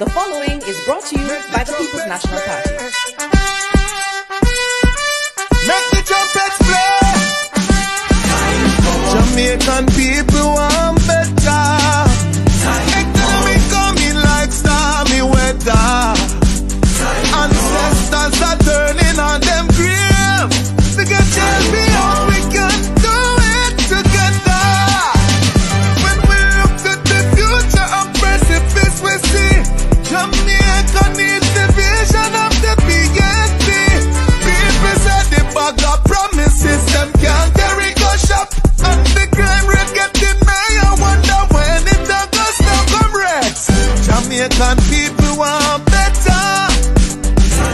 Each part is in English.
The following is brought to you by the People's National Party. Make the trumpets play. Jamaican people want better. Economy coming like stormy weather. Ancestors are turning on them grave. To get champion, we can do it together. When we look to the future of precipice, we see Jamaica needs the vision of the PNP. People said the bag of promises, them can't carry go shop. And the crime rate getting high, I wonder when it does now come Rex. Jamaican people want better.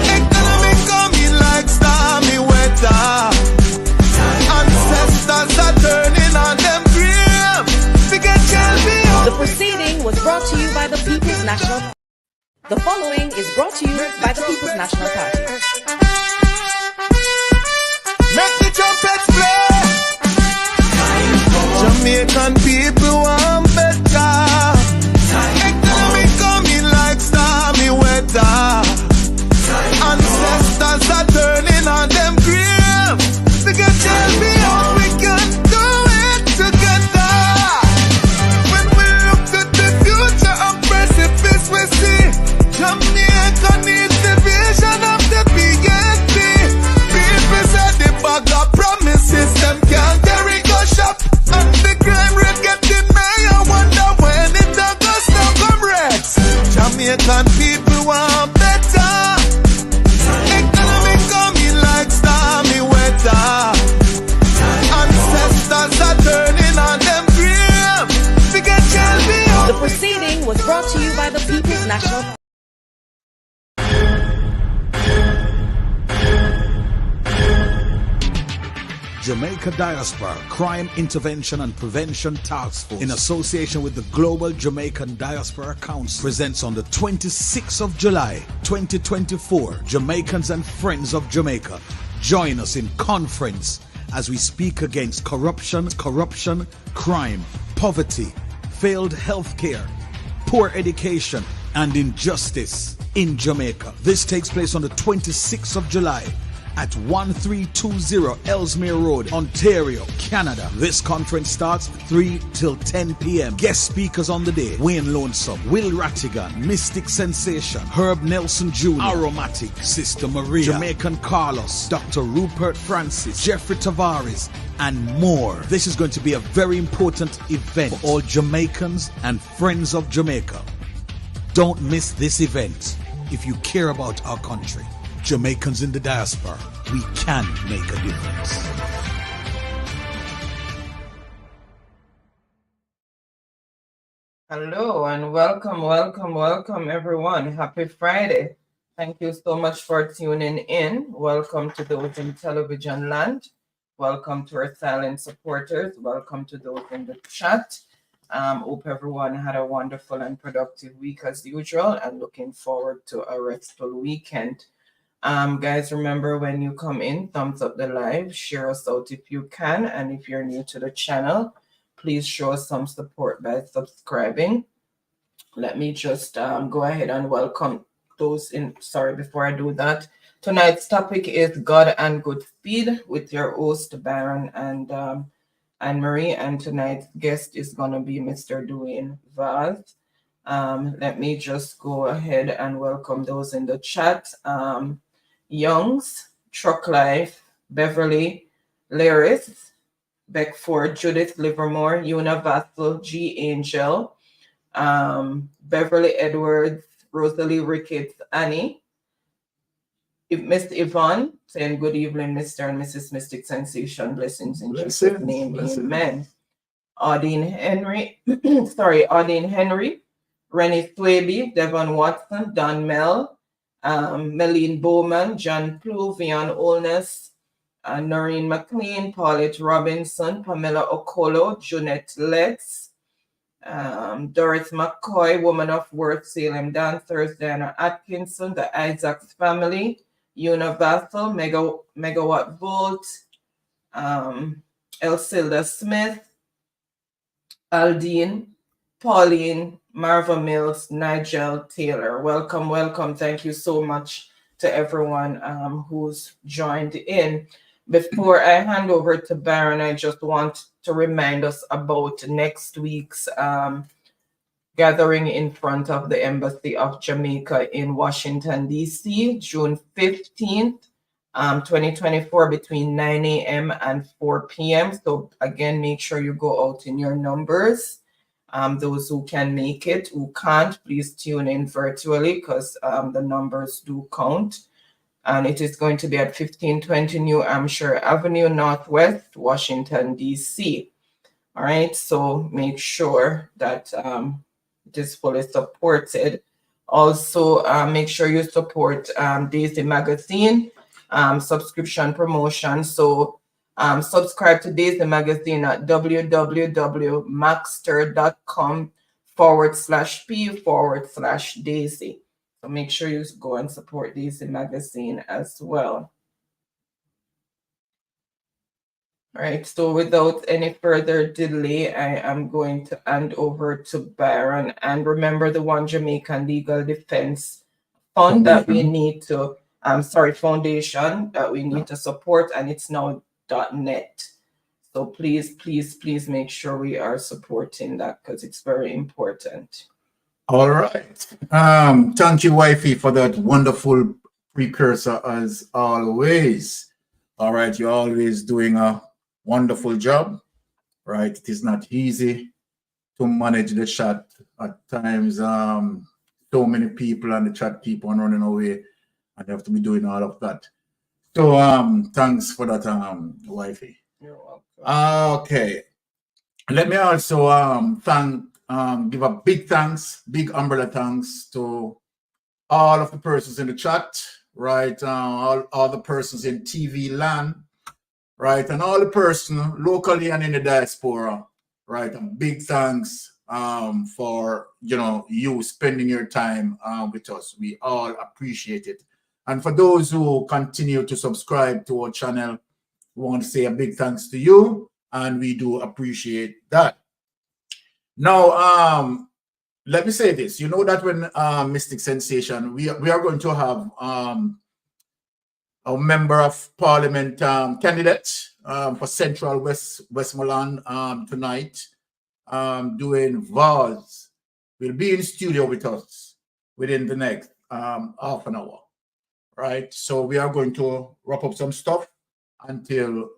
Economy coming like stormy weather. Ancestors are turning on them grave. To get champion. The proceeding was brought to you by the People's National Party. The following is brought to you by the People's National Party. Make the trumpets play. Jamaican people want better. Economy coming like stormy weather. Ancestors are turning on them grave. To get champion, we can do it together. When we look to the future of precipice, we see Jamaica needs the vision of the PNP. People said the bag of promises, them can't carry go shop. And the crime rate getting high, I wonder when it does now come Rex. Jamaican people want better. Economy coming like stormy weather. Ancestors are turning on them grave. To get champion. The proceeding was brought to you by the People's National Party. Jamaica Diaspora Crime Intervention and Prevention Task Force, in association with the Global Jamaican Diaspora Council, presents on the 26th of July 2024 Jamaicans and Friends of Jamaica. Join us in conference as we speak against corruption, crime, poverty, failed healthcare, poor education, and injustice in Jamaica. This takes place on the 26th of July at 1320 Ellesmere Road, Ontario, Canada. This conference starts 3 till 10 p.m. Guest speakers on the day: Wayne Lonesome, Will Rattigan, Mystic Sensation, Herb Nelson Jr., Aromatic, Sister Maria, Jamaican Carlos, Dr. Rupert Francis, Jeffrey Tavares, and more. This is going to be a very important event for all Jamaicans and friends of Jamaica. Don't miss this event if you care about our country. Jamaicans in the diaspora, we can make a difference. Hello and welcome everyone. Happy Friday. Thank you so much for tuning in. Welcome to those in television land. Welcome to our silent supporters. Welcome to those in the chat. Hope everyone had a wonderful and productive week as usual, and looking forward to a restful weekend. Guys, remember, when you come in, thumbs up the live, share us out if you can, and if you're new to the channel, please show us some support by subscribing. Let me just go ahead and welcome those in. Sorry, before I do that, tonight's topic is God and Good Speed with your host Baron and Anne-Marie, and tonight's guest is going to be Mr. Dwayne Vaz. Let me just go ahead and welcome those in the chat. Youngs, Truck Life, Beverly, Laris, Beckford, Judith Livermore, Una Vassal, G. Angel, Beverly Edwards, Rosalie Ricketts, Annie, Miss Yvonne, saying good evening, Mr. and Mrs. Mystic Sensation. Blessings in Jesus' name. Amen. Audine Henry, Audine Henry, Rennie Swaby, Devon Watson, Don Mel, Meline Bowman, John Pluvian Olness, Noreen McLean, Paulette Robinson, Pamela Okolo, Jeanette Letts, Doris McCoy, Woman of Worth, Salem Dancers, Diana Atkinson, the Isaacs family, Una Vassal, Megawatt Volt, Elsilda Smith, Aldine, Pauline, Marva Mills, Nigel Taylor. Welcome, welcome. Thank you so much to everyone who's joined in. Before I hand over to Baron, I just want to remind us about next week's gathering in front of the Embassy of Jamaica in Washington, D.C., June 15th, 2024, between 9 a.m. and 4 p.m. So again, make sure you go out in your numbers. Those who can make it, who can't, please tune in virtually because the numbers do count. And it is going to be at 1520 New Hampshire Avenue, Northwest, Washington, D.C. All right, so make sure that it is fully supported. Also, make sure you support Daisy Magazine subscription promotion. So subscribe to Daisy Magazine at www.maxter.com/p/Daisy. So make sure you go and support Daisy Magazine as well. All right, so without any further delay, I am going to hand over to Baron. And remember the One Jamaican Legal Defense Fund that we need to, foundation that we need to support, and it's now .net. So please, please, please make sure we are supporting that because it's very important. All right. Thank you, Wifey, for that wonderful precursor as always. All right, you're always doing a wonderful job, right? It is not easy to manage the chat at times. So many people and the chat keep on running away, and you have to be doing all of that. So thanks for that, Wifey. You're welcome. Okay. Let me also give a big thanks, big umbrella thanks to all of the persons in the chat, right? All the persons in TV land, right? And all the persons locally and in the diaspora, right? And big thanks for, you spending your time with us. We all appreciate it. And for those who continue to subscribe to our channel, we want to say a big thanks to you, and we do appreciate that. Now, let me say this. You know that when Mystic Sensation, we are going to have a member of parliament candidate for Central Westmoreland tonight, Dwayne Vaz, will be in studio with us within the next half an hour, right? So we are going to wrap up some stuff until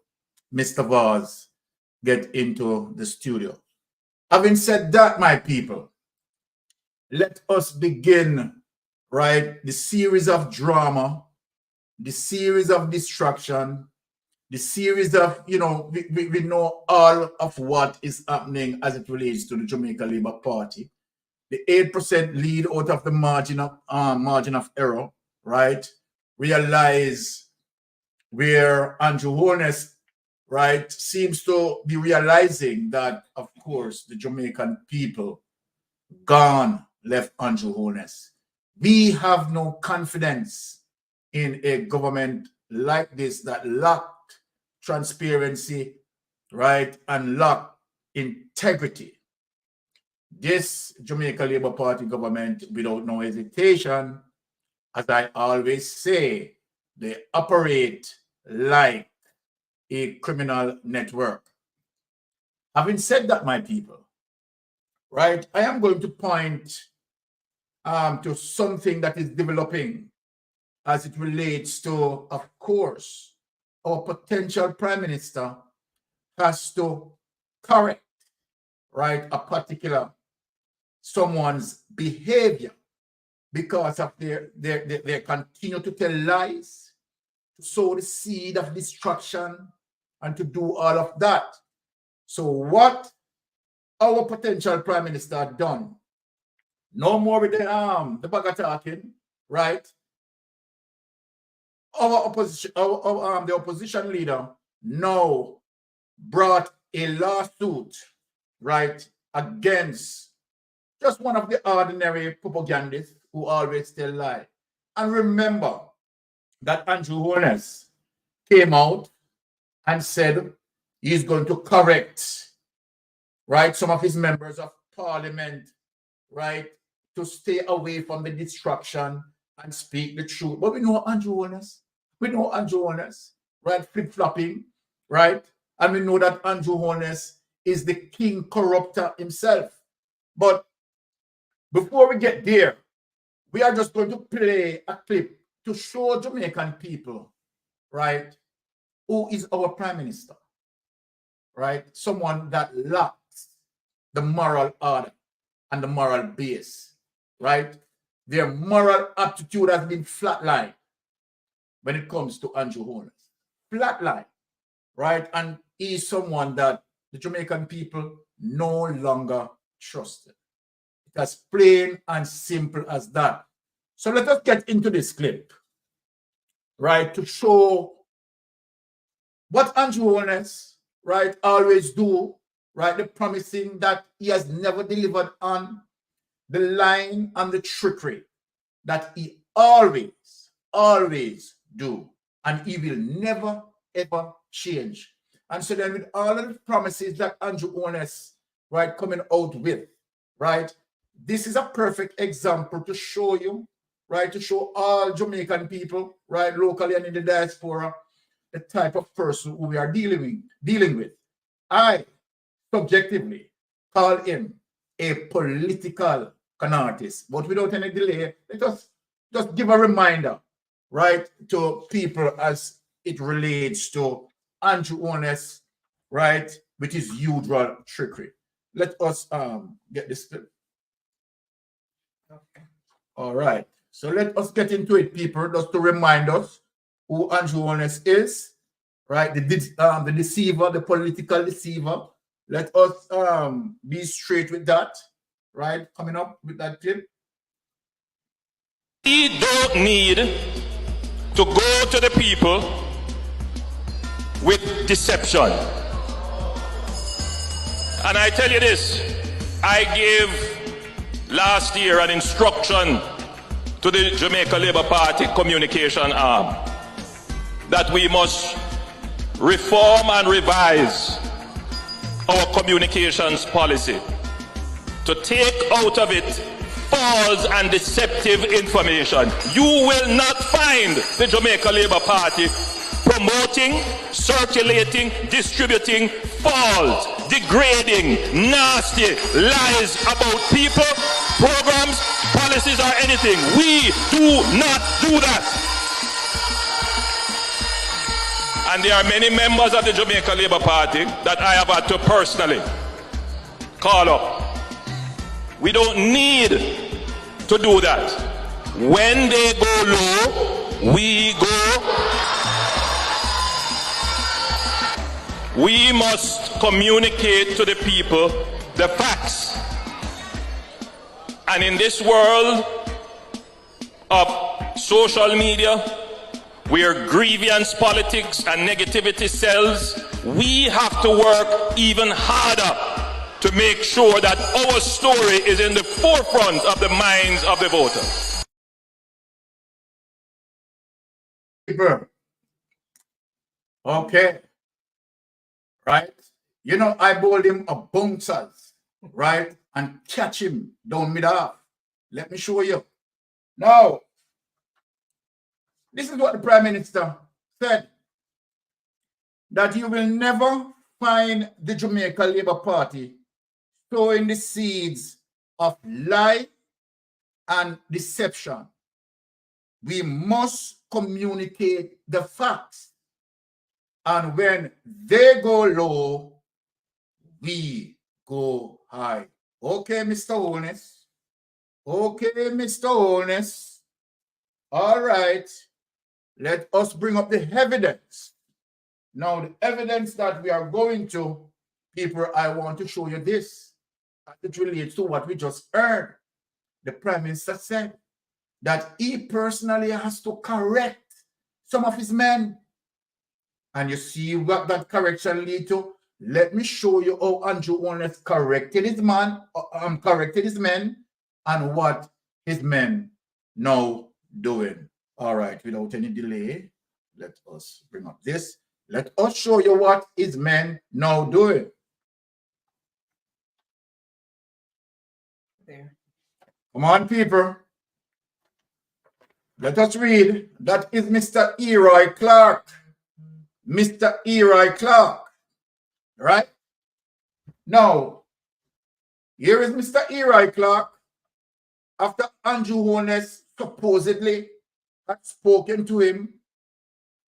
Mr. Vaz get into the studio. Having said that, my people, let us begin, right, the series of drama, the series of destruction, the series of, we know all of what is happening as it relates to the Jamaica Labour Party. The 8% lead out of the margin of error, right? Realize where Andrew Holness, right, seems to be realizing that, of course, the Jamaican people gone, left Andrew Holness. We have no confidence in a government like this that lacked transparency, right, and lacked integrity. This Jamaica Labour Party government, without no hesitation, as I always say, they operate like a criminal network. Having said that, my people, right, I am going to point to something that is developing as it relates to, of course, our potential prime minister has to correct, right, a particular someone's behavior because of they continue to tell lies, to sow the seed of destruction, and to do all of that. So what our potential prime minister done? No more with the bag of talking, right? Our opposition, the opposition leader now brought a lawsuit, right, against just one of the ordinary propagandists who always tell lies. And remember that Andrew Holness came out and said he's going to correct, right, some of his members of parliament right, to stay away from the distraction and speak the truth. But we know Andrew Holness. We know Andrew Holness, right, flip-flopping, right? And we know that Andrew Holness is the king corrupter himself. But before we get there, we are just going to play a clip to show Jamaican people, right, who is our prime minister, right? Someone that lacks the moral order and the moral base, right? Their moral aptitude has been flatlined when it comes to Andrew Holness. Flatline, right? And he is someone that the Jamaican people no longer trusted. It's as plain and simple as that. So let us get into this clip, right, to show what Andrew Holness, right, always do, right, the promising that he has never delivered on, the lying and the trickery that he always do, and he will never, ever change. And so then with all of the promises that Andrew Holness, right, coming out with, right, this is a perfect example to show you, right, to show all Jamaican people, right, locally and in the diaspora, the type of person who we are dealing with. I subjectively call him a political con artist, but without any delay, let us just give a reminder, right, to people as it relates to Andrew Holness, right, with his usual trickery. Let us get this clip. Okay. All right. So let us get into it, people, just to remind us who Andrew Holness is, right? The deceiver, the political deceiver. Let us be straight with that, right? Coming up with that clip. We don't need to go to the people with deception. And I tell you this, I gave last year an instruction to the Jamaica Labour Party communication arm that we must reform and revise our communications policy to take out of it false and deceptive information. You will not find the Jamaica Labour Party promoting, circulating, distributing false, degrading, nasty lies about people, programs, policies, or anything. We do not do that. And there are many members of the Jamaica Labour Party that I have had to personally call up. We don't need to do that. When they go low, we go. We must communicate to the people the facts. And in this world of social media, where grievance politics and negativity sells, we have to work even harder to make sure that our story is in the forefront of the minds of the voters. Okay. Right? You know, I bowled him a bouncers, right? And catch him down mid-half. Let me show you. Now, this is what the Prime Minister said, that you will never find the Jamaica Labour Party sowing the seeds of lie and deception. We must communicate the facts. And when they go low, we go high. Okay, Mr. Holness. Okay, Mr. Holness. All right. Let us bring up the evidence. Now, the evidence that we are going to, people, I want to show you this. It relates to what we just heard. The Prime Minister said that he personally has to correct some of his men. And you see what that correction lead to? Let me show you how Andrew Holness corrected his men, and what his men now doing. All right, without any delay, let us bring up this. Let us show you what his men now doing. There. Come on, people. Let us read. That is Mr. Eroy Clark. Mr. Eroy Clark. Right? Now, here is Mr. Eroy Clark. After Andrew Holness supposedly had spoken to him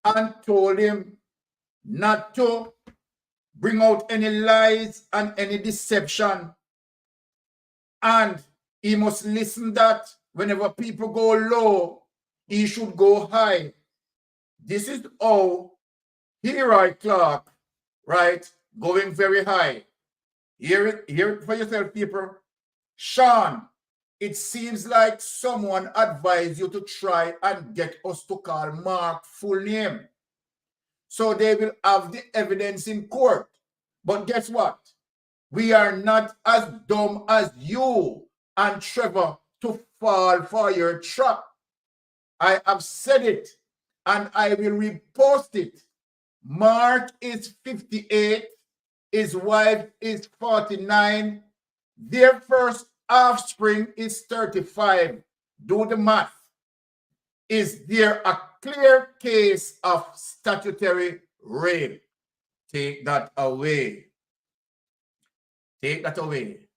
and told him not to bring out any lies and any deception. And he must listen that whenever people go low, he should go high. This is how Eroy Clark, right, going very high. Hear it for yourself, people. Sean, it seems like someone advised you to try and get us to call Mark full name. So they will have the evidence in court. But guess what? We are not as dumb as you and Trevor to fall for your trap. I have said it and I will repost it. Mark is 58. His wife is 49. Their first offspring is 35. Do the math. Is there a clear case of statutory rape? Take that away. Take that away.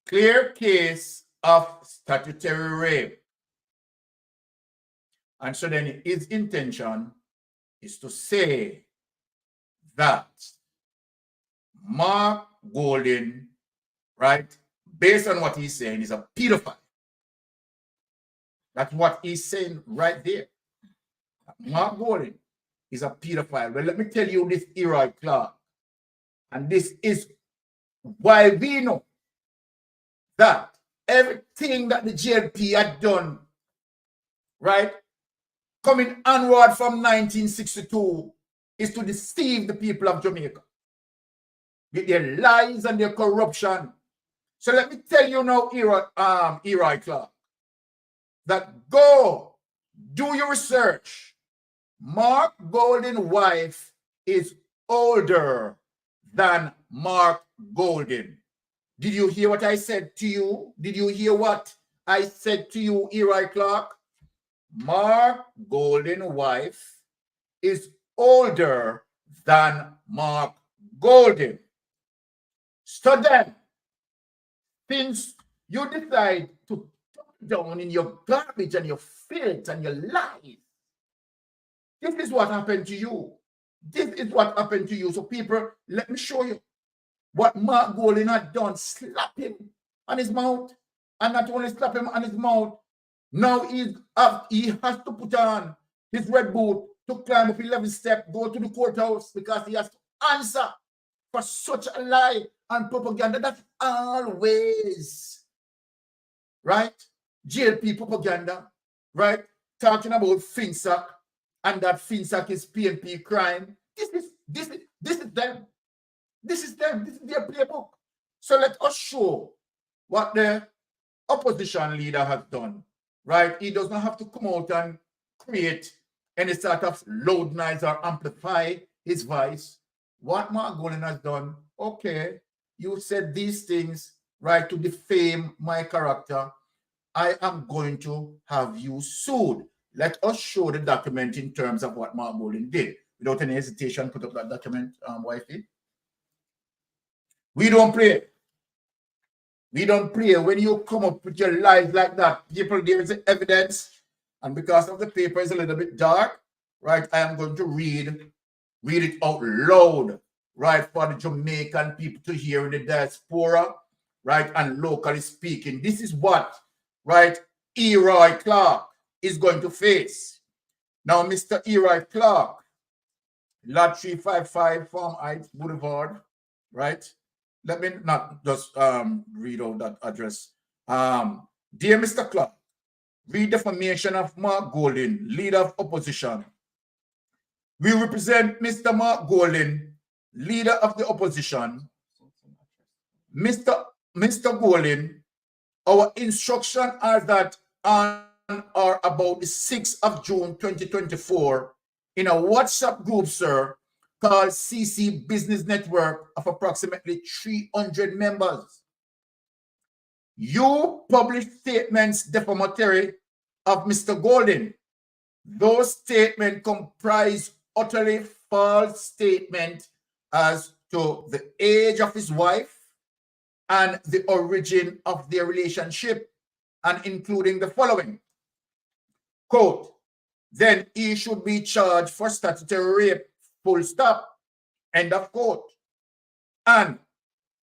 Clear case of statutory rape. And so then his intention is to say that Mark Golden, right, based on what he's saying, is a pedophile. That's what he's saying right there. Mark Golden is a pedophile. Well, let me tell you this, Eroy Clark. And this is why we know that everything that the JLP had done, right, coming onward from 1962, is to deceive the people of Jamaica with their lies and their corruption. So let me tell you now, Eroy Clark, that go do your research. Mark Golden's wife is older than Mark Golden. Did you hear what I said to you? Did you hear what I said to you, Eroy Clark? Mark Golden's wife is older than Mark Golden. So then, since you decide to put down in your garbage and your filth and your lies, this is what happened to you. This is what happened to you. So people, let me show you what Mark Golden had done. Slap him on his mouth. And not only slap him on his mouth, now he has to put on his red boot to climb up 11 steps, go to the courthouse, because he has to answer for such a lie and propaganda. That's always, right? JLP propaganda, right? Talking about FinSac, and that FinSac is PNP crime. This is them. This is them. This is their playbook. So let us show what the opposition leader has done, right? He does not have to come out and create any sort of loud noise or amplify his voice. What Mark Golden has done, okay, you said these things, right, to defame my character. I am going to have you sued. Let us show the document in terms of what Mark Golden did. Without any hesitation, put up that document, wifey. We don't play. We don't play. When you come up with your lies like that, people, there is evidence. And because of the paper is a little bit dark, right, I am going to read it out loud, right, for the Jamaican people to hear in the diaspora, right, and locally speaking. This is what, right, Eroy Clark is going to face. Now, Mr. Eroy Clark, Lot 355, Farm Heights Boulevard, right? Let me not just read out that address. Dear Mr. Clark, read the formation of Mark Golden, leader of opposition. We represent Mr. Mark Golden, leader of the opposition. Mr. Golden, our instructions are that on or about the 6th of June 2024, in a WhatsApp group, sir, called CC Business Network of approximately 300 members, You published statements defamatory of Mr. Golden. Those statements comprise utterly false statements as to the age of his wife and the origin of their relationship, and including the following. Quote, then he should be charged for statutory rape, full stop, end of quote. And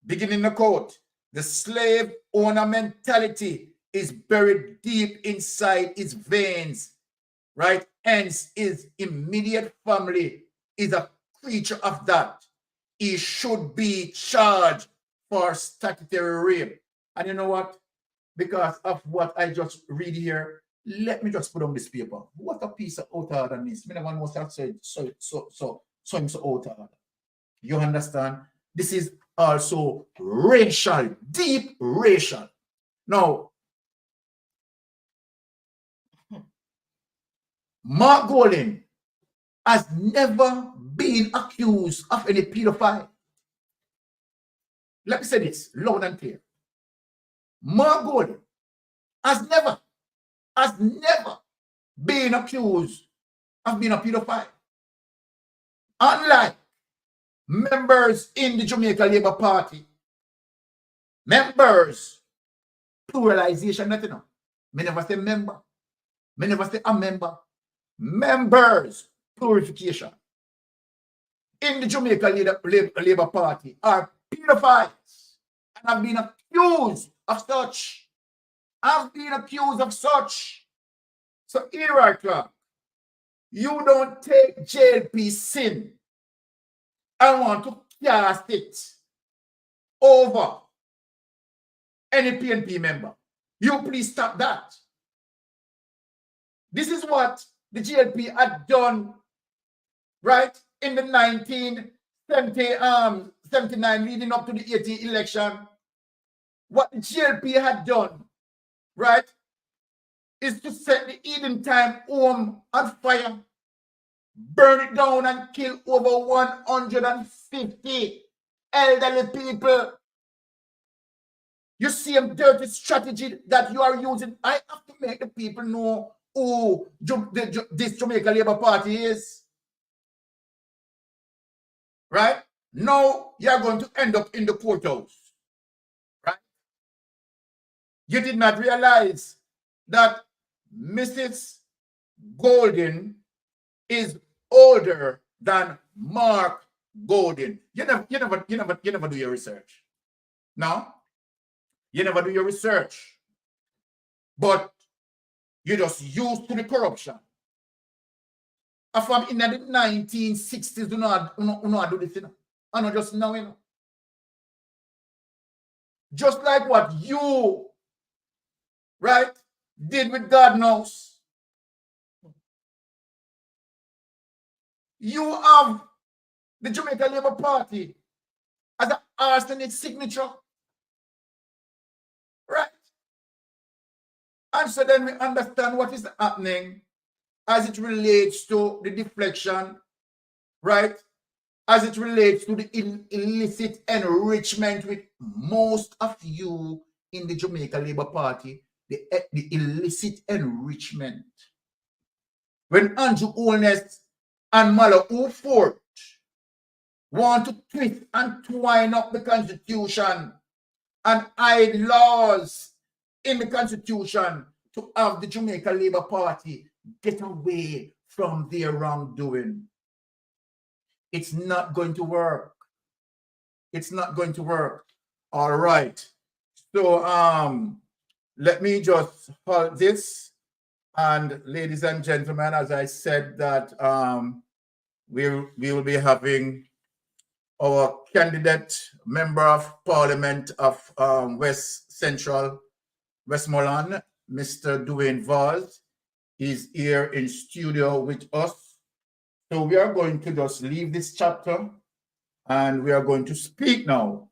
beginning the quote, the slave owner mentality is buried deep inside his veins, right? Hence, his immediate family is a creature of that. He should be charged for statutory rape. And you know what? Because of what I just read here, let me just put on this paper. What a piece of out order this. Me never must have said so out order. You understand? This is also racial, deep racial. Now, Mark Golden has never been accused of any pedophile. Let me say this loud and clear. Mark Golden has never been accused of being a pedophile. Unlike members in the Jamaica Labour Party, members, pluralization, nothing. Me never say member. Me never say a member. Members, purification. In the Jamaica Labour Party are pedophiles and have been accused of such. I've been accused of such. So here, Clark, you don't take JLP sin and want to cast it over any PNP member. You please stop that. This is what the GLP had done, right, in the 1979 leading up to the 80 election. What the GLP had done, right, is to set the Eden Time home on fire, burn it down and kill over 150 elderly people. You see a dirty strategy that you are using. I have to make the people know who this Jamaica Labour Party is. Right? Now you're going to end up in the courthouse. Right? You did not realize that Mrs. Golden is older than Mark Golden. You never do your research. No? You never do your research. But you just used to the corruption. From in the 1960s, do not do this, you know. I know just now, you know. Just like what you, right, did with God knows. You have the Jamaica Labour Party as an arsenic signature. Right? And so then we understand what is happening as it relates to the deflection, right? As it relates to the illicit enrichment with most of you in the Jamaica Labour Party, the illicit enrichment. When Andrew Holness and Malo Ufort want to twist and twine up the Constitution and hide laws in the Constitution to have the Jamaica Labour Party get away from their wrongdoing. It's not going to work. It's not going to work. All right. So let me just hold this. And ladies and gentlemen, as I said that we will be having our candidate member of Parliament of West Central Westmoreland, Mr. Dwayne Vaz, is here in studio with us. So we are going to just leave this chapter and we are going to speak now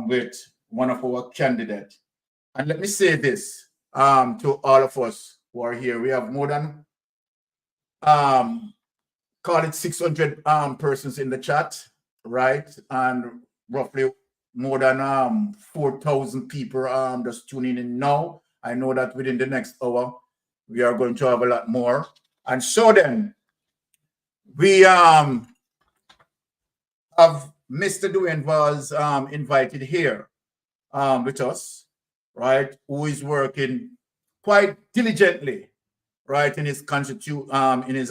with one of our candidates. And let me say this to all of us who are here. We have more than, call it 600 persons in the chat, right? And roughly more than 4,000 people just tuning in now. I know that within the next hour, we are going to have a lot more. And so then, we have Mr. Dwayne Vaz invited here with us, right? Who is working quite diligently, right, in his constituency.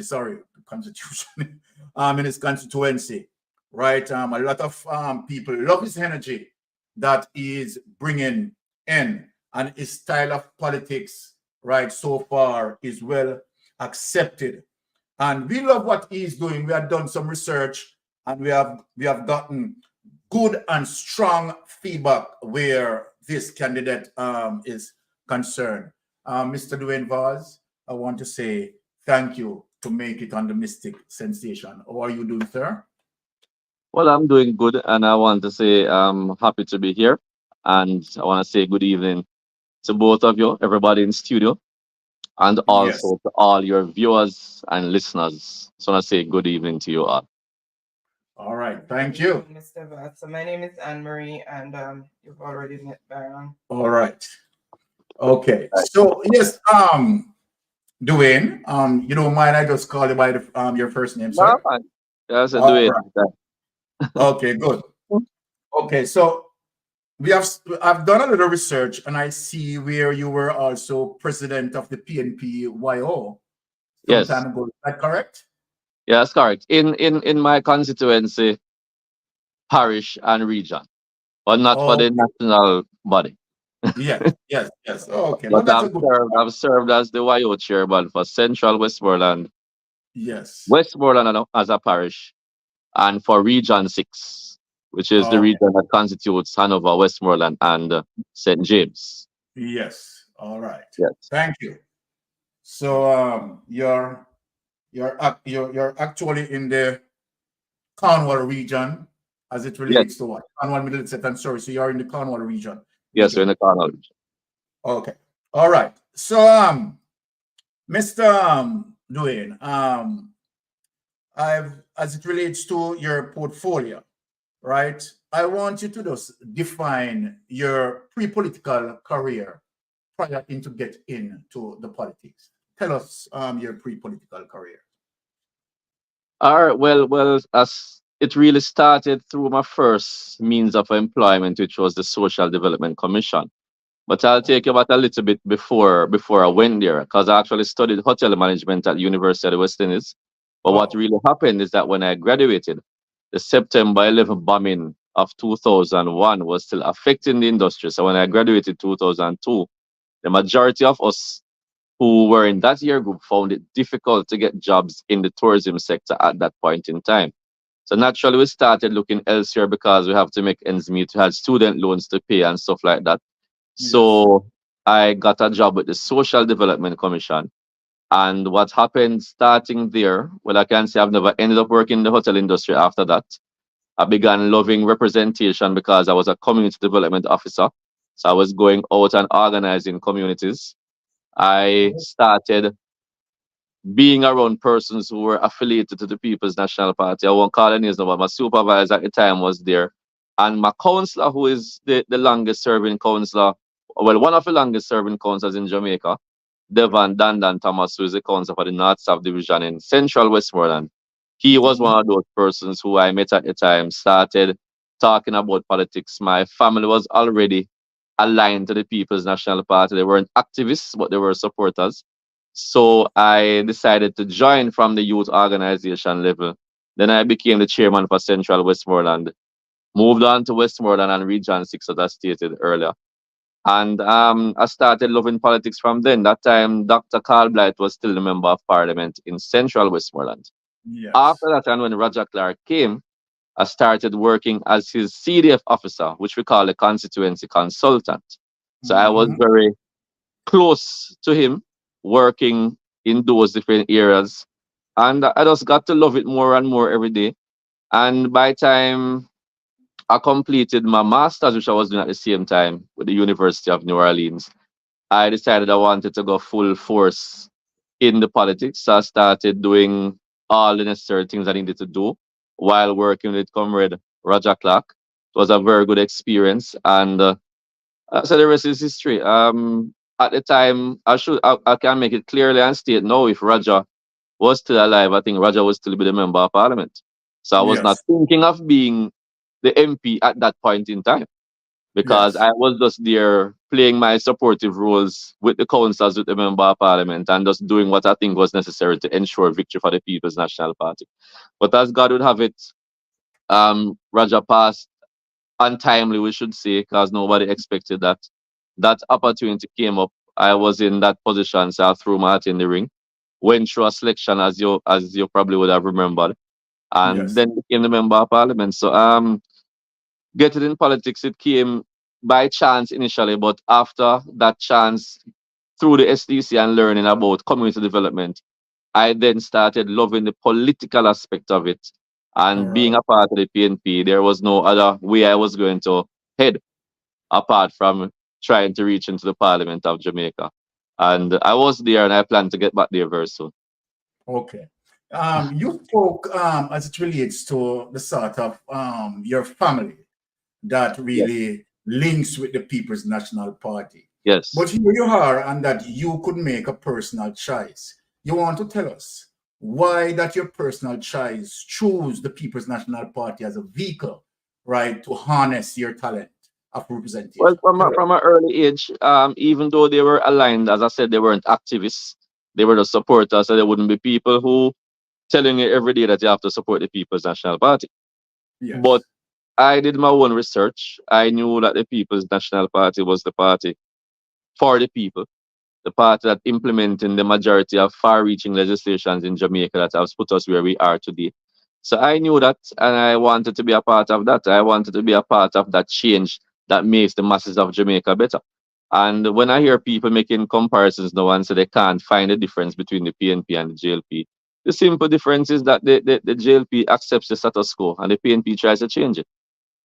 Sorry, constitution. In his constituency, right? A lot of people love his energy that he is bringing in, and his style of politics, right, so far is well accepted. And we love what he's doing. We have done some research, and we have gotten good and strong feedback where this candidate is concerned. Mr. Dwayne Vaz, I want to say thank you to make it on the Mystic Sensation. How are you doing, sir? Well, I'm doing good, and I want to say I'm happy to be here. And I want to say good evening to both of you, everybody in studio, and Yes. also to all your viewers and listeners. So I want to say good evening to you all. All right. Thank you. Mr. Vaz. So my name is Anne Marie, and you've already met Baron. All right. Okay. So yes, Dwayne, you don't mind I just call you by your first name, sir? No, fine. Yes, I All do it. right. Okay, good. Okay, so I've done a little research, and I see where you were also president of the PNP YO some Yes. time ago. Is that correct? Yeah, that's correct. In my constituency, parish and region, but not for the national body. Yes. Okay. Well, But that's a good. I've served as the YO chairman for Central Westmoreland, Yes. Westmoreland as a parish, and for Region 6, which is the Okay. region that constitutes Hanover, Westmoreland, and St. James. Yes. All right. Yes. Thank you. So you're actually in the Cornwall region as it relates to what? Cornwall, Middlesex, and Surrey. So you're in the Cornwall region. Yes, we're in the Cornwall region. Okay. All right. So Mr. Dwayne, as it relates to your portfolio, right? I want you to just define your pre-political career prior to get into the politics. Tell us your pre-political career. All right. Well, as it really started through my first means of employment, which was the Social Development Commission. But I'll take you back a little bit before I went there, because I actually studied hotel management at University of the West Indies. But what really happened is that when I graduated, the September 11 bombing of 2001 was still affecting the industry. So when I graduated 2002, the majority of us who were in that year group found it difficult to get jobs in the tourism sector at that point in time. So naturally, we started looking elsewhere because we have to make ends meet. We had student loans to pay and stuff like that. So I got a job with the Social Development Commission. And what happened starting there, well, I can say I've never ended up working in the hotel industry after that. I began loving representation because I was a community development officer. So I was going out and organizing communities. I started being around persons who were affiliated to the People's National Party. I won't call any names, but my supervisor at the time was there. And my counselor, who is the longest serving counselor, well, one of the longest serving counselors in Jamaica, Devon Dandan Thomas, who is the counselor for the North South Division in Central Westmoreland. He was one of those persons who I met at the time, started talking about politics. My family was already aligned to the People's National Party. They weren't activists, but they were supporters. So I decided to join from the youth organization level. Then I became the chairman for Central Westmoreland, moved on to Westmoreland and Region 6, as I stated earlier. And I started loving politics from then. That time, Dr. Carl Blight was still the member of parliament in Central Westmoreland. Yes. After that, and when Roger Clark came, I started working as his CDF officer, which we call a constituency consultant. So I was very close to him, working in those different areas. And I just got to love it more and more every day. And by time I completed my master's, which I was doing at the same time with the University of New Orleans, I decided I wanted to go full force in the politics. So I started doing all the necessary things I needed to do while working with Comrade Roger Clark. It was a very good experience, and so the rest is history. At the time, I can make it clearly and state now, if Roger was still alive, I think Roger would still be the member of parliament. So I was not Yes. thinking of being the MP at that point in time, because Yes. I was just there playing my supportive roles with the councillors, with the member of parliament, and just doing what I think was necessary to ensure victory for the People's National Party. But as God would have it, Roger passed untimely, we should say, because nobody expected that. That opportunity came up. I was in that position, so I threw my hat in the ring. Went through a selection, as you probably would have remembered, and Yes. then became the member of parliament. So getting in politics, it came by chance initially, but after that chance, through the SDC and learning about community development, I then started loving the political aspect of it. All And being right. a part of the PNP, there was no other way I was going to head apart from trying to reach into the Parliament of Jamaica. And I was there, and I plan to get back there very soon. Okay. You spoke as it relates to the sort of your family that Yes. really links with the People's National Party. Yes. But here you are, and that you could make a personal choice. You want to tell us why that your personal choice choose the People's National Party as a vehicle, right, to harness your talent of Well, representation. from an early age, even though they were aligned, as I said, they weren't activists. They were the supporters, so there wouldn't be people who telling you every day that you have to support the People's National Party. But Yes. I did my own research. I knew that the People's National Party was the party for the people, the party that implementing the majority of far-reaching legislations in Jamaica that has put us where we are today. So I knew that, and I wanted to be a part of that. I wanted to be a part of that change that makes the masses of Jamaica better. And when I hear people making comparisons now and say they can't find a difference between the PNP and the JLP, the simple difference is that the JLP accepts the status quo and the PNP tries to change it.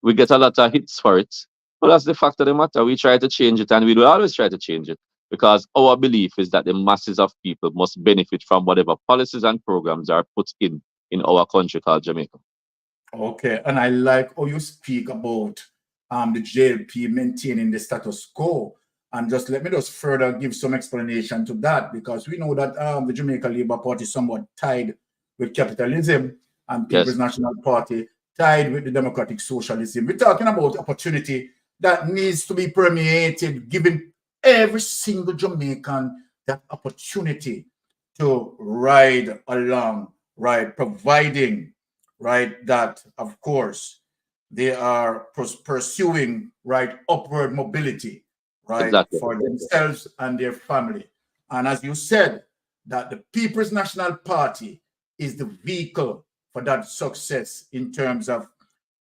We get a lot of hits for it, but that's the fact of the matter. We try to change it, and we will always try to change it, because our belief is that the masses of people must benefit from whatever policies and programs are put in our country called Jamaica. Okay, and I like how you speak about the JLP maintaining the status quo. And just let me just further give some explanation to that, because we know that the Jamaica Labour Party is somewhat tied with capitalism, and Yes. People's National Party tied with the democratic socialism. We're talking about opportunity that needs to be permeated, giving every single Jamaican that opportunity to ride along, right? Providing, right, that of course they are pursuing, right, upward mobility, right, Exactly. for themselves and their family. And as you said, that the People's National Party is the vehicle for that success in terms of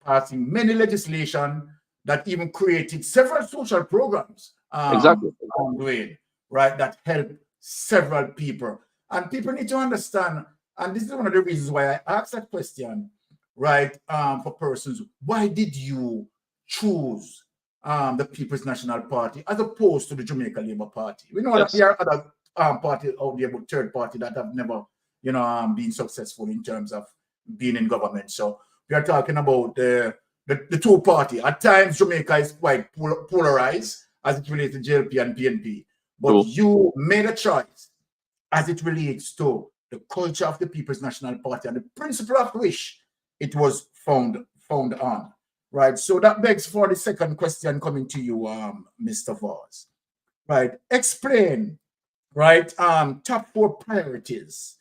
passing many legislation that even created several social programs, Exactly. Dwayne, right, that help several people. And people need to understand, and this is one of the reasons why I asked that question, right, for persons, why did you choose the People's National Party as opposed to the Jamaica Labour Party? We know that Yes. there are other parties out there, but third party that have never, been successful in terms of being in government. So we are talking about the two party. At times, Jamaica is quite polarized as it relates to JLP and PNP. But True. you made a choice as it relates to the culture of the People's National Party and the principle of which it was found on. Right. So that begs for the second question coming to you, Mr. Vaz. Right. Explain, right, top 4 priorities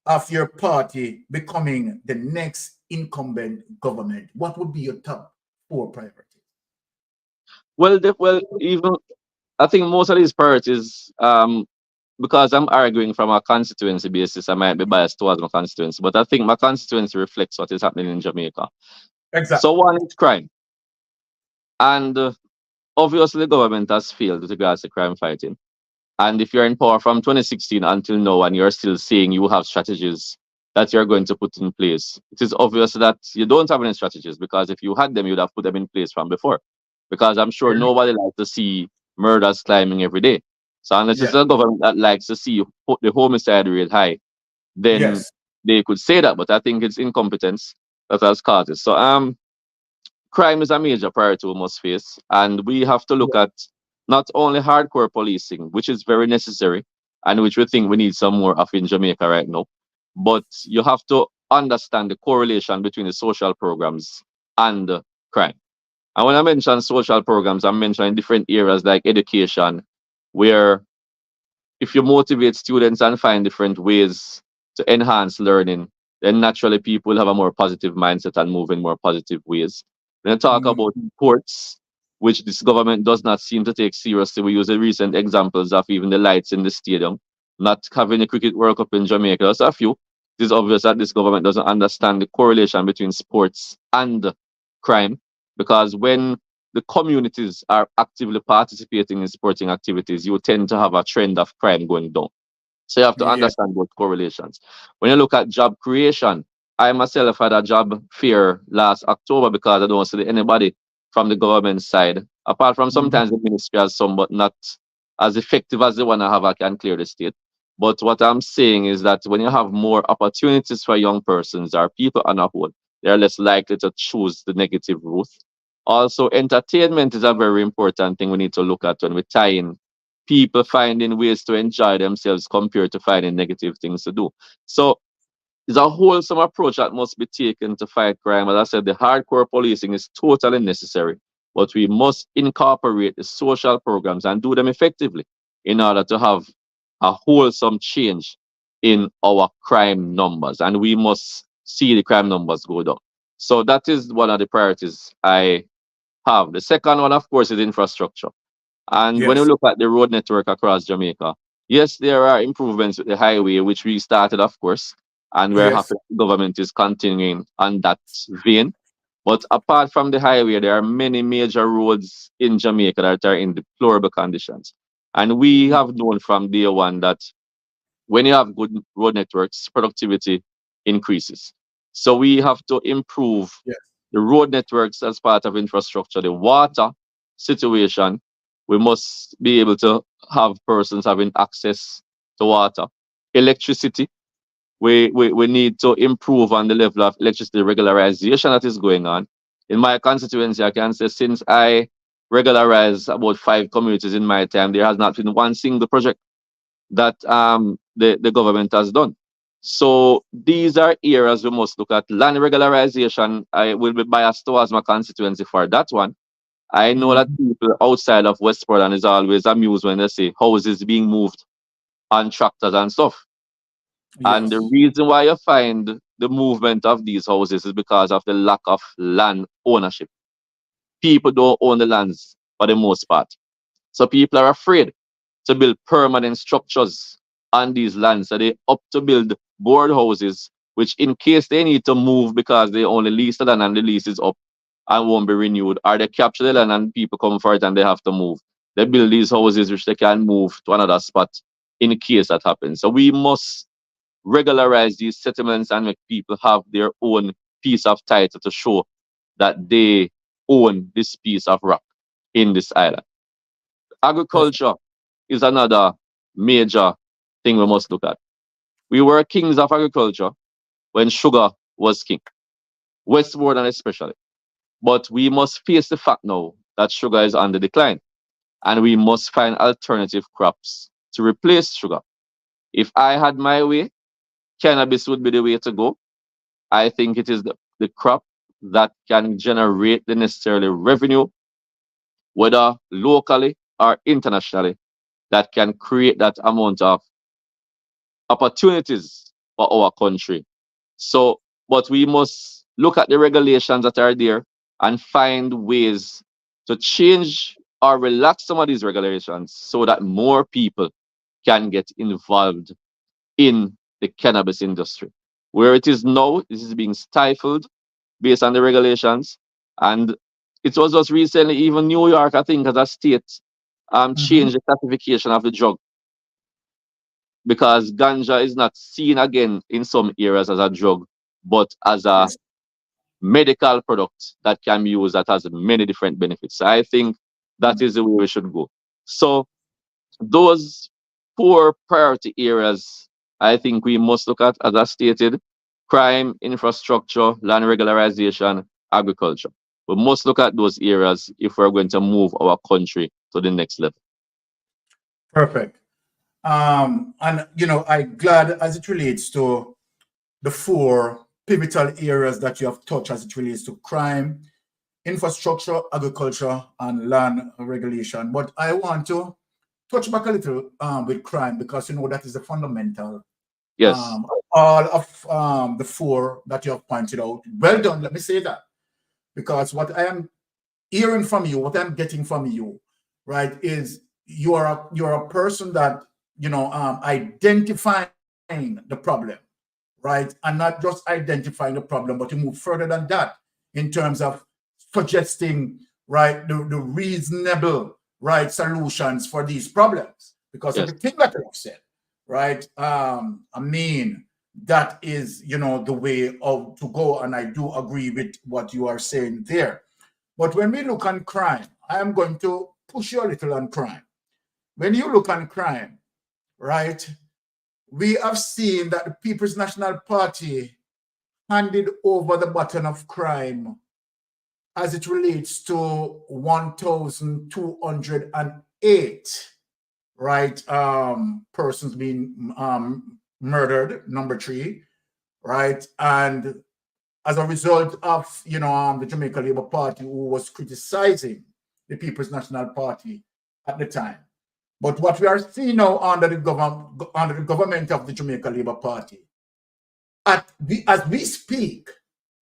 of your party becoming the next incumbent government. What would be your top 4 priorities? Well, even I think most of these priorities, because I'm arguing from a constituency basis, I might be biased towards my constituency, but I think my constituency reflects what is happening in Jamaica. Exactly. So one is crime, and obviously the government has failed with regards to crime fighting. And if you're in power from 2016 until now, and you're still saying you have strategies that you're going to put in place, it is obvious that you don't have any strategies, because if you had them, you'd have put them in place from before. Because I'm sure nobody likes to see murders climbing every day. So unless it's a government that likes to see you put the homicide rate high, then Yes. they could say that. But I think it's incompetence that has caused it. So crime is a major priority we must face, and we have to look at not only hardcore policing, which is very necessary and which we think we need some more of in Jamaica right now, but you have to understand the correlation between the social programs and crime. And when I mention social programs, I'm mentioning different areas like education, where if you motivate students and find different ways to enhance learning, then naturally people will have a more positive mindset and move in more positive ways. When I talk about sports, which this government does not seem to take seriously, we use the recent examples of even the lights in the stadium, not having a cricket World Cup in Jamaica. There's a few. It is obvious that this government doesn't understand the correlation between sports and crime, because when the communities are actively participating in sporting activities, you tend to have a trend of crime going down. So you have to understand both correlations. When you look at job creation, I myself had a job fair last October because I don't see anybody from the government side, apart from sometimes the ministry has some, but not as effective as the one I have. I can clear the state. But what I'm saying is that when you have more opportunities for young persons or people on a whole, they're less likely to choose the negative route. Also, entertainment is a very important thing we need to look at when we tie in people finding ways to enjoy themselves compared to finding negative things to do. So it's a wholesome approach that must be taken to fight crime. As I said, the hardcore policing is totally necessary, but we must incorporate the social programs and do them effectively in order to have a wholesome change in our crime numbers. And we must see the crime numbers go down. So that is one of the priorities I have. The second one, of course, is infrastructure. And when you look at the road network across Jamaica, yes, there are improvements with the highway, which we started, of course, and we're happy the government is continuing on that vein. But apart from the highway, there are many major roads in Jamaica that are in deplorable conditions. And we have known from day one that when you have good road networks, productivity increases. So we have to improve the road networks as part of infrastructure. The water situation, we must be able to have persons having access to water. Electricity, we need to improve on the level of electricity regularization that is going on. In my constituency, I can say since I regularized about 5 communities in my time, there has not been one single project that the government has done. So these are areas we must look at. Land regularization, I will be biased towards my constituency for that one. I know that people outside of Westport is always amused when they see houses being moved on tractors and stuff. And the reason why you find the movement of these houses is because of the lack of land ownership. People don't own the lands for the most part. So people are afraid to build permanent structures on these lands. So they opt to build board houses, which in case they need to move because they only lease the land and the lease is up and won't be renewed, or they capture the land and people come for it and they have to move, they build these houses which they can move to another spot in case that happens. So we must regularize these settlements and make people have their own piece of title to show that they own this piece of rock in this island. Agriculture is another major thing we must look at. We were kings of agriculture when sugar was king, Westward and especially. But we must face the fact now that sugar is on the decline, and we must find alternative crops to replace sugar. If I had my way, cannabis would be the way to go. I think it is the crop that can generate the necessary revenue, whether locally or internationally, that can create that amount of opportunities for our country. So, but we must look at the regulations that are there and find ways to change or relax some of these regulations so that more people can get involved in the cannabis industry. Where it is now, this is being stifled based on the regulations. And it was just recently, even New York, I think, as a state, changed the classification of the drug, because ganja is not seen again in some areas as a drug, but as a medical product that can be used that has many different benefits. So I think that is the way we should go. So those 4 priority areas I think we must look at, as I stated: crime, infrastructure, land regularization, agriculture. We must look at those areas if we're going to move our country to the next level. Perfect. And I'm glad as it relates to the 4 pivotal areas that you have touched as it relates to crime, infrastructure, agriculture, and land regulation. But I want to touch back a little with crime, because that is the fundamental. Yes. All of the 4 that you have pointed out. Well done. Let me say that, because what I am hearing from you, what I'm getting from you, right, is you're a person that identifying the problem, right, and not just identifying the problem, but to move further than that in terms of suggesting, right, the reasonable, right, solutions for these problems. Because Yes. everything that you have said, right, that is, the way to go, and I do agree with what you are saying there. But when we look on crime, I am going to push you a little on crime. When you look on crime, right, we have seen that the People's National Party handed over the baton of crime as it relates to 1,208, right, persons being murdered, number 3, right, and as a result of the Jamaica Labour Party, who was criticizing the People's National Party at the time. But what we are seeing now under the government of the Jamaica Labour Party, as we speak,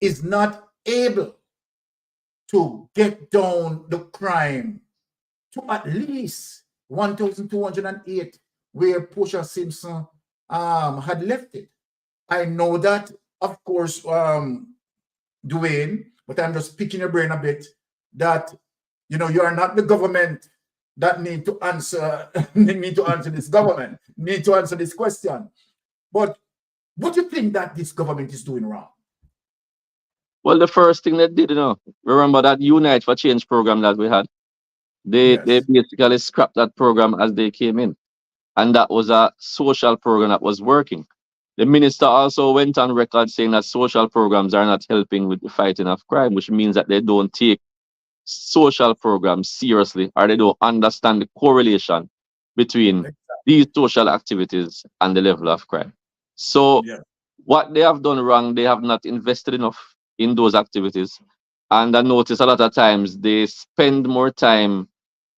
is not able to get down the crime to at least 1,208, where Portia Simpson had left it. I know that, of course, Dwayne, but I'm just picking your brain a bit, that you are not the government that need to answer this government, need to answer this question. But what do you think that this government is doing wrong? Well, the first thing they did, remember that Unite for Change program that we had? They basically scrapped that program as they came in. And that was a social program that was working. The minister also went on record saying that social programs are not helping with the fighting of crime, which means that they don't take social programs seriously, or they don't understand the correlation between these social activities and the level of crime. So what they have done wrong, they have not invested enough in those activities. And I notice a lot of times they spend more time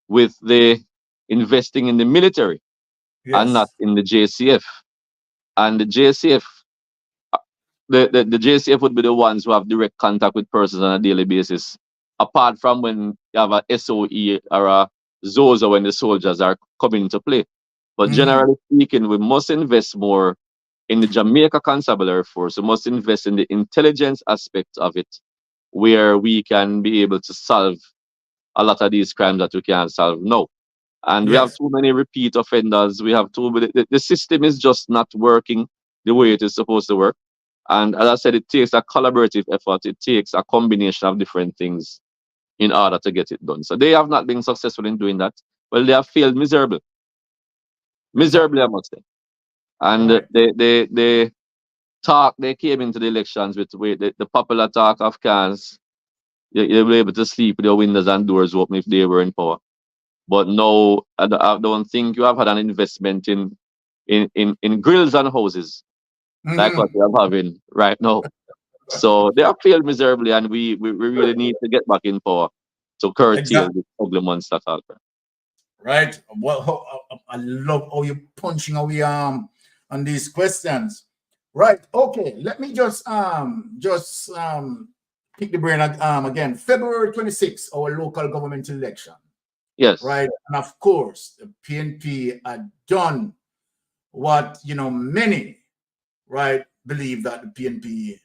with the investing in the military and not in the JCF. And the JCF, the JCF would be the ones who have direct contact with persons on a daily basis, apart from when you have a SOE or a ZOZA when the soldiers are coming into play. But generally speaking, we must invest more in the Jamaica Constabulary Force. We must invest in the intelligence aspect of it, where we can be able to solve a lot of these crimes that we can't solve now. And we have too many repeat offenders. We have the system is just not working the way it is supposed to work. And as I said, it takes a collaborative effort. It takes a combination of different things in order to get it done. So they have not been successful in doing that. Well, they have failed miserably. Miserably, I must say. And they came into the elections with the popular talk of cans. They were able to sleep with their windows and doors open if they were in power. But no, I don't think you have had an investment in grills and houses like what we are having right now. So they have failed miserably, and we really need to get back in power to curtail this ugly monster culture. Right. Well, I love how you're punching away on these questions. Right. Okay. Let me just pick the brain again. February 26th, our local government election. Yes. Right. And of course, the PNP had done what many, right, believe that the PNP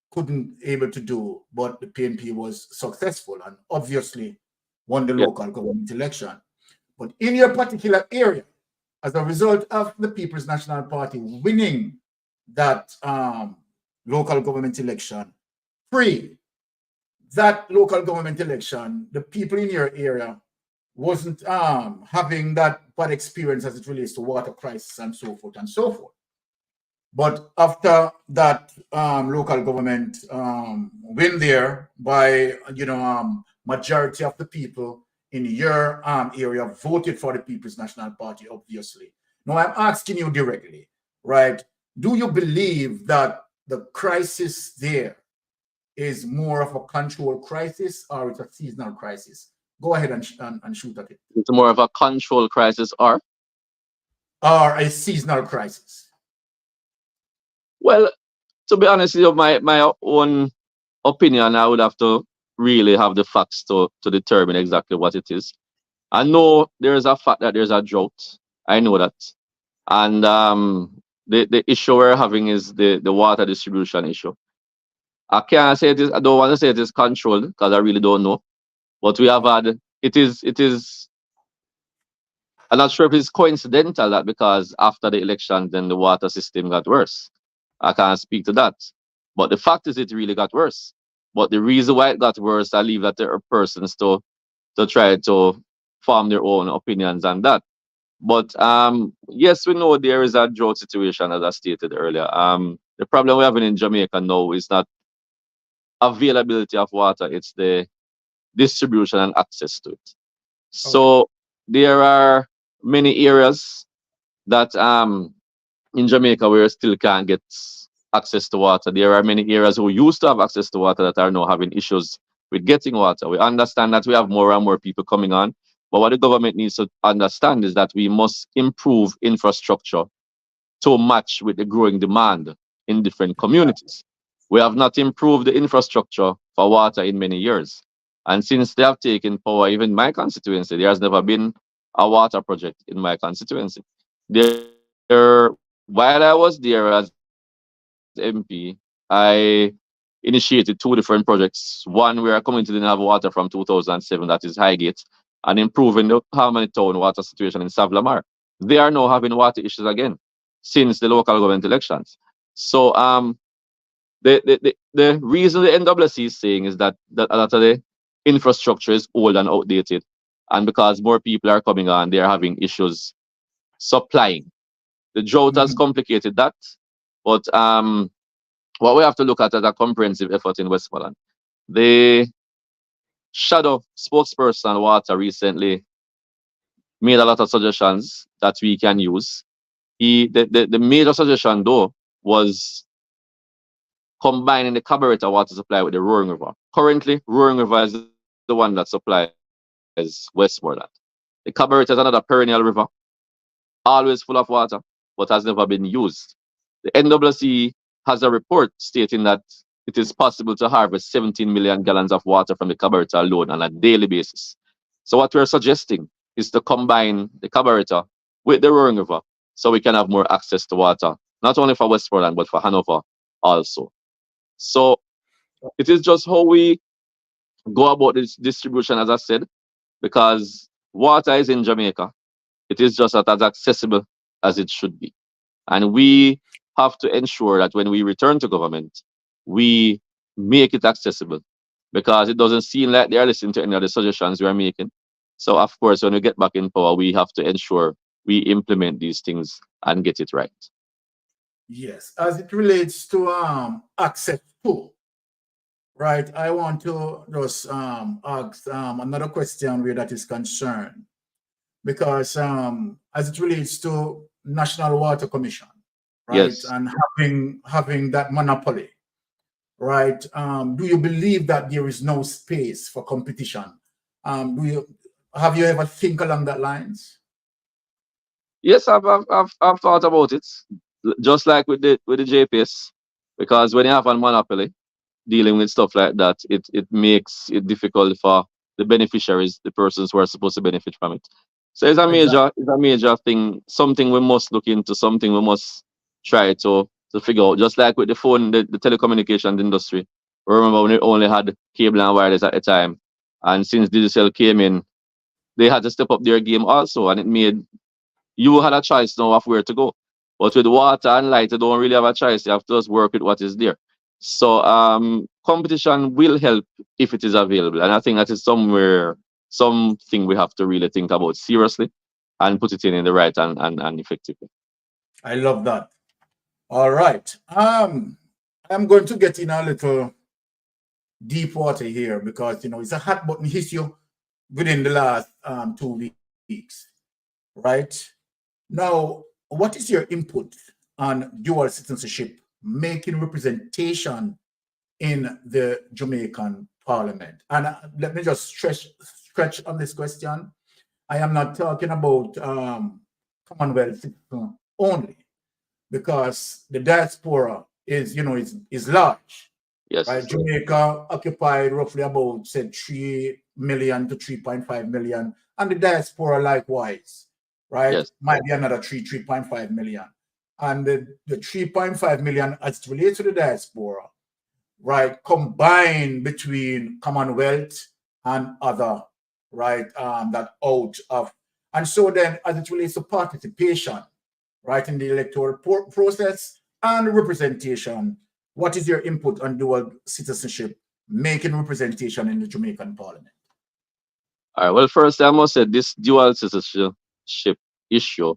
couldn't able to do, but the PNP was successful and obviously won the local government election. But in your particular area, as a result of the People's National Party winning that local government election, that local government election, the people in your area wasn't having that bad experience as it relates to water crisis and so forth and so forth. But after that local government win there by majority of the people in your area voted for the People's National Party, obviously. Now I'm asking you directly, right? Do you believe that the crisis there is more of a control crisis or it's a seasonal crisis? Go ahead and shoot at it. It's more of a control crisis or A seasonal crisis. well, to be honest with you, my own opinion, I would have to really have the facts to determine exactly what it is. I know there is a fact that there's a drought. I know that. And the issue we're having is the water distribution issue. I can't say it is, I don't want to say it is controlled because I really don't know. But we have had, it is, I'm not sure if it's coincidental that because after the election, then the water system got worse. I can't speak to that. But the fact is it really got worse. But the reason why it got worse, I leave that there are persons to try to form their own opinions on that. But yes, we know there is a drought situation, as I stated earlier. The problem we're having in Jamaica now is not availability of water, it's the distribution and access to it. So there are many areas that in Jamaica where still can't get access to water. There are many areas who used to have access to water that are now having issues with getting water. We understand that we have more and more people coming on, but what the government needs to understand is that we must improve infrastructure to match with the growing demand in different communities. We have not improved the infrastructure for water in many years. And since they have taken power, even my constituency, there has never been a water project in my constituency. While I was there as MP, I initiated two different projects. One where a community didn't have water from 2007, that is Highgate, and improving the Harmony Town water situation in Savlamar. They are now having water issues again since the local government elections. So the reason the NWC is saying is that a lot of the infrastructure is old and outdated, and because more people are coming on, they are having issues supplying. The drought has complicated that, but what we have to look at as a comprehensive effort in Westmoreland. The shadow spokesperson on water recently made a lot of suggestions that we can use. The major suggestion though was combining the carburetor water supply with the Roaring River. Currently, Roaring River is the one that supplies Westmoreland. The carburetor is another perennial river, always full of water, but has never been used. The NWC has a report stating that it is possible to harvest 17 million gallons of water from the carburetor alone on a daily basis. So what we're suggesting is to combine the carburetor with the Roaring River so we can have more access to water, not only for Westmoreland, but for Hanover also. So it is just how we go about this distribution, as I said, because water is in Jamaica. It is just not as accessible as it should be. And we have to ensure that when we return to government, we make it accessible, because it doesn't seem like they are listening to any of the suggestions we are making. So of course, when we get back in power, we have to ensure we implement these things and get it right. Yes, as it relates to access to, right, I want to just ask another question where that is concerned, because as it relates to National Water Commission, right, Yes. and having that monopoly, right, do you believe that there is no space for competition? Have you ever think along that lines? Yes, I've thought about it, just like with the JPS, because when you have a monopoly dealing with stuff like that, it makes it difficult for the beneficiaries, the persons who are supposed to benefit from it. So it's a major thing, something we must look into, something we must try to figure out. Just like with the phone, the telecommunications industry. Remember when we only had cable and wireless at the time, and since digital came in, they had to step up their game also, and it made you had a choice now of where to go. But with water and light, you don't really have a choice. You have to just work with what is there. So competition will help if it is available. And I think that is something we have to really think about seriously and put it in the right and effective way. I love that. All right. I'm going to get in a little deep water here because it's a hot button issue within the last 2 weeks, right? Now, what is your input on dual citizenship making representation in the Jamaican Parliament? And let me just stretch on this question. I am not talking about Commonwealth citizens only, because the diaspora is large. Yes. Right? Jamaica occupied roughly about, say, 3 million to 3.5 million, and the diaspora likewise, right? Yes. Might be another 3.5 million. And the 3.5 million as it relates to the diaspora, right, combined between Commonwealth and other, right, that out of, and so then as it relates to participation, right, in the electoral process and representation, what is your input on dual citizenship making representation in the Jamaican Parliament? All right. Well, first, I must say this dual citizenship issue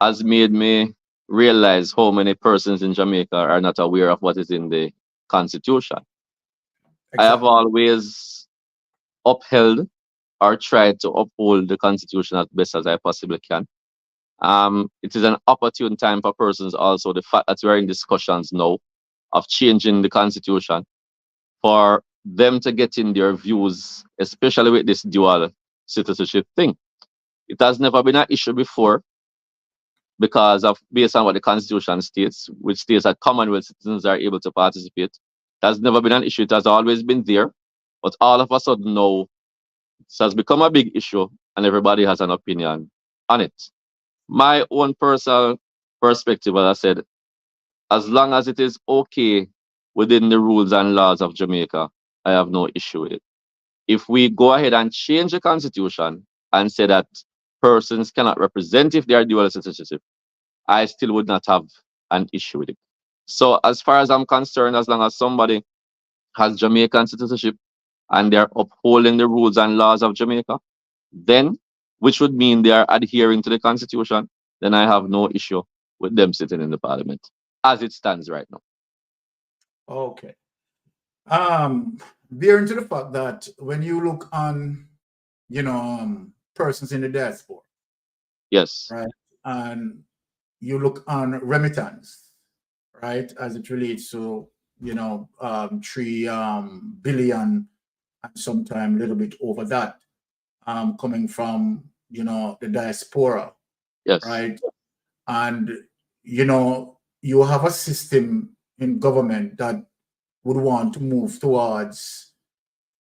has made me realize how many persons in Jamaica are not aware of what is in the Constitution. Exactly. I have always upheld or tried to uphold the Constitution as best as I possibly can. It is an opportune time for persons also, the fact that we're in discussions now of changing the Constitution, for them to get in their views, especially with this dual citizenship thing. It has never been an issue before because of, based on what the Constitution states, which states that Commonwealth citizens are able to participate. It has never been an issue. It has always been there. But all of a sudden now, it has become a big issue and everybody has an opinion on it. My own personal perspective, as I said, as long as it is okay within the rules and laws of Jamaica, I have no issue with it. If we go ahead and change the Constitution and say that persons cannot represent if they are dual citizenship, I still would not have an issue with it. So as far as I'm concerned, as long as somebody has Jamaican citizenship and they're upholding the rules and laws of Jamaica, then, which would mean they are adhering to the Constitution, then I have no issue with them sitting in the Parliament as it stands right now. Okay. Bearing to the fact that when you look on, persons in the diaspora, Yes. right, and you look on remittance, right, as it relates to 3 billion and sometime a little bit over that, coming from the diaspora, Yes. right, and you have a system in government that would want to move towards,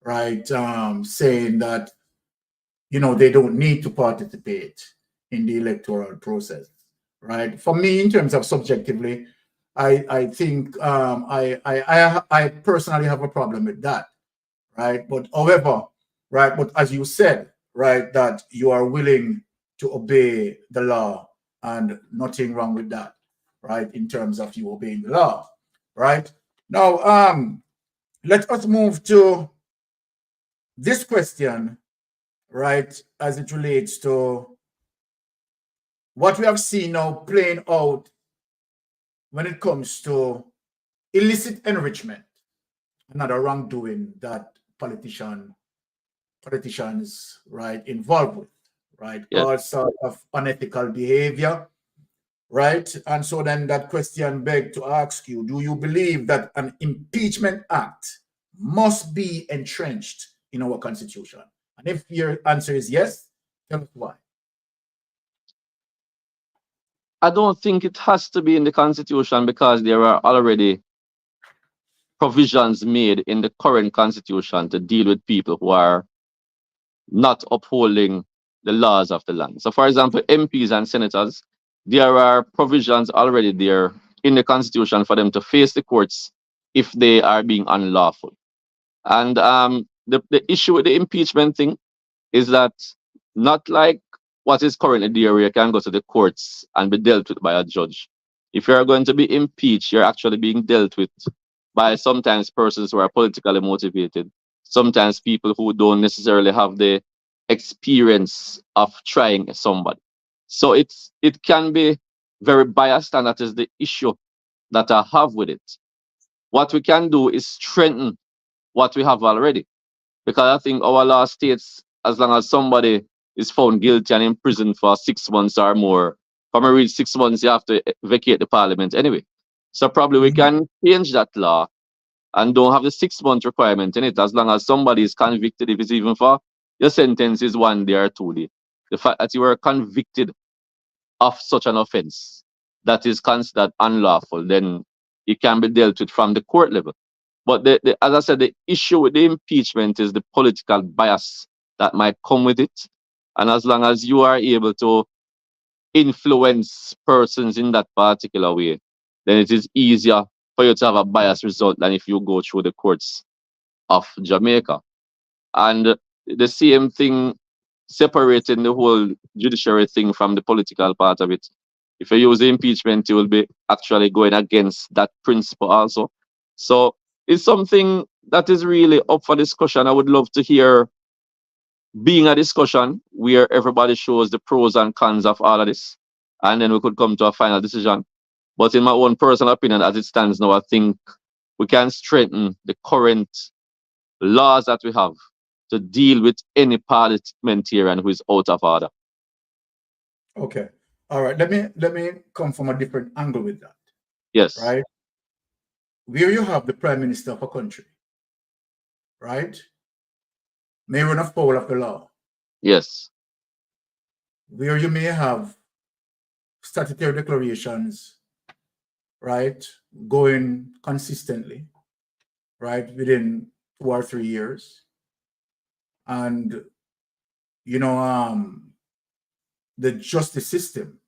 right, saying that they don't need to participate in the electoral process, right? For me, in terms of subjectively, I think I personally have a problem with that, right? But however, right, but as you said, right, that you are willing to obey the law, and nothing wrong with that, right, in terms of you obeying the law, right? Now, let us move to this question, right, as it relates to what we have seen now playing out when it comes to illicit enrichment, another wrongdoing that politicians, right, involved with, right, Yes. all sort of unethical behavior, right? And so then that question begs to ask you, do you believe that an impeachment act must be entrenched in our Constitution? And if your answer is yes, tell us why. I don't think it has to be in the Constitution because there are already provisions made in the current Constitution to deal with people who are not upholding the laws of the land. So, for example, MPs and senators, there are provisions already there in the Constitution for them to face the courts if they are being unlawful. And the issue with the impeachment thing is that not like what is currently there, where you can go to the courts and be dealt with by a judge. If you're going to be impeached, you're actually being dealt with by sometimes persons who are politically motivated, sometimes people who don't necessarily have the experience of trying somebody. So it can be very biased, and that is the issue that I have with it. What we can do is strengthen what we have already. Because I think our law states, as long as somebody is found guilty and in prison for 6 months or more, from a reach 6 months, you have to vacate the parliament anyway. So probably we can change that law and don't have the 6 month requirement in it, as long as somebody is convicted, if it's even for your sentence is 1 day or 2 days. The fact that you were convicted of such an offense that is considered unlawful, then it can be dealt with from the court level. But as I said, the issue with the impeachment is the political bias that might come with it. And as long as you are able to influence persons in that particular way, then it is easier for you to have a biased result than if you go through the courts of Jamaica. And the same thing, separating the whole judiciary thing from the political part of it. If you use the impeachment, you will be actually going against that principle also. So it's something that is really up for discussion. I would love to hear being a discussion where everybody shows the pros and cons of all of this, and then we could come to a final decision. But in my own personal opinion, as it stands now, I think we can strengthen the current laws that we have to deal with any parliamentarian who is out of order. Okay. All right. Let me come from a different angle with that. Yes. Right. Where you have the prime minister of a country, right, may run afoul of the law. Yes. Where you may have statutory declarations, right, going consistently, right, within 2 or 3 years. And, you know, the justice system,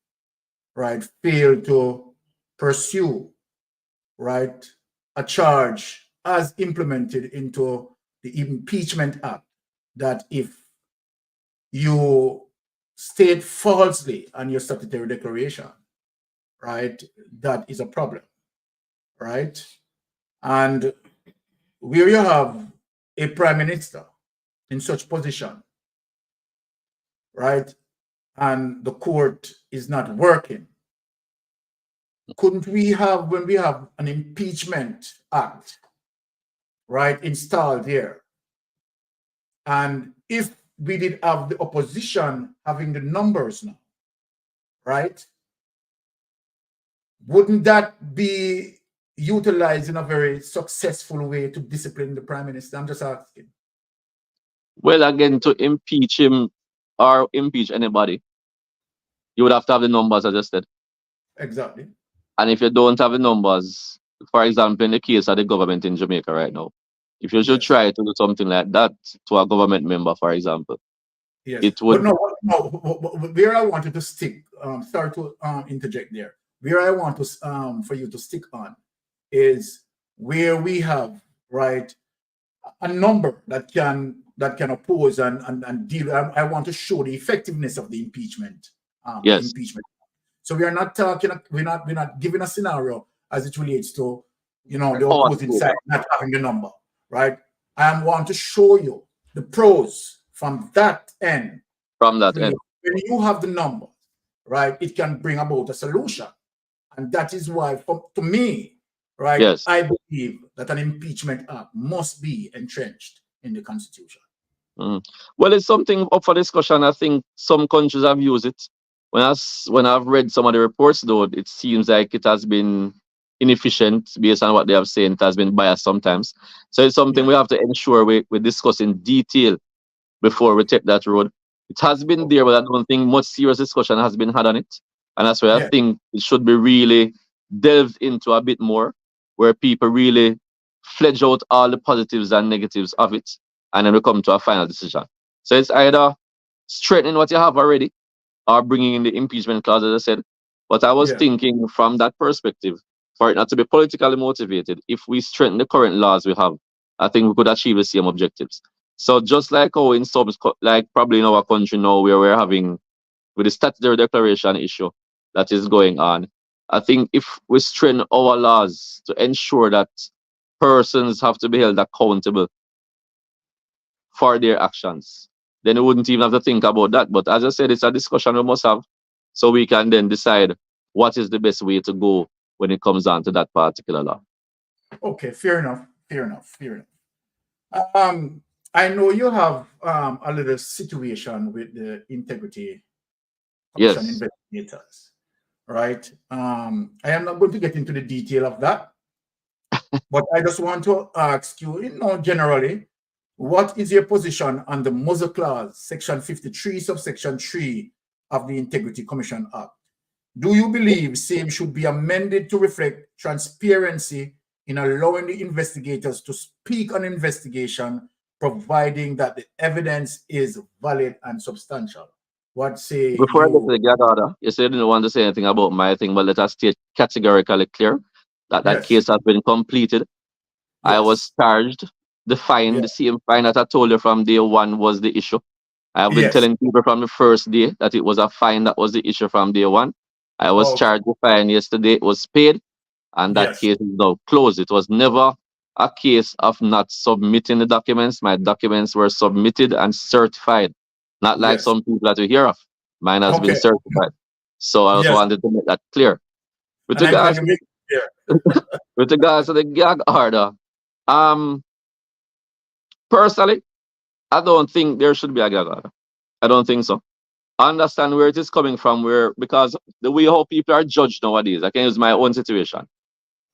right, failed to pursue, right, a charge as implemented into the Impeachment Act, that if you state falsely on your statutory declaration, right, that is a problem, right? And where you have a prime minister in such position, right, and the court is not working, couldn't we have, when we have an impeachment act, right, installed here, and if we did have the opposition having the numbers now, right, wouldn't that be utilized in a very successful way to discipline the prime minister? I'm just asking. Well, again, to impeach him or impeach anybody, you would have to have the numbers, as I said. Exactly. And if you don't have the numbers, for example, in the case of the government in Jamaica right now, if you should try to do something like that to a government member, for example, it would. But no, where I wanted to stick, sorry to interject there. Where I want to for you to stick on is where we have, right, a number that can oppose and deal. I want to show the effectiveness of the impeachment. Yes. Impeachment. So we are not talking. We're not giving a scenario as it relates to, you know, the opposing side not having the number, right? I want to show you the pros from that end. From that end. When you have the number, right, it can bring about a solution, and that is why, to me, right, yes, I believe that an impeachment act must be entrenched in the Constitution. Well, it's something up for discussion. I think some countries have used it. When I've read some of the reports, though, it seems like it has been inefficient based on what they have said. It has been biased sometimes. So it's something we have to ensure we discuss in detail before we take that road. It has been there, but I don't think much serious discussion has been had on it. And that's why I think it should be really delved into a bit more, where people really fledge out all the positives and negatives of it, and then we come to a final decision. So it's either strengthening what you have already or bringing in the impeachment clause, as I said. But I was thinking from that perspective, for it not to be politically motivated, if we strengthen the current laws we have, I think we could achieve the same objectives. So just like how in some, like probably in our country now, where we're having with the statutory declaration issue that is going on, I think if we strengthen our laws to ensure that persons have to be held accountable for their actions, then we wouldn't even have to think about that. But as I said, it's a discussion we must have, so we can then decide what is the best way to go when it comes down to that particular law. Okay, fair enough. I know you have a little situation with the Integrity Commission Yes. investigators, right? I am not going to get into the detail of that, but I just want to ask you, generally, what is your position on the muzzle clause, section 53, subsection 3 of the Integrity Commission Act? Do you believe same should be amended to reflect transparency in allowing the investigators to speak on investigation, providing that the evidence is valid and substantial? What say Before I get to you? the gag order, you said you didn't want to say anything about my thing, but let us state categorically clear that that Yes. case has been completed. I was Yes. charged. The fine, Yeah. the same fine that I told you from day one was the issue. I have been Yes. telling people from the first day that it was a fine that was the issue from day one. I was Okay. charged with fine yesterday. It was paid, and that Yes. case is now closed. It was never a case of not submitting the documents. My documents were submitted and certified, not like Yes. some people that we hear of. Mine has been Okay. certified. So I just Yes. wanted to make that clear. With And I'm glad regards, you make it clear. with regards to the gag order, personally, I don't think there should be a gag order. I don't think so. I understand where it is coming from, because the way how people are judged nowadays, I can use my own situation.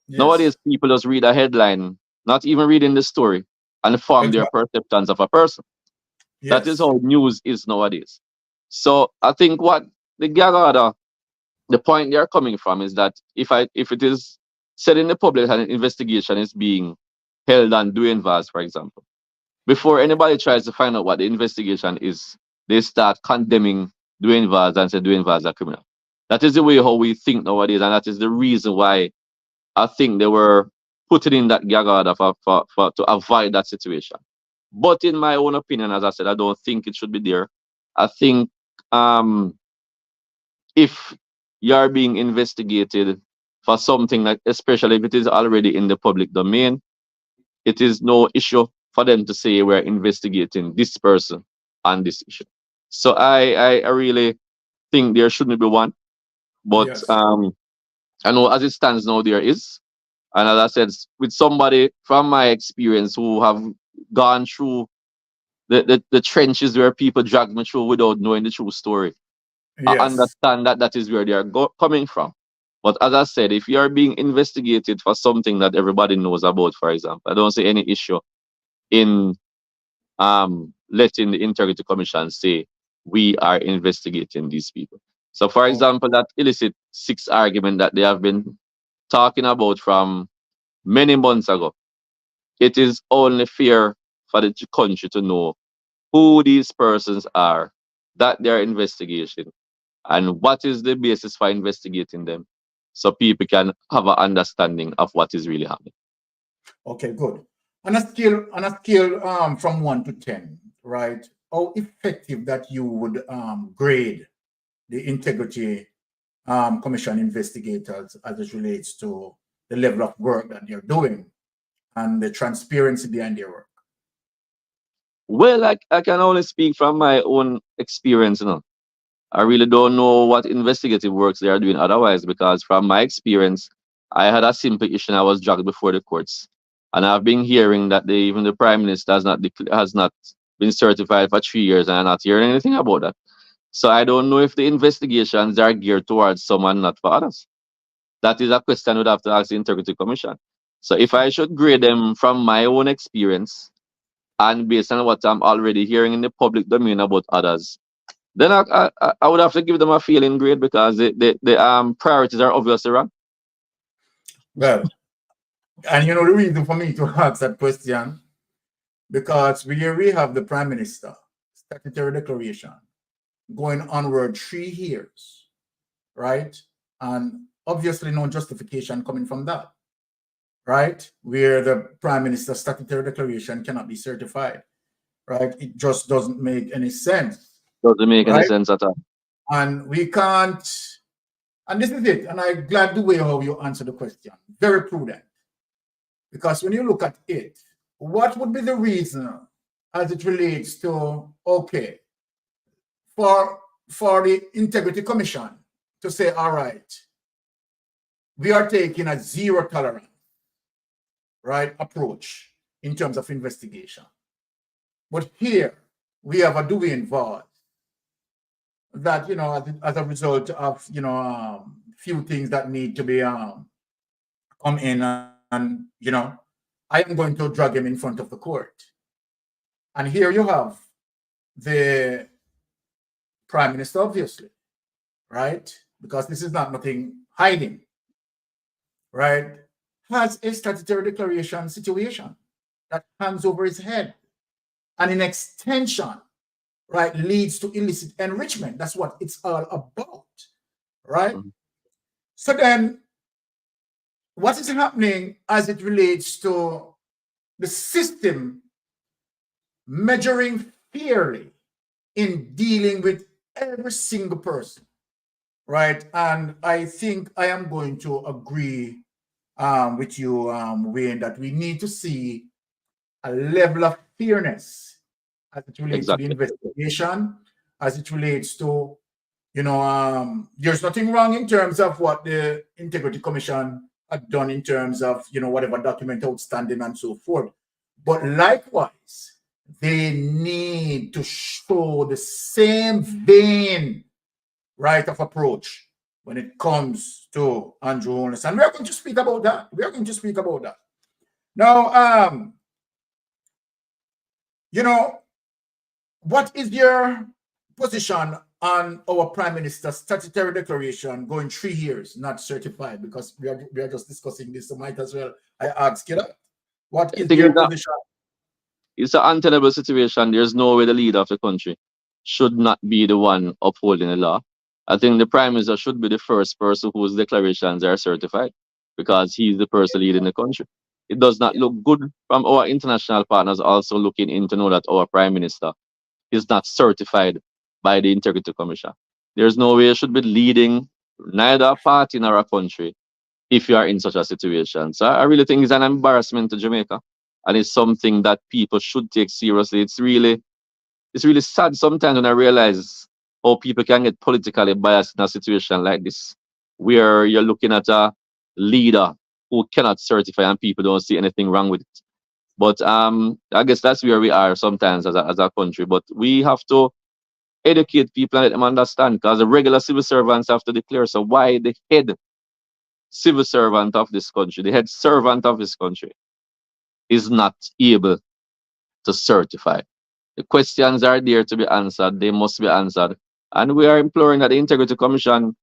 Yes. Nowadays, people just read a headline, not even reading the story, and form their perceptions of a person. That is Yes. how news is nowadays. So I think what the gag order, the point they're coming from is that if it is said in the public that an investigation is being held on Dwayne Vaz, for example, before anybody tries to find out what the investigation is, they start condemning Dwayne Vaz and say Dwayne Vaz is a criminal. That is the way how we think nowadays, and that is the reason why I think they were putting in that gag order to avoid that situation. But in my own opinion, as I said, I don't think it should be there. I think if you are being investigated for something like, especially if it is already in the public domain, it is no issue for them to say we're investigating this person on this issue. So I really think there shouldn't be one. But Yes. I know as it stands now there is. And as I said, with somebody from my experience who have gone through the trenches where people drag me through without knowing the true story, I Yes. understand that is where they are coming from. But as I said, if you are being investigated for something that everybody knows about, for example, I don't see any issue in letting the Integrity Commission say we are investigating these people. So, for example, that illicit 6 argument that they have been talking about from many months ago, it is only fair for the country to know who these persons are that they are investigating and what is the basis for investigating them, so people can have an understanding of what is really happening. Okay, good. On a scale from 1 to 10, right? How effective that you would grade the Integrity Commission investigators as it relates to the level of work that they're doing and the transparency behind their work? Well, I can only speak from my own experience, I really don't know what investigative works they are doing otherwise, because from my experience, I had a simple issue and I was dragged before the courts. And I've been hearing that even the Prime Minister has not been certified for 3 years, and I'm not hearing anything about that. So I don't know if the investigations are geared towards someone, not for others. That is a question we'd have to ask the Integrity Commission. So if I should grade them from my own experience and based on what I'm already hearing in the public domain about others, then I would have to give them a failing grade, because the priorities are obviously wrong. Well, and the reason for me to ask that question, because we have the Prime Minister statutory declaration going onward 3 years, right? And obviously no justification coming from that, right? Where the Prime Minister statutory declaration cannot be certified, right? It just doesn't make any sense. Doesn't make any sense at all. And we can't, and this is it, and I'm glad the way how you answer the question. Very prudent. Because when you look at it, what would be the reason as it relates to, okay, for the Integrity Commission to say, all right, we are taking a zero tolerance, right, approach in terms of investigation. But here we have a Dwayne Vaz that, you know, as a result of, you know, few things that need to be come in, and you know, I am going to drag him in front of the court. And here you have the Prime Minister, obviously, right? Because this is not nothing hiding, right? Has a statutory declaration situation that hangs over his head. And in extension, right, leads to illicit enrichment. That's what it's all about, right? So then, what is happening as it relates to the system measuring fairly in dealing with every single person, right? And I think I am going to agree with you, Wayne, that we need to see a level of fairness as it relates to the investigation, as it relates to, you know, there's nothing wrong in terms of what the Integrity Commission had done in terms of, you know, whatever document outstanding and so forth. But likewise, they need to show the same vein, right, of approach when it comes to Andrew Holness. And we are going to speak about that. We are going to speak about that. Now, you know, what is your position on our Prime Minister's statutory declaration going 3 years, not certified? Because we are just discussing this, so might as well I ask you that. What is your position? It's an untenable situation. There's no way the leader of the country should not be the one upholding the law. I think the Prime Minister should be the first person whose declarations are certified, because he's the person leading the country. It does not look good from our international partners also looking in to know that our Prime Minister is not certified by the Integrity Commission. There's no way you should be leading neither a party nor a country if you are in such a situation. So I really think it's an embarrassment to Jamaica, and it's something that people should take seriously. It's really sad sometimes when I realize how people can get politically biased in a situation like this, where you're looking at a leader who cannot certify and people don't see anything wrong with it. But I guess that's where we are sometimes as a country. But we have to educate people and let them understand, because the regular civil servants have to declare. So why the head civil servant of this country, the head servant of this country, is not able to certify? The questions are there to be answered. They must be answered. And we are imploring that the Integrity Commission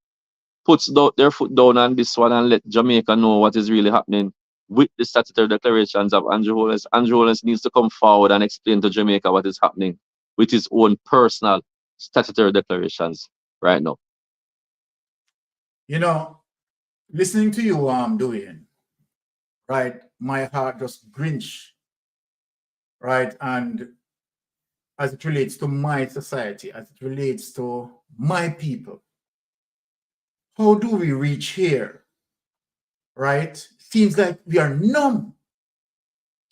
puts their foot down on this one and let Jamaica know what is really happening with the statutory declarations of Andrew Holness. Andrew Holness needs to come forward and explain to Jamaica what is happening with his own personal statutory declarations right now. You know, listening to you, Dwayne, right, my heart just grinch, right? And as it relates to my society, as it relates to my people, how do we reach here, right? Seems like we are numb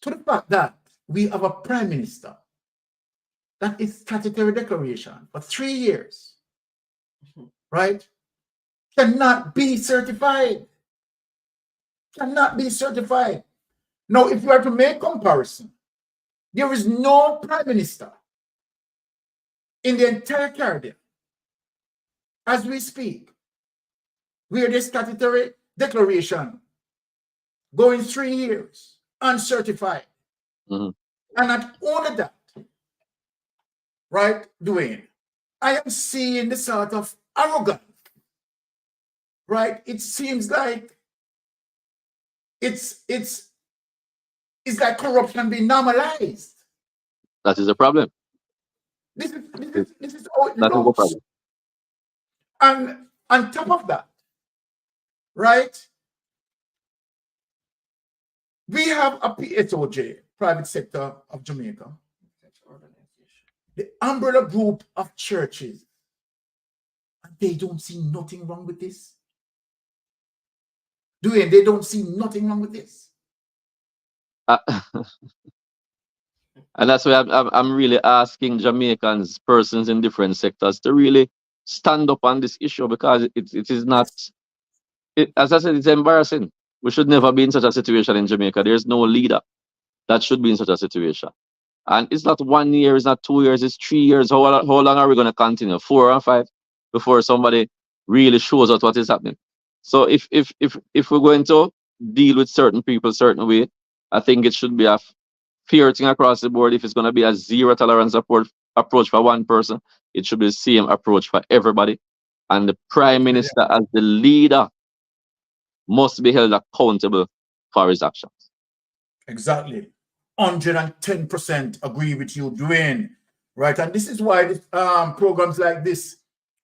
to the fact that we have a Prime Minister that is statutory declaration for 3 years, right? Cannot be certified. Cannot be certified. Now, if you are to make comparison, there is no Prime Minister in the entire Caribbean, as we speak, where the statutory declaration going 3 years uncertified. And not only that, right, Dwayne, I am seeing the sort of arrogance, right? It seems like it's like corruption being normalized. That is a problem. This is how it looks. And on top of that, right, we have a PSOJ, Private Sector of Jamaica, the umbrella group of churches, and they don't see nothing wrong with this. They don't see nothing wrong with this. And that's why I'm really asking Jamaicans, persons in different sectors, to really stand up on this issue, because it is not as I said, it's embarrassing. We should never be in such a situation in Jamaica. There's no leader that should be in such a situation. And it's not 1 year, it's not 2 years, it's 3 years. How long are we going to continue? 4 or 5 before somebody really shows us what is happening? So if we're going to deal with certain people certain way, I think it should be a fair thing across the board. If it's going to be a zero tolerance approach for one person, it should be the same approach for everybody. And the Prime Minister, as the leader, must be held accountable for his actions. Exactly. 110% agree with you, Dwayne. Right. And this is why this, programs like this,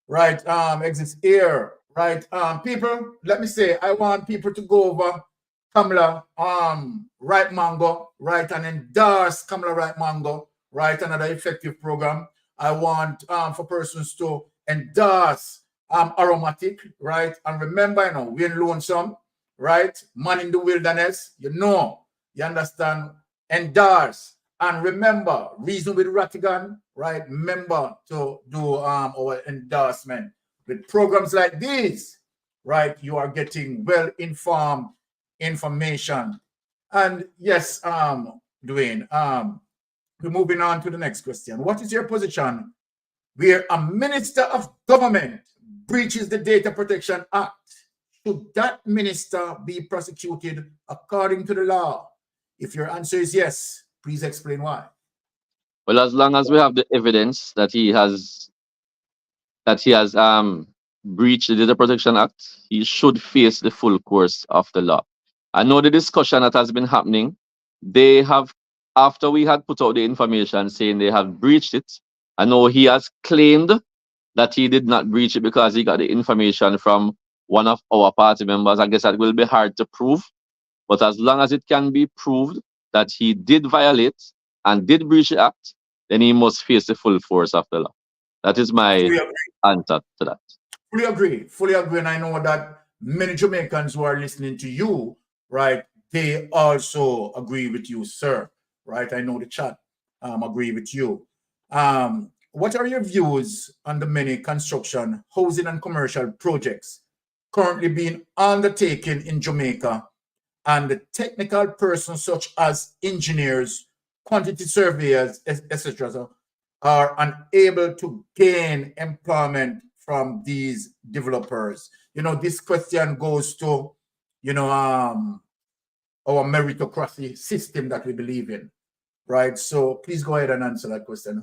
right, exist here. Right. People, let me say, I want people to go over Kamala Right Mango, right, and endorse Kamala Right Mango, right, another effective program. I want for persons to endorse Aromatic, right, and remember, you know, Wayne Lonesome, right, Man in the Wilderness, you understand, endorse, and remember, Reason with Rattigan, right, remember to do our endorsement. With programs like these, right, you are getting well-informed information. And yes, Dwayne, we're moving on to the next question. What is your position where a minister of government breaches the Data Protection Act? Should that minister be prosecuted according to the law? If your answer is yes, please explain why. Well, as long as we have the evidence that he has breached the Data Protection Act, he should face the full course of the law. I know the discussion that has been happening. They have, after we had put out the information saying they have breached it, I know he has claimed that he did not breach it because he got the information from one of our party members. I guess that will be hard to prove. But as long as it can be proved that he did violate and did breach the act, then he must face the full force of the law. That is my answer to that. Fully agree. And I know that many Jamaicans who are listening to you, right, they also agree with you, sir. Right? I know the chat agree with you. What are your views on the many construction, housing, and commercial projects currently being undertaken in Jamaica, and the technical persons such as engineers, quantity surveyors, etc., are unable to gain employment from these developers? You know, this question goes to, you know, our meritocracy system that we believe in, right? So please go ahead and answer that question.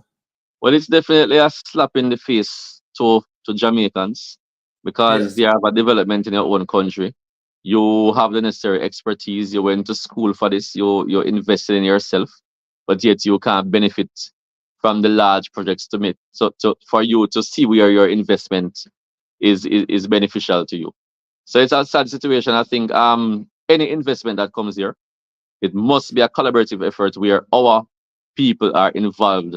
Well, it's definitely a slap in the face to Jamaicans, because they have a development in your own country. You have the necessary expertise. You went to school for this. You're invested in yourself, but yet you can't benefit from the large projects to make. So for you to see where your investment is beneficial to you. So it's a sad situation. I think any investment that comes here, it must be a collaborative effort where our people are involved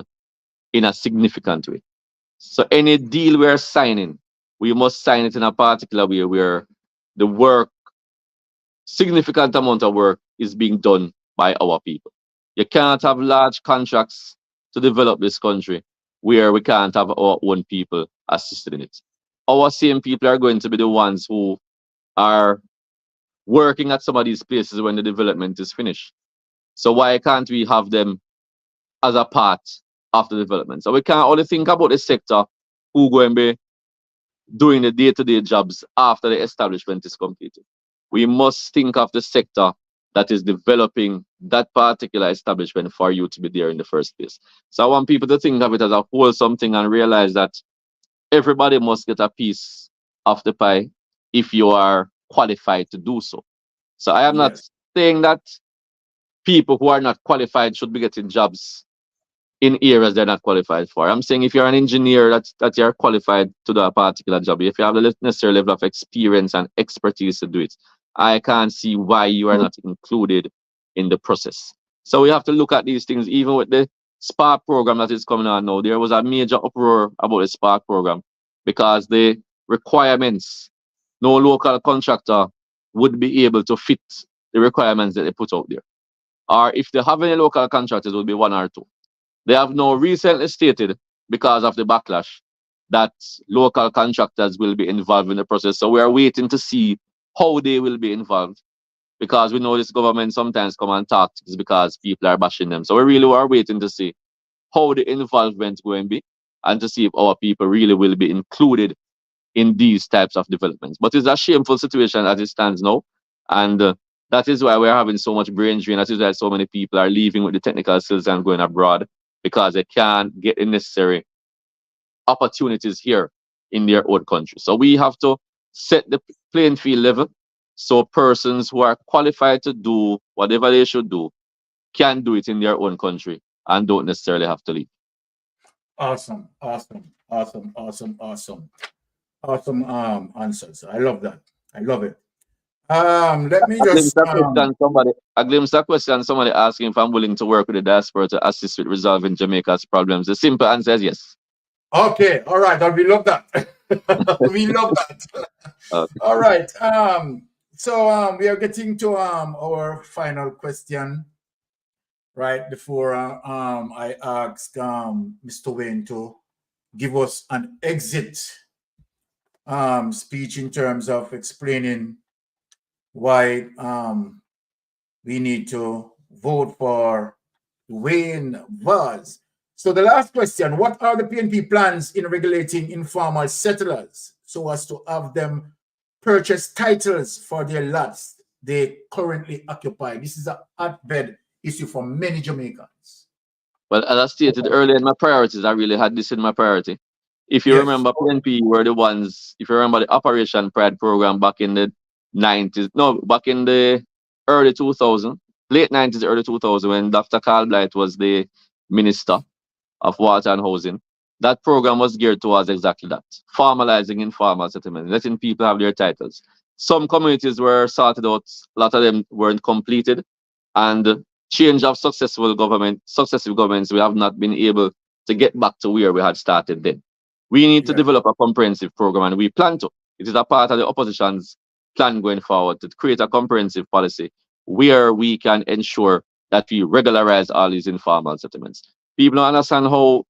in a significant way. So any deal we're signing, we must sign it in a particular way where the work, significant amount of work, is being done by our people. You can't have large contracts to develop this country where we can't have our own people assisting in it. Our same people are going to be the ones who are working at some of these places when the development is finished. So why can't we have them as a part of the development? So we can't only think about the sector who going to be doing the day-to-day jobs after the establishment is completed. We must think of the sector that is developing that particular establishment for you to be there in the first place. So I want people to think of it as a wholesome thing and realize that everybody must get a piece of the pie if you are qualified to do so. So I am not saying that people who are not qualified should be getting jobs in areas they're not qualified for. I'm saying if you're an engineer that you're qualified to do a particular job, if you have the necessary level of experience and expertise to do it, I can't see why you are not included in the process. So we have to look at these things. Even with the Spark program that is coming on now, there was a major uproar about the Spark program because the requirements, no local contractor would be able to fit the requirements that they put out there. Or if they have any local contractors, it would be one or two. They have now recently stated, because of the backlash, that local contractors will be involved in the process. So we are waiting to see how they will be involved. Because we know this government sometimes come and talk because people are bashing them. So we really are waiting to see how the involvement going to be and to see if our people really will be included in these types of developments. But it's a shameful situation as it stands now. And that is why we're having so much brain drain. That is why so many people are leaving with the technical skills and going abroad because they can't get the necessary opportunities here in their own country. So we have to set the playing field level so persons who are qualified to do whatever they should do can do it in their own country and don't necessarily have to leave. Awesome, awesome, awesome, awesome, awesome. Awesome answers. I love that. I love it. Let me just a glimpse of question somebody asking if I'm willing to work with the diaspora to assist with resolving Jamaica's problems. The simple answer is yes. Okay, all right. We love that. We love that. Okay. All right. So we are getting to our final question. Right before I ask Mr. Wayne to give us an exit speech in terms of explaining why we need to vote for Dwayne Vaz. So the last question, what are the PNP plans in regulating informal settlers so as to have them purchase titles for their lots they currently occupy? This is a hotbed issue for many Jamaicans. Well, as I stated earlier in my priorities, I really had this in my priority. If you remember, PNP were the ones, if you remember the Operation Pride program back in the 90s, no, back in the early 2000s, late 90s, early 2000s, when Dr. Carl Blight was the Minister of Water and Housing, that program was geared towards exactly that, formalizing informal settlements, letting people have their titles. Some communities were sorted out, a lot of them weren't completed, and change of successive governments, we have not been able to get back to where we had started then. We need to develop a comprehensive program, and we plan to. It is a part of the opposition's plan going forward to create a comprehensive policy where we can ensure that we regularize all these informal settlements. People don't understand how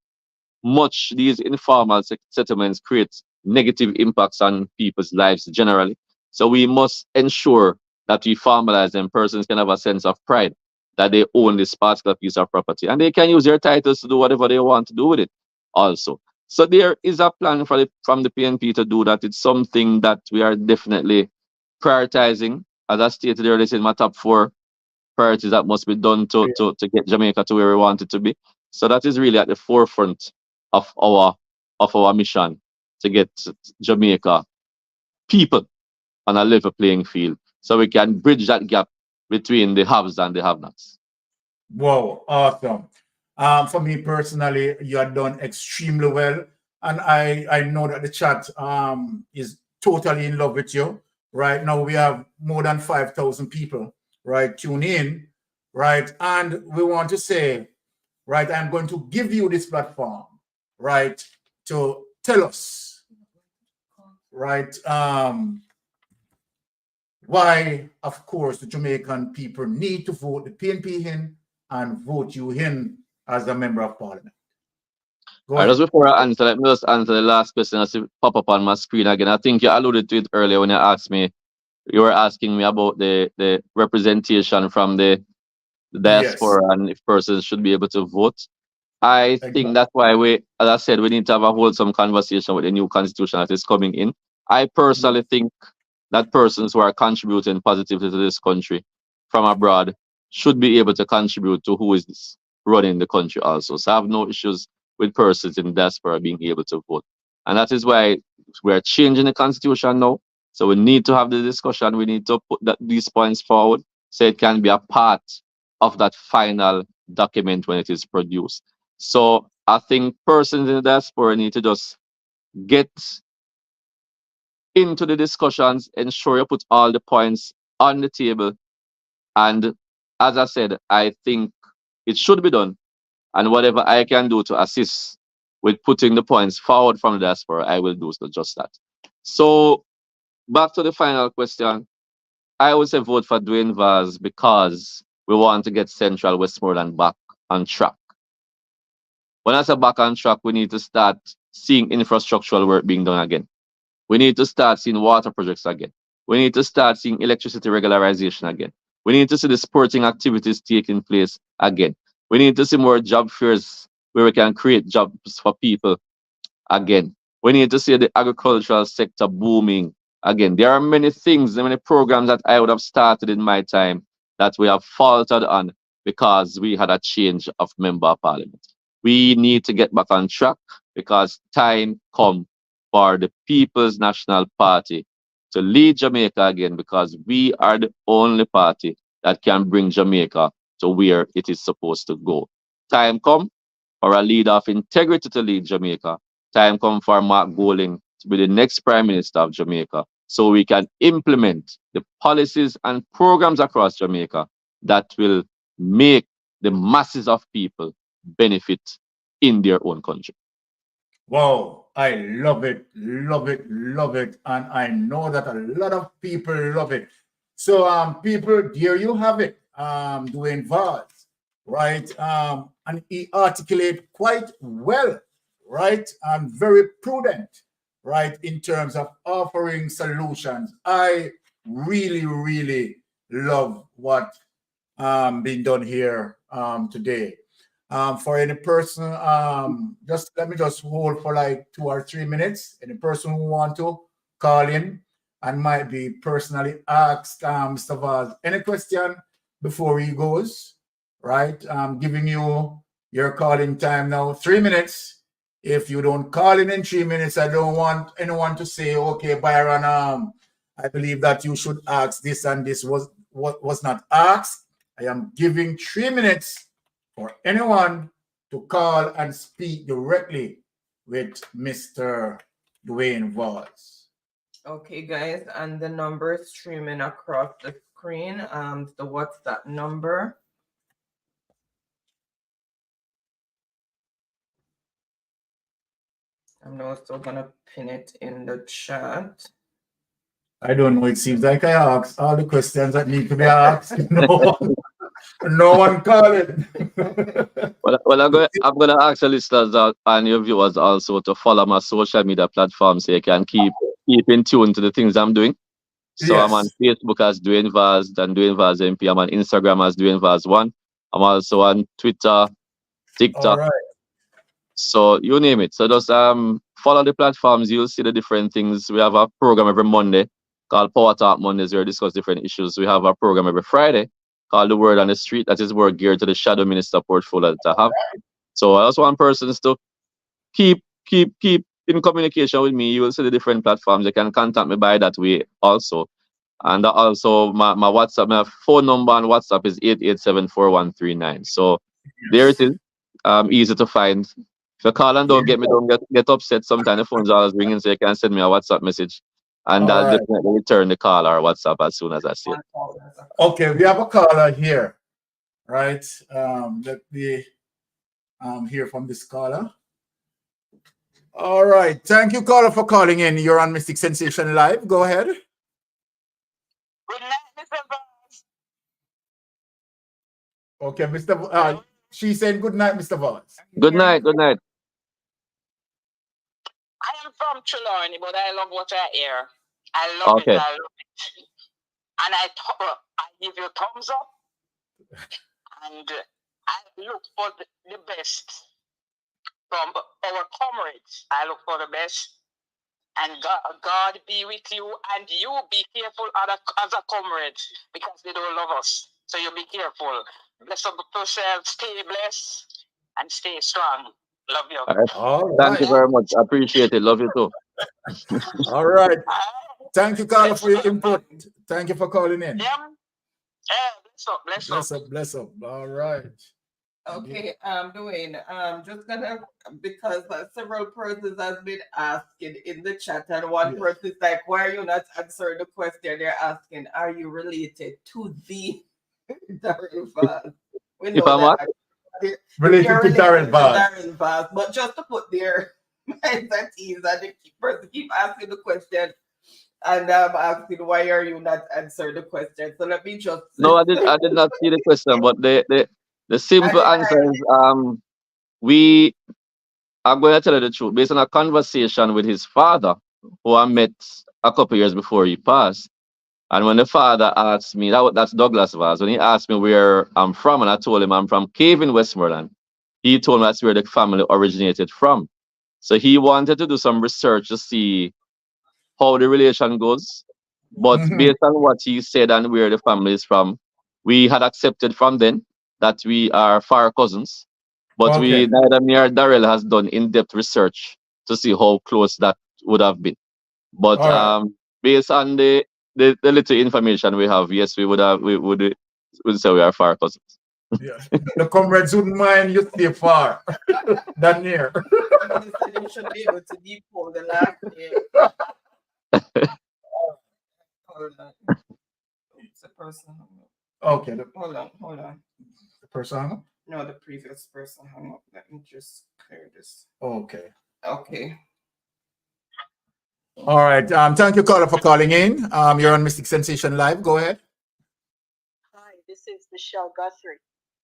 much these informal settlements create negative impacts on people's lives generally. So we must ensure that we formalize them. Persons can have a sense of pride that they own this particular piece of property, and they can use their titles to do whatever they want to do with it also. So there is a plan from the PNP to do that. It's something that we are definitely prioritizing. As I stated earlier, it's in my top 4 priorities that must be done to get Jamaica to where we want it to be. So that is really at the forefront of our mission to get Jamaica people on a level playing field so we can bridge that gap between the haves and the have-nots. Wow, awesome. For me personally, you are done extremely well. And I know that the chat is totally in love with you. Right now, we have more than 5,000 people, right, tune in, right? And we want to say, right, I'm going to give you this platform, right, to tell us, right, why, of course, the Jamaican people need to vote the PNP in and vote you in as a member of parliament. Just before I answer, let me just answer the last question as it pop up on my screen again. I think you alluded to it earlier when you asked me, you were asking me about the representation from the diaspora and if persons should be able to vote. I think that's why we, as I said, we need to have a wholesome conversation with the new constitution that is coming in. I personally think that persons who are contributing positively to this country from abroad should be able to contribute to who is running the country also. So I have no issues with persons in diaspora being able to vote. And that is why we're changing the constitution now. So we need to have the discussion. We need to put these points forward so it can be a part of that final document when it is produced. So I think persons in the diaspora need to just get into the discussions, ensure you put all the points on the table. And as I said, I think it should be done. And whatever I can do to assist with putting the points forward from the diaspora, I will do so, just that. So back to the final question. I would say vote for Dwayne Vaz because we want to get Central Westmoreland back on track. When I say back on track, we need to start seeing infrastructural work being done again. We need to start seeing water projects again. We need to start seeing electricity regularization again. We need to see the sporting activities taking place again. We need to see more job fairs where we can create jobs for people again. We need to see the agricultural sector booming again. There are many things, many programs that I would have started in my time that we have faltered on because we had a change of member of parliament. We need to get back on track because time come for the People's National Party to lead Jamaica again because we are the only party that can bring Jamaica to where it is supposed to go. Time come for a leader of integrity to lead Jamaica. Time come for Mark Golding to be the next Prime Minister of Jamaica so we can implement the policies and programs across Jamaica that will make the masses of people benefit in their own country. Wow, I love it, love it, love it. And I know that a lot of people love it. So people, there you have it. Dwayne Vaz, right? And he articulate quite well, right? And very prudent, right? In terms of offering solutions. I really, really love what being done here today. For any person, just let me just hold for like 2 or 3 minutes. Any person who want to call in and might be personally asked Mr. Vaz any question before he goes, right? I'm giving you your calling time now, 3 minutes. If you don't call in 3 minutes, I don't want anyone to say, okay, Byron, I believe that you should ask this and this was not asked. I am giving 3 minutes for anyone to call and speak directly with Mr. Dwayne Vaz. Okay, guys, and the number is streaming across the screen. So what's that number? I'm also gonna pin it in the chat. I don't know. It seems like I asked all the questions that need to be asked. No one called it. Well, I'm gonna ask the listeners and your viewers also to follow my social media platforms so you can keep in tune to the things I'm doing. So Yes. I'm on Facebook as Dwayne Vaz, then Dwayne Vaz MP. I'm on Instagram as Dwayne Vaz 1. I'm also on Twitter, TikTok. All right. So you name it. So just follow the platforms. You'll see the different things. We have a program every Monday called Power Talk Mondays where we discuss different issues. We have a program every Friday called The Word on the Street. That is more geared to the shadow minister portfolio that I have. So I just want persons to keep in communication with me. You will see the different platforms. You can contact me by that way also. And also my WhatsApp, my phone number on WhatsApp is 8874139. So there it is. Easy to find. If you call and don't get upset. Sometimes the phone's always ringing, so you can send me a WhatsApp message, and I'll definitely return the call or WhatsApp as soon as I see it. Okay, we have a caller here, right? Let me hear from this caller. All right, thank you, caller, for calling in. You're on Mystic Sensation Live. Go ahead. Good night, Mr. Vaz. Okay, Mr. She said good night, Mr. Vaz. Good night. Good night. I am from Trelawney, but I love what I hear. I love it. I love it. And I give you thumbs up. And I look for the best from our comrades. I look for the best. And God be with you. And you be careful as a comrade because they don't love us. So you be careful. Bless up yourself. Stay blessed and stay strong. Love you. All right. Thank you very much. I appreciate it. Love you too. All right. Thank you, Carla, for your input. Thank you for calling in. Yeah. Bless up. Bless up. All right. Okay, Dwayne, just gonna, because several persons has been asking in the chat, and one person is like, why are you not answering the question? They're asking, are you related to the Darren Vaz? We know If I'm what? Related to Darren Vaz. But just to put their minds at ease, and the person keep asking the question, and I'm asking, why are you not answering the question? So let me just... No, I did not see the question, but the simple answer is I'm going to tell you the truth. Based on a conversation with his father, who I met a couple years before he passed, And when the father asked me, that's Douglas Vaz, when he asked me where I'm from, and I told him I'm from Cave in Westmoreland, he told me that's where the family originated from. So he wanted to do some research to see how the relation goes. But based on what he said and where the family is from, we had accepted from then that we are far cousins. But Okay. neither me or Darrell has done in-depth research to see how close that would have been. But All right. based on the little information we have, yes, we would say we are far cousins. Yeah. The comrades wouldn't mind you stay far than near. You should be able to decode the last name. Hold on. It's a person hung up. Okay. Hold on. The person hung up? No, the previous person hung up. Let me just clear this. Okay. Okay. All right. Thank you, caller, for calling in. You're on Mystic Sensation Live. Go ahead. Hi, this is Michelle Guthrie.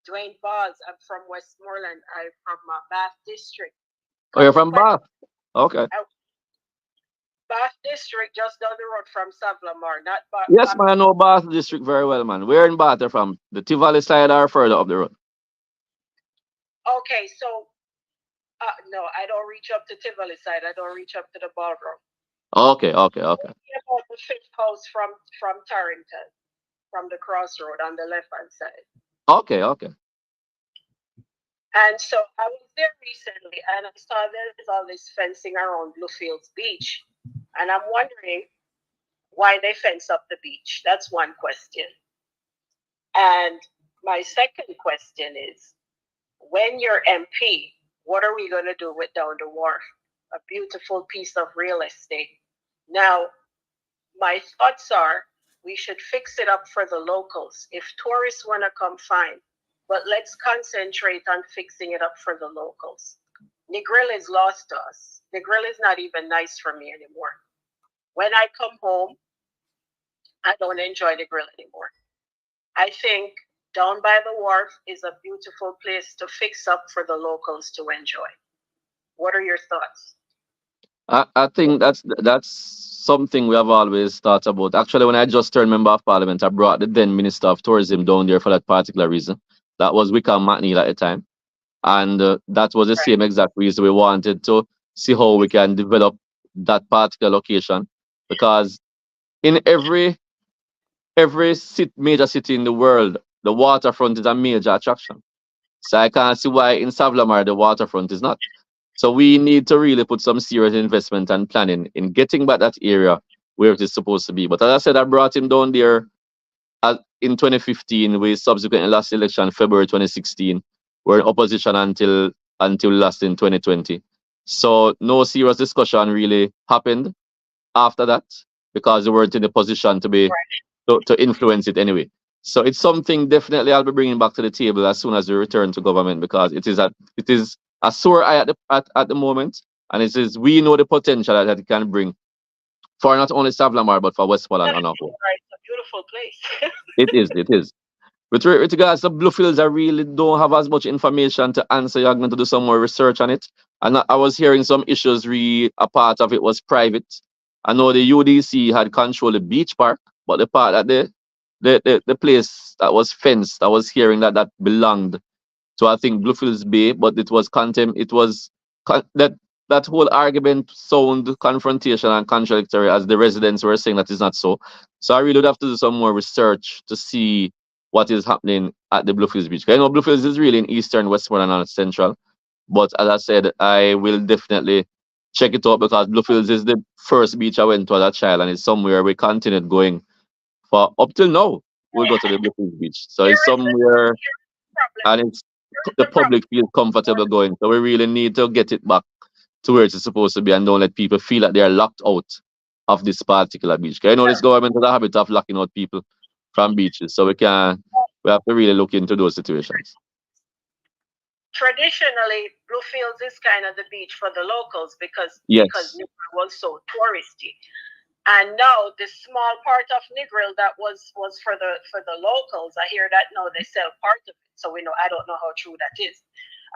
Dwayne Vaz. I'm from Westmoreland. I'm from Bath District. Oh, you're from Bath? Okay. Bath District, just down the road from Savlamar, not Bath. Yes, man, I know Bath District very well, man. Where in Bath are from? The Tivoli side or further up the road? Okay, so no, I don't reach up to Tivoli side. I don't reach up to the ballroom. Okay. About the fifth house from Torrington, from the crossroad on the left-hand side. Okay. And so I was there recently, and I saw there's all this fencing around Bluefields Beach. And I'm wondering why they fence up the beach. That's one question. And my second question is, when you're MP, what are we going to do with Down the Wharf? A beautiful piece of real estate. Now, my thoughts are we should fix it up for the locals. If tourists want to come, fine. But let's concentrate on fixing it up for the locals. Negril is lost to us. Negril is not even nice for me anymore. When I come home, I don't enjoy Negril anymore. I think Down by the Wharf is a beautiful place to fix up for the locals to enjoy. What are your thoughts? I think that's something we have always thought about. Actually, when I just turned member of parliament, I brought the then Minister of Tourism down there for that particular reason. That was Wickham McNeil at the time. And that was the same exact reason we wanted to see how we can develop that particular location. Because in every major city in the world, the waterfront is a major attraction. So I can't see why in Savlamar the waterfront is not. So we need to really put some serious investment and planning in getting back that area where it is supposed to be. But as I said, I brought him down there in 2015. We subsequently lost the election February 2016. We're in opposition until last in 2020. So no serious discussion really happened after that because they weren't in a position to influence it anyway. So it's something definitely I'll be bringing back to the table as soon as we return to government, because it is a sore eye at the moment, and it is we know the potential that it can bring for not only Savlamar but for Westmoreland and our whole. It's a beautiful place. It is. With regards to Bluefields, I really don't have as much information to answer. You're going to do some more research on it. And I was hearing some issues. A part of it was private. I know the UDC had control of the beach park, but the part that the place that was fenced, I was hearing that belonged to, I think, Bluefields Bay, but it was that whole argument sound confrontation and contradictory, as the residents were saying that is not so. So I really would have to do some more research to see what is happening at the Bluefields Beach. I know Bluefields is really in eastern Westmoreland and central, but as I said, I will definitely check it out because Bluefields is the first beach I went to as a child, and it's somewhere we continued going for up till now. We'll go to the Bluefields Beach. So it's somewhere, and the public feels comfortable going. So we really need to get it back to where it's supposed to be and don't let people feel that they are locked out of this particular beach. I know this government has a habit of locking out people from beaches, so we have to really look into those situations. Traditionally, Bluefields is kind of the beach for the locals because Negril was so touristy. And now the small part of Negril that was for the locals, I hear that now they sell part of it. So I don't know how true that is.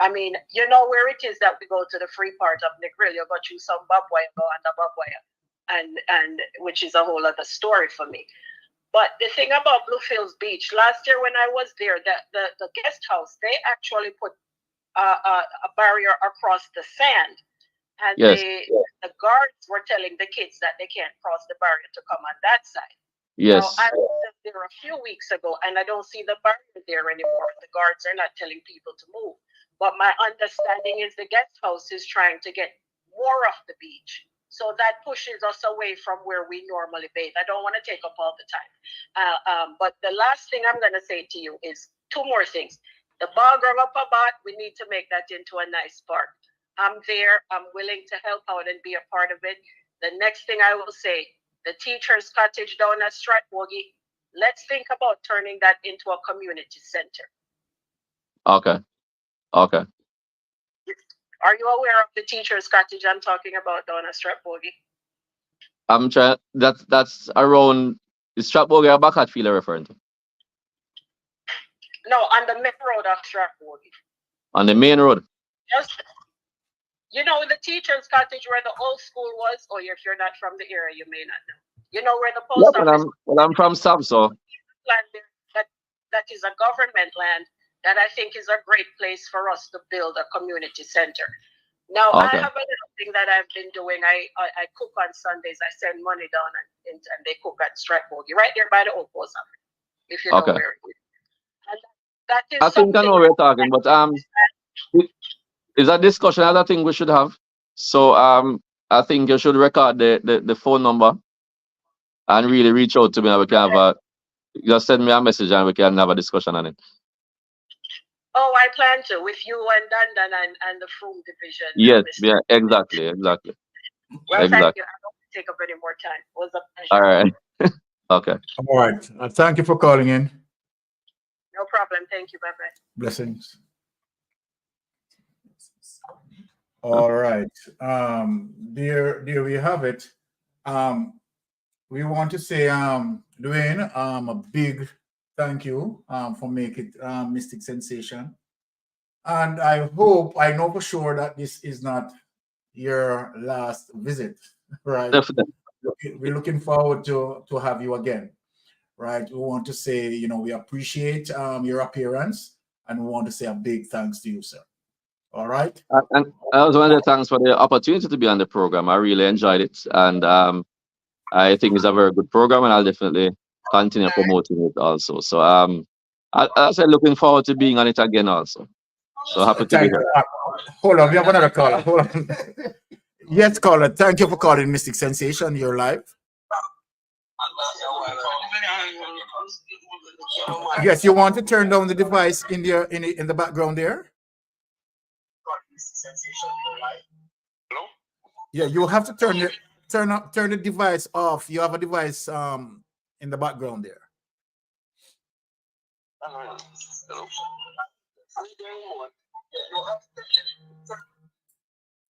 I mean, you know where it is that we go to the free part of Negril, you go through some barbed wire, go under barbed wire, and which is a whole other story for me. But the thing about Bluefields Beach, last year when I was there, the guest house, they actually put a barrier across the sand. And Yes. the guards were telling the kids that they can't cross the barrier to come on that side. Yes. Now, I was there a few weeks ago, and I don't see the barrier there anymore. The guards are not telling people to move. But my understanding is the guest house is trying to get more of the beach. So that pushes us away from where we normally bathe. I don't want to take up all the time. But the last thing I'm going to say to you is two more things. The ball ground up about, we need to make that into a nice park. I'm there. I'm willing to help out and be a part of it. The next thing I will say, the teacher's cottage down at Stratbogie, let's think about turning that into a community center. Okay. Okay. Are you aware of the teacher's cottage I'm talking about down at Stratbogie? I'm trying. That's around the Stratbogie or Backhatfield you're referring to? No, on the main road of Stratbogie. On the main road. Just, you know, the teacher's cottage where the old school was, or if you're not from the area, you may not know. You know where the post office. I'm from Sab, so. Land there, that is a government land that I think is a great place for us to build a community center. Now, Okay. I have a little thing that I've been doing. I cook on Sundays. I send money down and they cook at Stratbogie, right there by the old post office, if you know Okay. where it is. And that is I think I know what we're talking, but is a discussion I think we should have. So I think you should record the phone number and really reach out to me and we can have just send me a message and we can have a discussion on it. Oh, I plan to with you and Dandan and the Froome division. Yes, yeah, exactly. Well, exactly. thank you. I don't want to take up any more time. It was a pleasure. All right. Okay. All right. Thank you for calling in. No problem. Thank you. Bye-bye. Blessings. All right. There we have it. We want to say, Dwayne, a big thank you for making it Mystic Sensation. And I know for sure that this is not your last visit, right? Definitely. We're looking forward to have you again, right? We want to say, we appreciate your appearance and we want to say a big thanks to you, sir. All right. And I also want to thanks for the opportunity to be on the program. I really enjoyed it. And I think it's a very good program and I'll definitely continue promoting it also. So I said looking forward to being on it again also. So happy to be here. Hold on, we have another caller. Hold on. Yes, caller. Thank you for calling Mystic Sensation. You're live. Yes, you want to turn down the device in the background there? Hello? Yeah, you have to turn the device off. You have a device in the background there. Hello?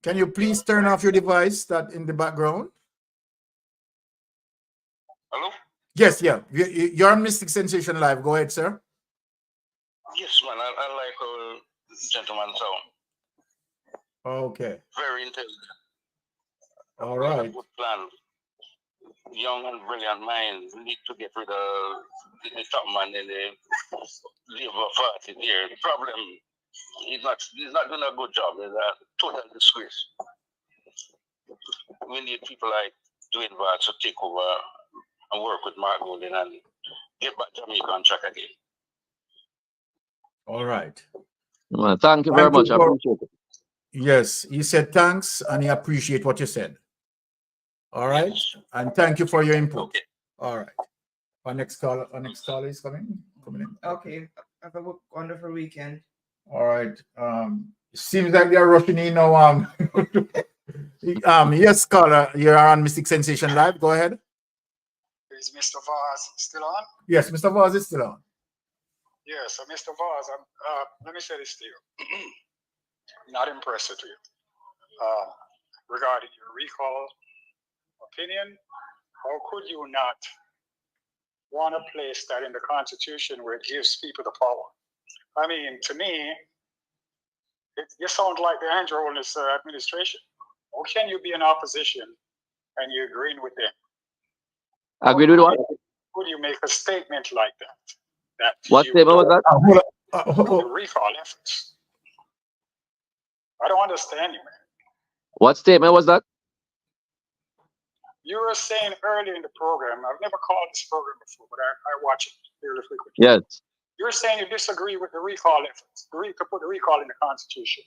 Can you please turn off your device that in the background? Hello? Yes, yeah. You're on Mystic Sensation Live. Go ahead, sir. Yes, man. I like how gentleman sound. Okay. Very intelligent. All right. Good plan. Young and brilliant mind. We need to get rid of the top man in the Labour Party there. The problem, he's not doing a good job. It's a total disgrace. We need people like Dwayne Vaz to take over and work with Mark Golden and get back Jamaica on track again. All right. Well, thank you very much. I appreciate it. Yes, he said thanks and he appreciate what you said. All right. And thank you for your input. Okay. All right. Our next caller is coming in. Okay. Have a wonderful weekend. All right. Seems like they're rushing in now. Yes, caller, you're on Mystic Sensation Live. Go ahead. Is Mr. Vaz still on? Yes, Mr. Vaz is still on. Yeah, so Mr. Vaz, let me say this to you. Not impressed with you. Regarding your recall opinion, how could you not want to place that in the Constitution where it gives people the power? I mean, to me, you sound like the Andrew in this administration. How can you be in opposition and you're agreeing with them? Agreed with what? could you make a statement like that? That What statement was that? The recall efforts. I don't understand you, man. What statement was that? You were saying earlier in the program, I've never called this program before, but I watch it fairly frequently. Yes. You're saying you disagree with the recall efforts, to put the recall in the Constitution.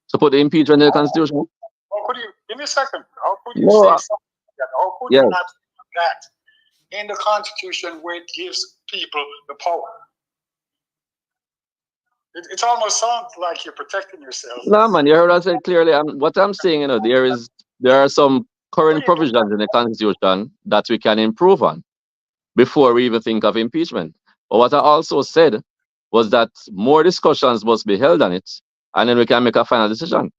To put the impeachment in the Constitution? How could you, give me a second, how could you No, say something like that? How could yes. you not put that in the Constitution where it gives people the power? It almost sounds like you're protecting yourself. No, man, you heard what I said clearly. What I'm saying, you know, there are some current provisions in the Constitution that we can improve on before we even think of impeachment. But what I also said was that more discussions must be held on it, and then we can make a final decision.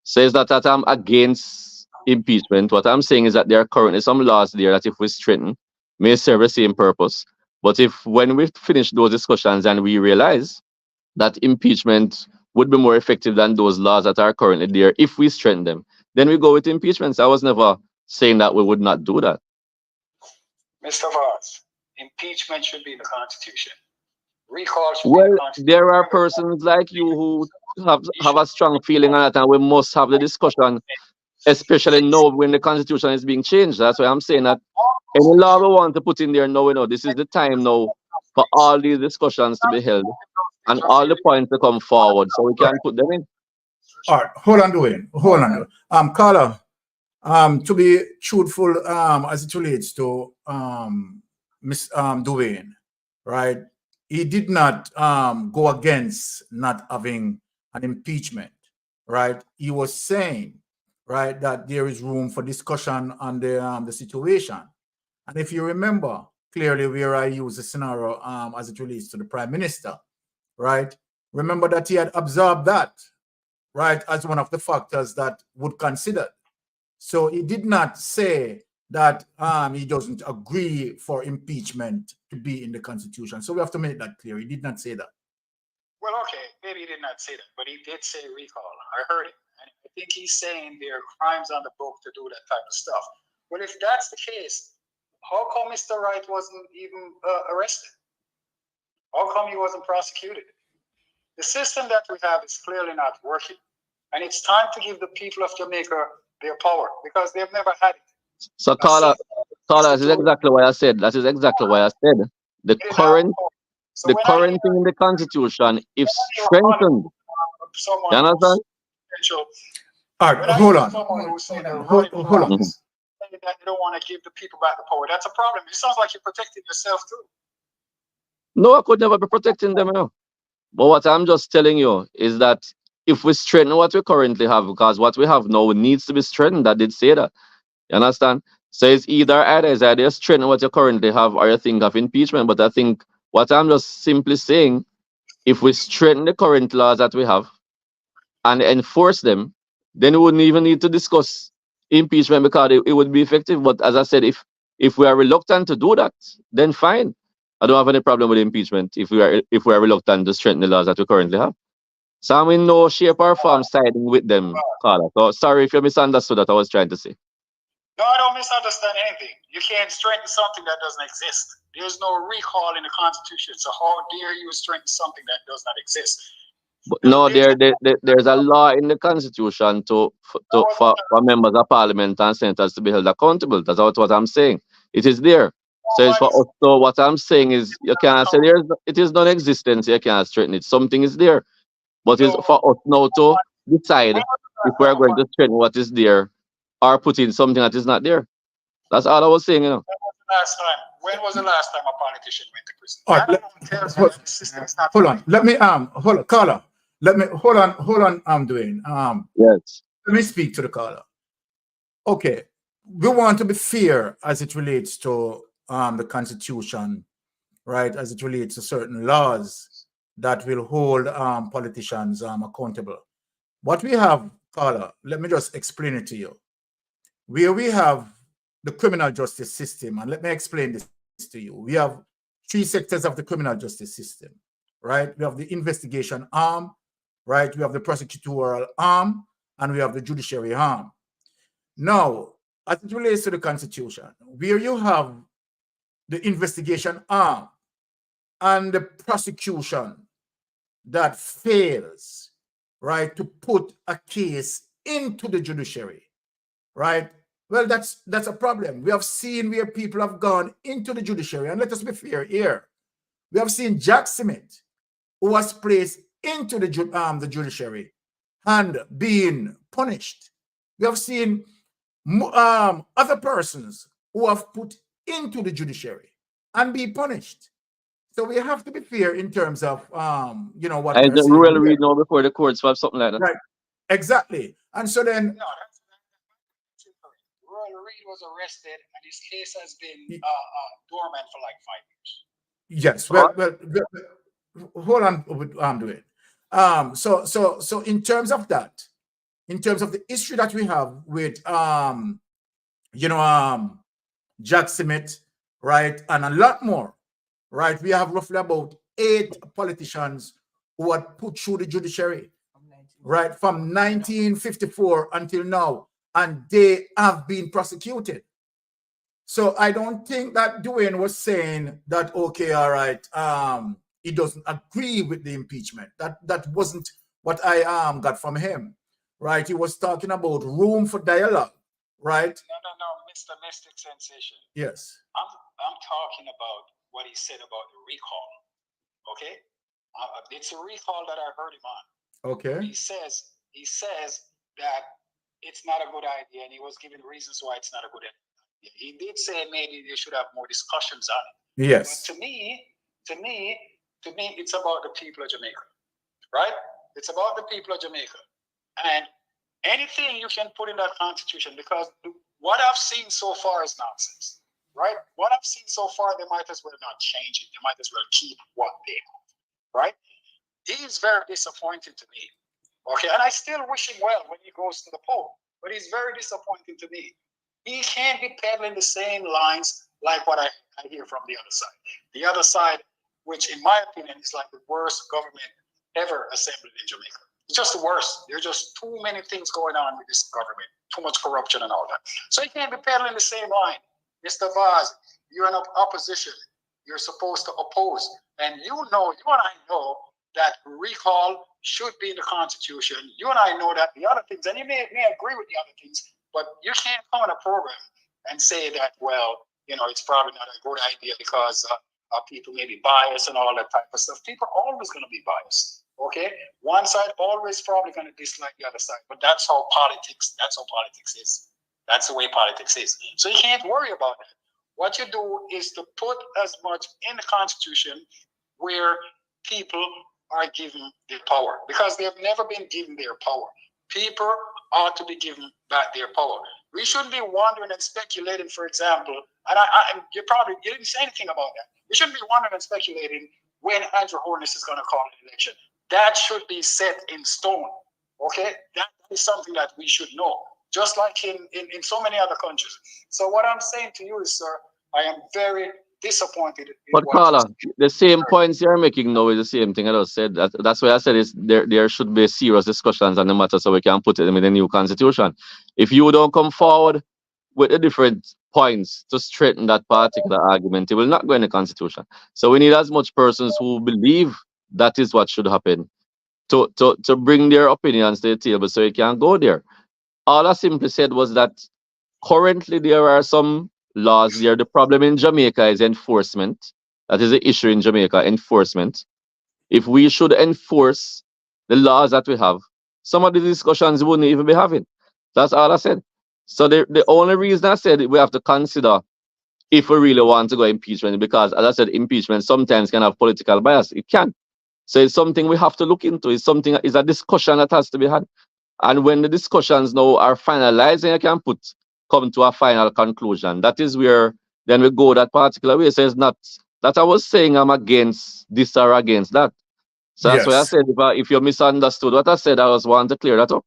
Says that I'm against impeachment. What I'm saying is that there are currently some laws there that if we strengthen, may serve the same purpose. But if when we finish those discussions and we realize that impeachment would be more effective than those laws that are currently there, if we strengthen them, then we go with impeachments. I was never saying that we would not do that. Mr. Vaz, impeachment should be in the Constitution. Recall should be in the Constitution. There are persons like you who have a strong feeling on that, and we must have the discussion, especially now when the Constitution is being changed. That's why I'm saying that any law we want to put in there now, you know, this is the time now for all these discussions to be held and all the points to come forward so we can put them in. All right, hold on, Dwayne. Carla, to be truthful, as it relates to Miss Dwayne, right? He did not go against not having an impeachment, right? He was saying, right, that there is room for discussion on the situation. And if you remember clearly where I use the scenario as it relates to the Prime Minister, right? Remember that he had observed that, right, as one of the factors that would consider. So he did not say that he doesn't agree for impeachment to be in the Constitution. So we have to make that clear. He did not say that. Well, okay, maybe he did not say that, but he did say recall. I heard it. And I think he's saying there are crimes on the book to do that type of stuff. Well, if that's the case, how come Mr. Wright wasn't even arrested? How come he wasn't prosecuted? The system that we have is clearly not working. And it's time to give the people of Jamaica their power because they've never had it. So, Carla, that is exactly what I said. That is exactly what I said. The current thing in the Constitution, if strengthened, you understand? All right, hold on. Hold on. That you don't want to give the people back the power. That's a problem. It sounds like you're protecting yourself too. No, I could never be protecting them, you know. But what I'm just telling you is that if we strengthen what we currently have, because what we have now needs to be strengthened, I did say that. You understand? So it's either strengthen what you currently have or you think of impeachment. But I think what I'm just simply saying, if we strengthen the current laws that we have and enforce them, then we wouldn't even need to discuss impeachment because it would be effective. But as I said, if we are reluctant to do that, then fine. I don't have any problem with impeachment if we are reluctant to strengthen the laws that we currently have. So I'm in no shape or form siding with them, Carla. So sorry if you misunderstood what I was trying to say. No, I don't misunderstand anything. You can't strengthen something that doesn't exist. There's no recall in the Constitution. So how dare you strengthen something that does not exist? But no, there's a law in the Constitution for members of Parliament and senators to be held accountable. That's what I'm saying. It is there. So it's for us. So what I'm saying is you can't say it is non-existent. You can't straighten it. Something is there. But it's for us now to decide if we're going to straighten what is there or put in something that is not there. That's all I was saying, you know. When was the last time a politician went to prison? All right, hold on. Let me hold on, Carla. Let me hold on, Dwayne. Yes. Let me speak to the caller. Okay. We want to be fair as it relates to the Constitution, right? As it relates to certain laws that will hold politicians accountable. What we have, Carla, let me just explain it to you. Where we have the criminal justice system, and let me explain this to you. We have three sectors of the criminal justice system, right? We have the investigation arm, right? We have the prosecutorial arm, and we have the judiciary arm. Now, as it relates to the Constitution, where you have the investigation arm and the prosecution that fails, right, to put a case into the judiciary, right? Well, that's a problem. We have seen where people have gone into the judiciary, and let us be fair here. We have seen Jack Smith, who was placed into the judiciary and being punished. We have seen other persons who have put into the judiciary and be punished. So we have to be fair in terms of you know what we're saying. Really read now before the courts for something like that. Right. Exactly. And so then Royal Reed was arrested and his case has been dormant for like 5 years. Yes. Well, hold on, Dwayne. So in terms of that, in terms of the history that we have with Jack Smith, right, and a lot more, right? We have roughly about 8 politicians who had put through the judiciary, right, from 1954 until now, and they have been prosecuted. So I don't think that Dwayne was saying that, okay, all right, he doesn't agree with the impeachment. That wasn't what I got from him, right? He was talking about room for dialogue, right? No, Mr. Mystic Sensation. Yes. I'm talking about what he said about the recall. Okay, it's a recall that I heard him on. Okay. He says that it's not a good idea, and he was giving reasons why it's not a good idea. He did say maybe they should have more discussions on it. Yes. But to me, it's about the people of Jamaica, right? It's about the people of Jamaica, and anything you can put in that constitution, because what I've seen so far is nonsense. Right? What I've seen so far, they might as well not change it. They might as well keep what they have. Right? He is very disappointing to me. Okay, and I still wish him well when he goes to the poll, but he's very disappointing to me. He can't be peddling the same lines like what I hear from the other side. The other side, which in my opinion is like the worst government ever assembled in Jamaica. It's just the worst. There's just too many things going on with this government, too much corruption and all that. So he can't be peddling the same line. Mr. Vaz, you're in opposition. You're supposed to oppose. And you and I know that recall should be in the Constitution. You and I know that the other things, and you may agree with the other things, but you can't come on a program and say that, well, it's probably not a good idea because people may be biased and all that type of stuff. People are always going to be biased. Okay? One side always probably going to dislike the other side, but that's how politics is. That's the way politics is. So you can't worry about that. What you do is to put as much in the Constitution where people are given their power, because they've never been given their power. People ought to be given back their power. We shouldn't be wondering and speculating, for example, and you didn't say anything about that. We shouldn't be wondering and speculating when Andrew Hornis is going to call an election. That should be set in stone. Okay? That is something that we should know. Just like in so many other countries. So what I'm saying to you is, sir, I am very disappointed. But Carla, the same points you're making now is the same thing I just said. That's why I said is there should be serious discussions on the matter so we can put it in the new constitution. If you don't come forward with the different points to straighten that particular argument, it will not go in the constitution. So we need as much persons who believe that is what should happen to bring their opinions to the table so it can go there. All I simply said was that currently there are some laws there. The problem in Jamaica is enforcement. That is the issue in Jamaica, enforcement. If we should enforce the laws that we have, some of the discussions we wouldn't even be having. That's all I said. So the only reason I said we have to consider if we really want to go impeachment, because as I said, impeachment sometimes can have political bias. It can. So it's something we have to look into. It's a discussion that has to be had. And when the discussions now are finalized, and you can come to a final conclusion. That is where then we go that particular way. So it's not that I was saying I'm against this or against that. So that's why I said if you misunderstood what I said, I was wanting to clear that up.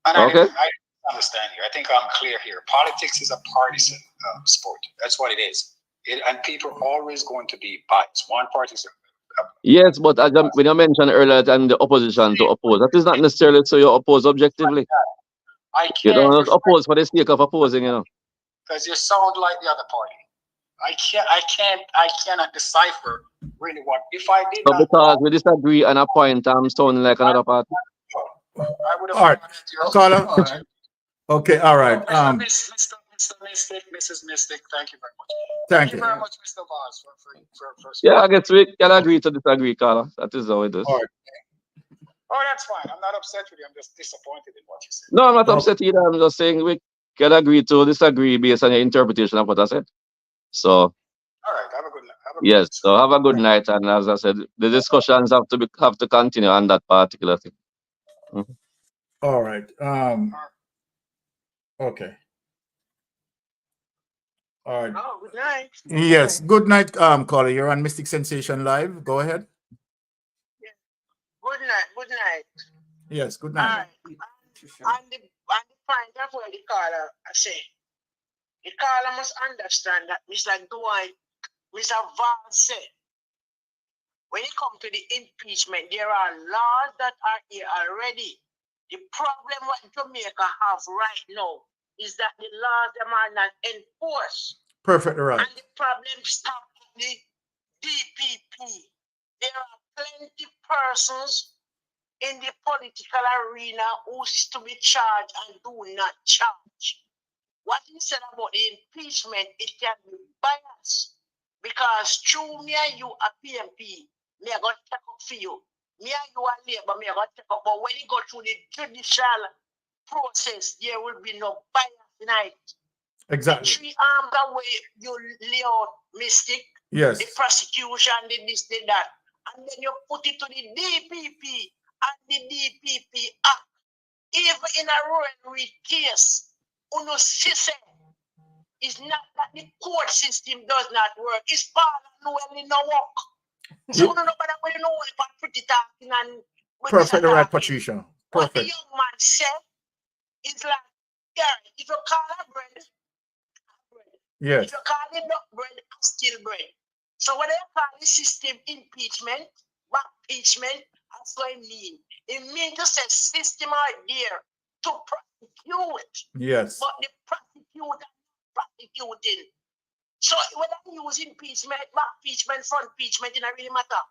And okay. I understand you. I think I'm clear here. Politics is a partisan sport. That's what it is. And people are always going to be biased. One party is yes, but when you mentioned earlier and the opposition to oppose, that is not necessarily so you oppose objectively. You don't oppose for the sake of opposing, Because you sound like the other party. I cannot decipher really what. If I did So not because know, we disagree on a point, I'm sounding like another party. I would have All right, thought that you're caller. Okay, all right. Mr. Mystic, Mrs. Mystic, thank you very much. Thank You you. very much, Mr. Vaz, for Yeah, I guess we can agree to disagree, Carla. That is how it is. All right. Oh, that's fine. I'm not upset with you. I'm just disappointed in what you said. No, I'm not upset either. I'm just saying we can agree to disagree based on your interpretation of what I said. So, All right. Have a good night. yes. So have a good night. And as I said, the discussions have to continue on that particular thing. Mm-hmm. All right. Okay. All right. Oh, good night. Yes. Good night, caller. You're on Mystic Sensation Live. Go ahead. Yeah. Good night. Good night. Yes. Good night. All right. On the point of where the caller I say, the caller must understand that Mr. Dwayne, Mr. Vaz said, when it comes to the impeachment, there are laws that are here already. The problem what Jamaica have right now is that the laws them are not enforced. Perfect. Right. And the problem stop at the DPP. There are plenty persons in the political arena who is to be charged and do not charge. What he said about the impeachment, it can be biased. Because through me and you a PMP, me I got to check up for you. Me and you are labor, me I got to check up. But when you go through the judicial process, there will be no bias tonight. Exactly. The 3 arms away you lay out Mystic, yes, the prosecution, the this, the that. And then you put it to the DPP, and the DPP act. Even in a Royal Reed case, uno system is not that the court system does not work. It's part of no work. So no nobody when you know what pretty talking and perfect, right, Patricia. Perfect. What the young man said is like, yeah, if you call a bread, yes. If you call it not bread, still bread. So when they call the system impeachment, impeachment, that's what it means. It means to say system are there to prosecute. Yes. But the prosecutor prosecuting. So when I use impeachment, back impeachment, front impeachment, it doesn't really matter.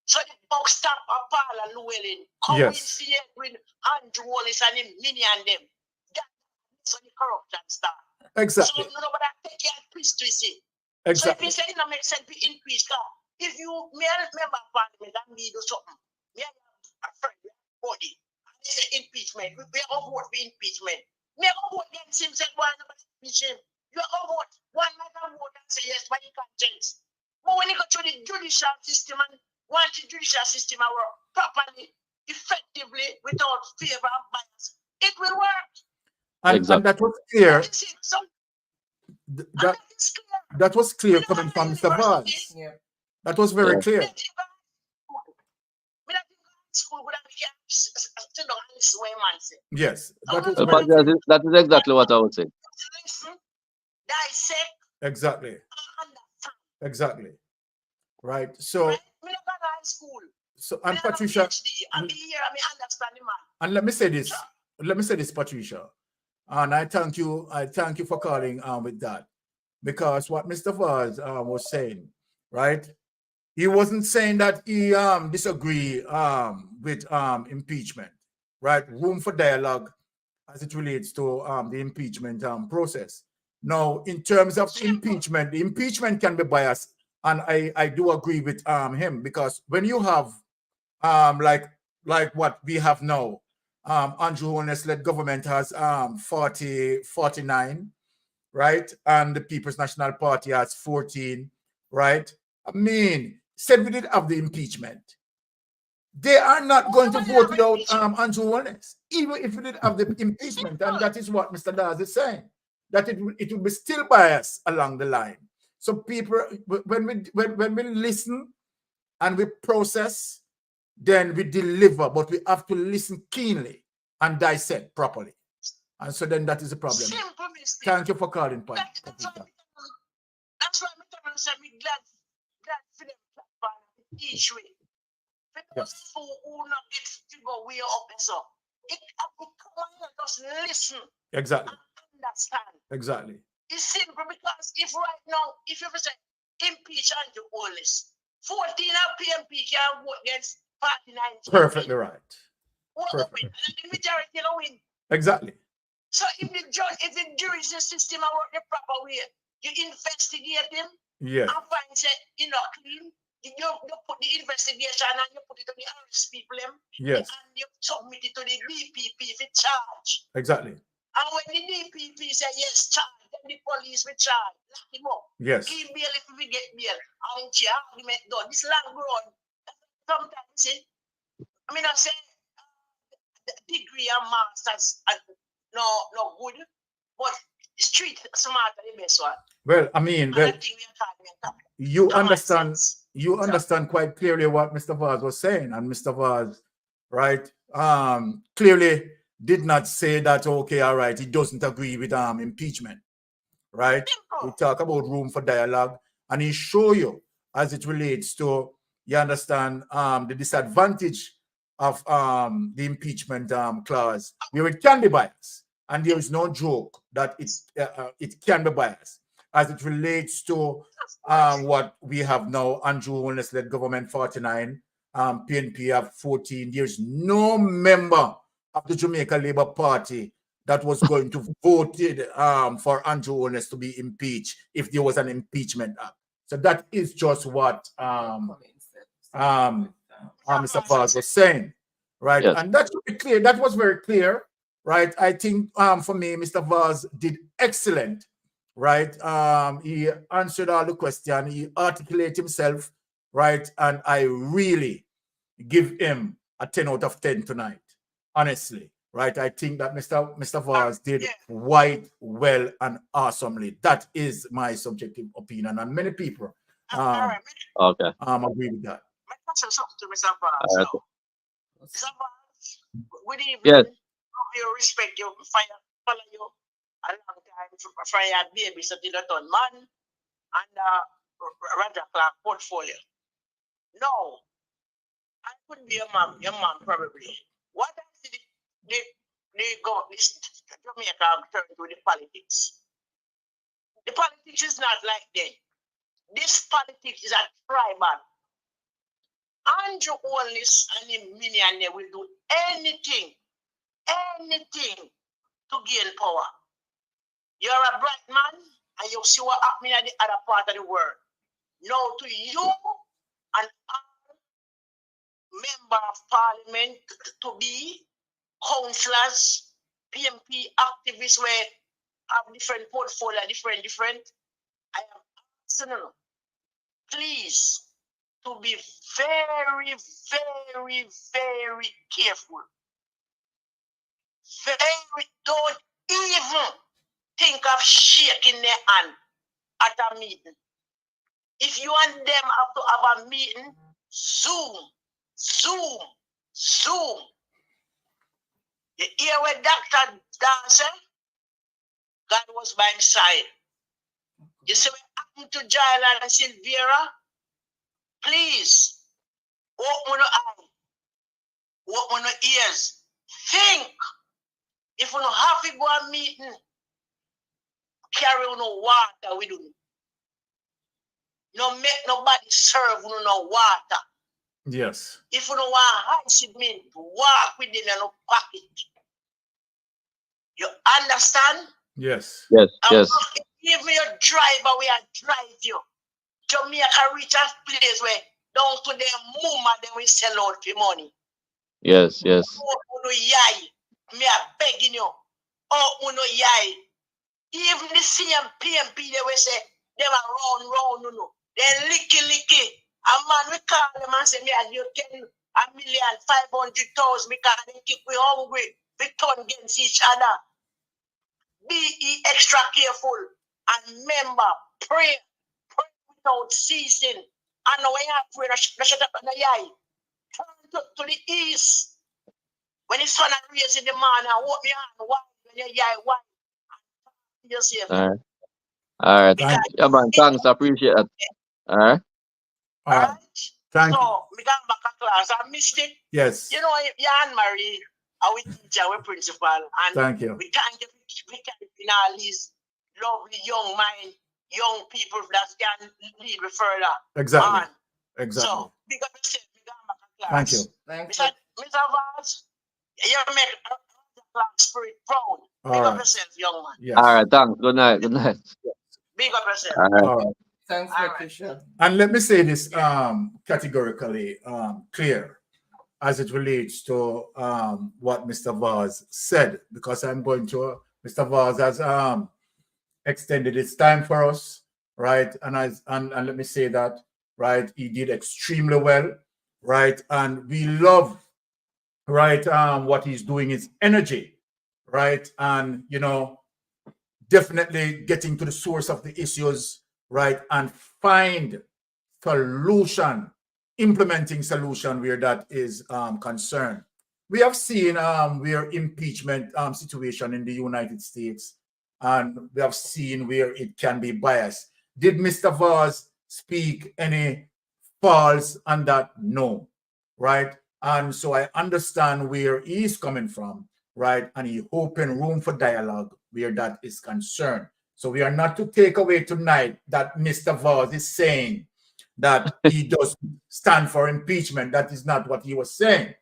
So the box stop of Paul and Llewellyn coincident with Andrew Wallace and him, Minnie and them. That's when the corruption start. Exactly. So nobody take your twist to see. Exactly. So if you say it doesn't make sense to impeach, if you may remember parliament and me do something, me and a friend, body, and they say impeachment, we are going to vote for impeachment. Me are going to vote against him, say why nobody impeach him. You are going to vote. One man can vote and say yes by your conscience. But when you go through the judicial system and once the judicial system work properly, effectively, without favor and bias, it will work. And that was clear. So, that was clear coming from Mr. Vaz. Yeah. That was very clear. Yes, that is exactly what I would say. Dissect. Exactly. Exactly. Right. So. So and Patricia. And let me say this. Let me say this, Patricia. And I thank you for calling with that. Because what Mr. Vaz was saying, right? He wasn't saying that he disagree with impeachment, right? Room for dialogue as it relates to the impeachment process. Now, in terms of impeachment, the impeachment can be biased, and I do agree with him, because when you have like what we have now, Andrew Holness-led government has 49, right? And the People's National Party has 14, right? I mean, said we did have the impeachment. They are not going to vote without Andrew Holness, even if we did have the impeachment. And that is what Mr. Daz is saying, that it will be still biased along the line. So people, when we listen and we process, then we deliver, but we have to listen keenly and dissect properly. And so then that is the problem. Thank you for calling, Pat. That's why I'm glad for them issue. Because who not get to go way up and so. It come on, just listen. Exactly. And understand. Exactly. It's simple because if right now, if you say impeach Andrew Holness, 14 of PMP can vote against 49. Perfectly right. Perfectly. And the majority will win. Exactly. So if the jury system work the proper way, you investigate him Yes. and find say clean. You put the investigation and you put it to the arrest people Yes. and you submit it to the DPP for charge. Exactly. And when the DPP say yes, charge, then the police will charge, lock him up. Yes. Give bail if we get bail. And the argument done. This long road, sometimes see, I mean I say degree and masters and no good, but street smarter the best one. Well, I mean, well, you understand quite clearly what Mr. Vaz was saying, and Mr. Vaz, right, clearly did not say that, okay, all right, he doesn't agree with impeachment, right? We talk about room for dialogue, and he show you as it relates to, you understand, the disadvantage of the impeachment clause, where it can be biased, and there is no joke that it can be biased as it relates to what we have now. Andrew Holness-led government 49, PNP have 14. There's no member of the Jamaica Labour Party that was going to voted for Andrew Holness to be impeached if there was an impeachment act. So that is just what Mr. Vaz was saying, right? Yes. And that should be clear. That was very clear, right? I think for me, Mr. Vaz did excellent, right? He answered all the questions. He articulated himself, right? And I really give him a 10 out of 10 tonight, honestly, right? I think that Mr. Vaz did quite well and awesomely. That is my subjective opinion, and many people agree with that. Something to Mr. Vaz. Mr. Vaz, good evening. Yes. You respect you, follow you a long time from your baby, so till the turn man, and Roger Clark portfolio. No, I could be your mom probably. What I see this Jamaica turn to the politics. The politics is not like that. This politics is a tribal. Andrew Holness and the millionaire will do anything to gain power. You're a bright man and you see what happening at the other part of the world. Now to you and all member of parliament to be councillors, PMP activists where have different portfolio, different. I am asking you, please, to be very, very, very careful. Don't even think of shaking their hand at a meeting. If you and them have to have a meeting, Zoom. You hear where Dr. Dancer? God was by his side. You see what happened to Jailan and Silvera? Please, open your eyes, open your ears. Think. If we don't have to go a meeting, carry on no water with you. No make nobody serve no water. Yes. If you don't want ice it mean walk with them in no pocket. You understand? Yes. Yes. Give me your driver where I drive you. Jamaica reach a place where down to them mama then we sell out for money. Yes. Me are begging you. Oh, uno yai. Even the same PMP they will say them are round, no. They licky. A man we call them and say me and you 10,500,000 because they keep we hungry. We turn against each other. Be extra careful and remember, pray without ceasing. And when you pray, shut up on the eye. Turn to the east. When the sun rays in the morning, walk me on wide when your eye wide. Yourself. All right. Yeah, man. Thanks. I appreciate it. All right. Thank you. So, we got back to class. I missed it. Yes. You know, Jan Marie, our teacher, our principal, and thank you. we can't get in our list love the young mind, young people that can lead me further. Exactly. On. Exactly. So, big up yourself, big up my Thank class. you. Mr. Vaz, you make a class spirit proud. Big up yourself, young man. Yes. All right, thanks. Good night. Good night. Big up yourself. All right. All right. Thanks, Patricia. And let me say this categorically clear as it relates to what Mr. Vaz said, because I'm going to, Mr. Vaz has extended his time for us, right? And let me say that, right, he did extremely well, right? And we love, right, what he's doing, his energy, right? And, you know, definitely getting to the source of the issues, right? And find solution, implementing solution where that is concerned. We have seen where impeachment situation in the United States, and we have seen where it can be biased. Did Mr. Vaz speak any false on that? No, right? And so I understand where he's coming from, right? And he open room for dialogue where that is concerned. So we are not to take away tonight that Mr. Vaz is saying that he does stand for impeachment. That is not what he was saying,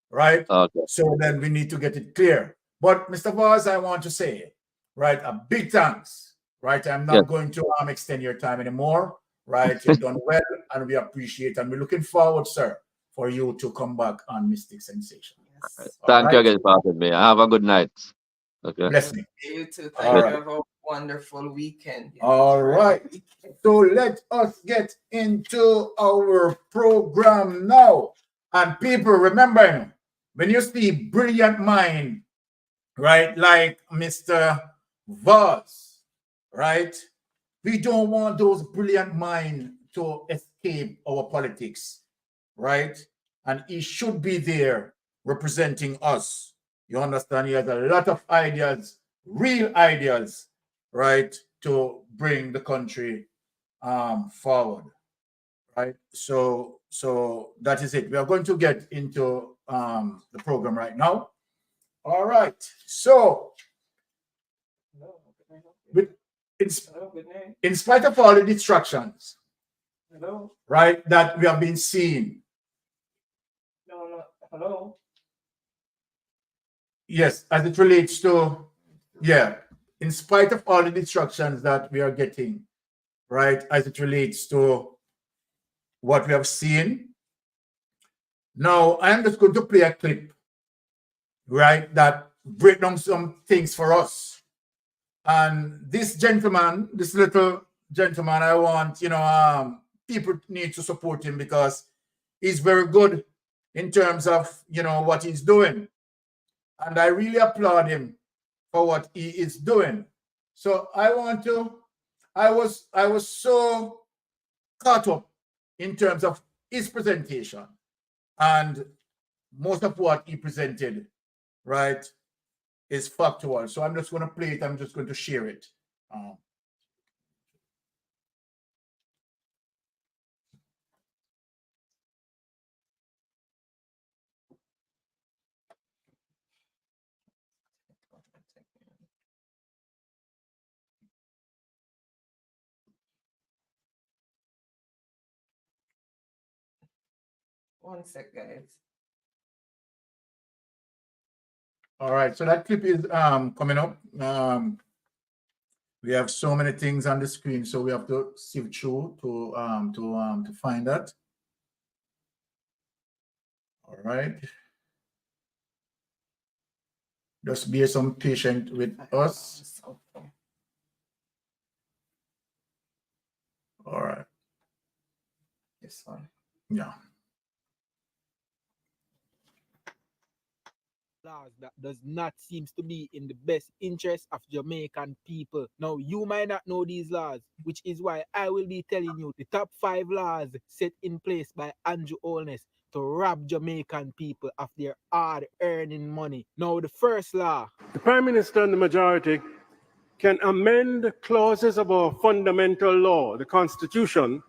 right? Okay. So then we need to get it clear. But Mr. Vaz, I want to say, right, a big thanks, right? I'm not going to extend your time anymore, right? You've done well, and we appreciate, and we're looking forward, sir, for you to come back on Mystic Sensation. Yes. Thank you again for having me. Have a good night. Okay. Bless me. You too. Thank you. Have a wonderful weekend. All right. So let us get into our program now. And people, remember, when you see brilliant mind, right, like Mr. Vaz, right, we don't want those brilliant minds to escape our politics, right? And he should be there representing us. You understand? He has a lot of ideas, real ideas, right, to bring the country forward, right? So that is it. We are going to get into the program right now. All right. So, in spite of all the distractions, right, that we have been seeing. Hello. Yes, as it relates to, in spite of all the distractions that we are getting, right, as it relates to what we have seen. Now, I'm just going to play a clip, right, that break down some things for us. And this gentleman, this little gentleman, I want, people need to support him because he's very good in terms of, what he's doing. And I really applaud him for what he is doing. So I was so caught up in terms of his presentation, and most of what he presented, right, is factual. So I'm just going to play it. I'm just going to share it. One sec, guys. All right, so that clip is coming up. We have so many things on the screen, so we have to sift through to find that. All right. Just be some patient with us. All right. This one. Yeah. Laws that does not seem to be in the best interest of Jamaican people. Now, you might not know these laws, which is why I will be telling you the top 5 laws set in place by Andrew Holness to rob Jamaican people of their hard-earning money. Now, the first law. The Prime Minister and the majority can amend clauses of our fundamental law, the Constitution,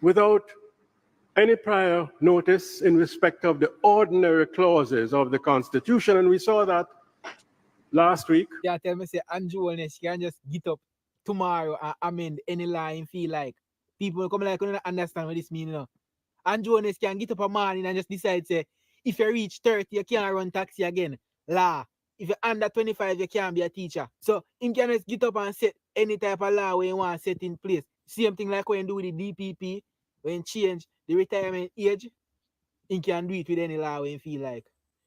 without any prior notice in respect of the ordinary clauses of the Constitution. And we saw that last week. Yeah, tell me say Andrew Holness can just get up tomorrow and amend any law and feel like people come like don't understand what this means, you know. Andrew Holness can get up a morning and just decide say if you reach 30, you can't run taxi again. Law. If you're under 25, you can't be a teacher. So him can just get up and set any type of law where you want to set in place. Same thing like when you do with the DPP, when you change the retirement age, he can do it with any law when you feel like.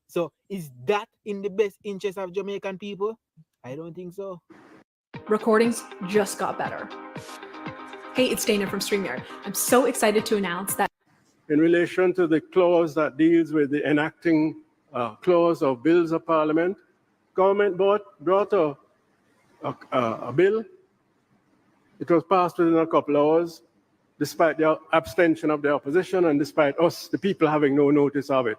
So is that in the best interest of Jamaican people? I don't think so. Recordings just got better. Hey, it's Dana from StreamYard. I'm so excited to announce that in relation to the clause that deals with the enacting clause of bills of parliament, government brought a bill. It was passed within a couple hours, despite the abstention of the opposition and despite us, the people, having no notice of it.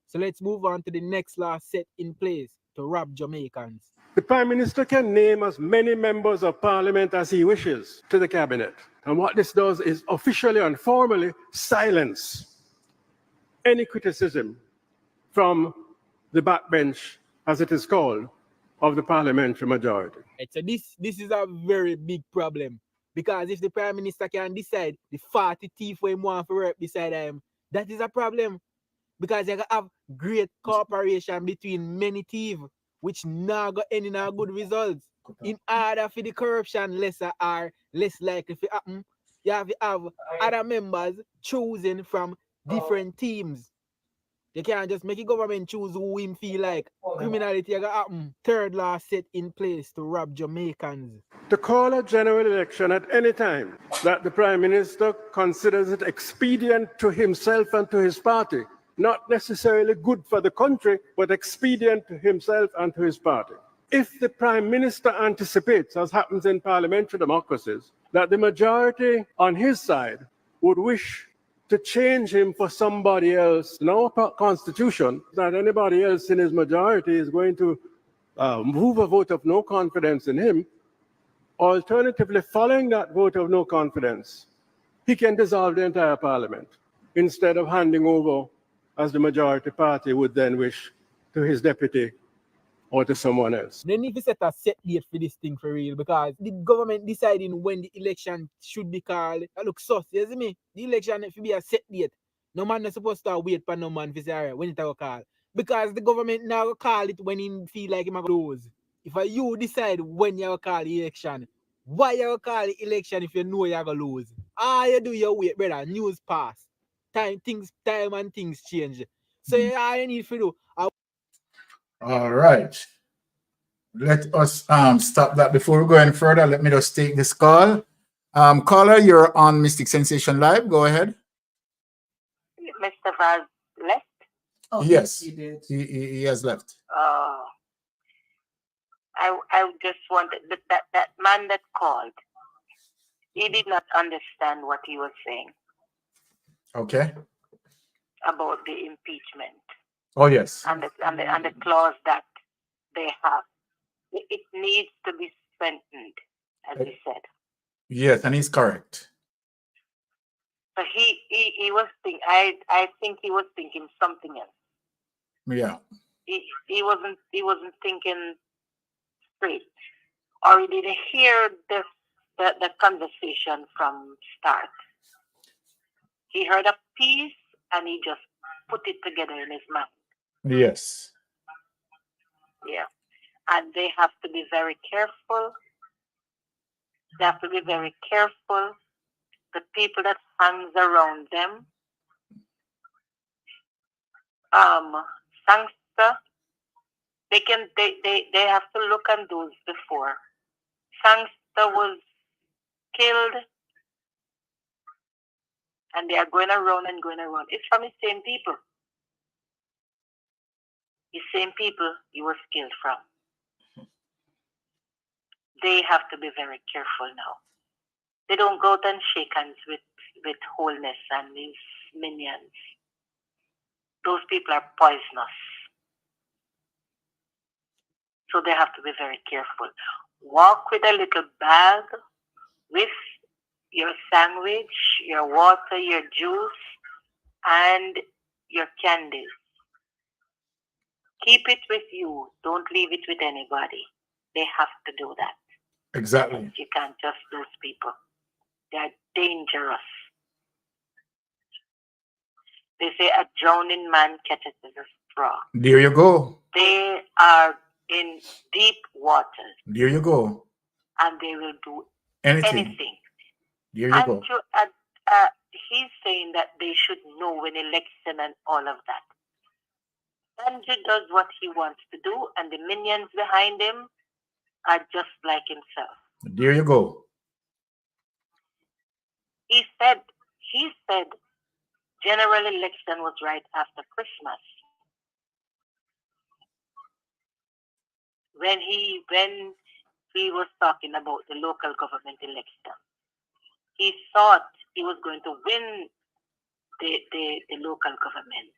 So let's move on to the next law set in place to rob Jamaicans. The Prime Minister can name as many members of Parliament as he wishes to the Cabinet. And what this does is officially and formally silence any criticism from the backbench, as it is called, of the parliamentary majority. So this is a very big problem, because if the Prime Minister can decide the 40 thief where he want to work beside him, that is a problem, because you have great cooperation between many thieves, which now got any good results. In order for the corruption lesser or less likely to happen, you have to have other members choosing from different teams. You can't just make a government choose who him feel like. Criminality gonna happen. Third law set in place to rob Jamaicans. To call a general election at any time that the Prime Minister considers it expedient to himself and to his party, not necessarily good for the country, but expedient to himself and to his party. If the Prime Minister anticipates, as happens in parliamentary democracies, that the majority on his side would wish to change him for somebody else in our constitution, that anybody else in his majority is going to move a vote of no confidence in him, alternatively, following that vote of no confidence, he can dissolve the entire parliament instead of handing over, as the majority party would then wish, to his deputy or to someone else. They need to set a set date for this thing for real, because the government deciding when the election should be called, that looks sus, you see me? The election should be a set date. No man is supposed to wait for no man to say, all right, when it will call. Because the government now call it when he feel like he might lose. If you decide when you call the election, why you call the election if you know you're going to lose? All you do, you wait, brother. News pass. Time and things change. So all you need to do. All right. Let us stop that. Before we go any further, let me just take this call. Caller, you're on Mystic Sensation Live. Go ahead. Mr. Vaz left? Oh, yes, he did. He has left. I just wanted that man that called, he did not understand what he was saying. Okay. About the impeachment. Oh, yes. And the clause that they have. It needs to be strengthened, as he said. Yes, and he's correct. So he was thinking. I think he was thinking something else. Yeah. He wasn't thinking straight, or he didn't hear the conversation from start. He heard a piece and he just put it together in his mind. Yes. Yeah. And they have to be very careful. They have to be very careful. The people that hangs around them. Sangster, they have to look at those before. Sangster was killed, and they are going around and going around. It's from the same people. The same people he was killed from. They have to be very careful now. They don't go out and shake hands with Wholeness and his minions. Those people are poisonous. So they have to be very careful. Walk with a little bag with your sandwich, your water, your juice, and your candies. Keep it with you. Don't leave it with anybody. They have to do that. Exactly. You can't trust those people. They're dangerous. They say a drowning man catches a straw. There you go. They are in deep waters. There you go. And they will do anything. There you go. He's saying that they should know when election and all of that. Andrew does what he wants to do, and the minions behind him are just like himself. There you go. He said general election was right after Christmas. When he was talking about the local government election, he thought he was going to win the local government.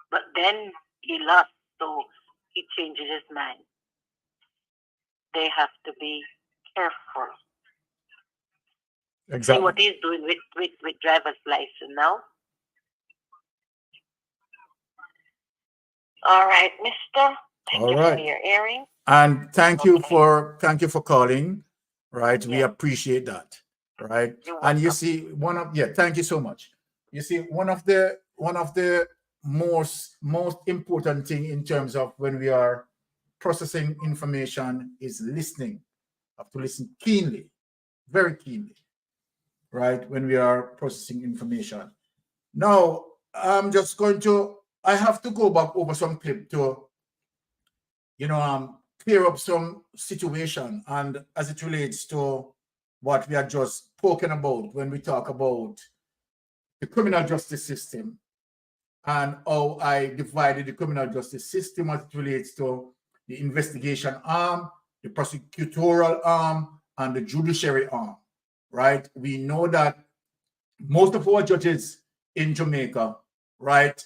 But then he lost, so he changes his mind. They have to be careful. Exactly. See what he's doing with driver's license now. All right, mister. Thank you for your airing. And thank you for calling. Right. We appreciate that. Right. And you see, thank you so much. You see, one of the most important thing in terms of when we are processing information is listening. You have to listen keenly, very keenly, right, when we are processing information. Now, I have to go back over some clip to, clear up some situation, and as it relates to what we are just spoken about when we talk about the criminal justice system and how I divided the criminal justice system as it relates to the investigation arm, the prosecutorial arm, and the judiciary arm, right? We know that most of our judges in Jamaica, right,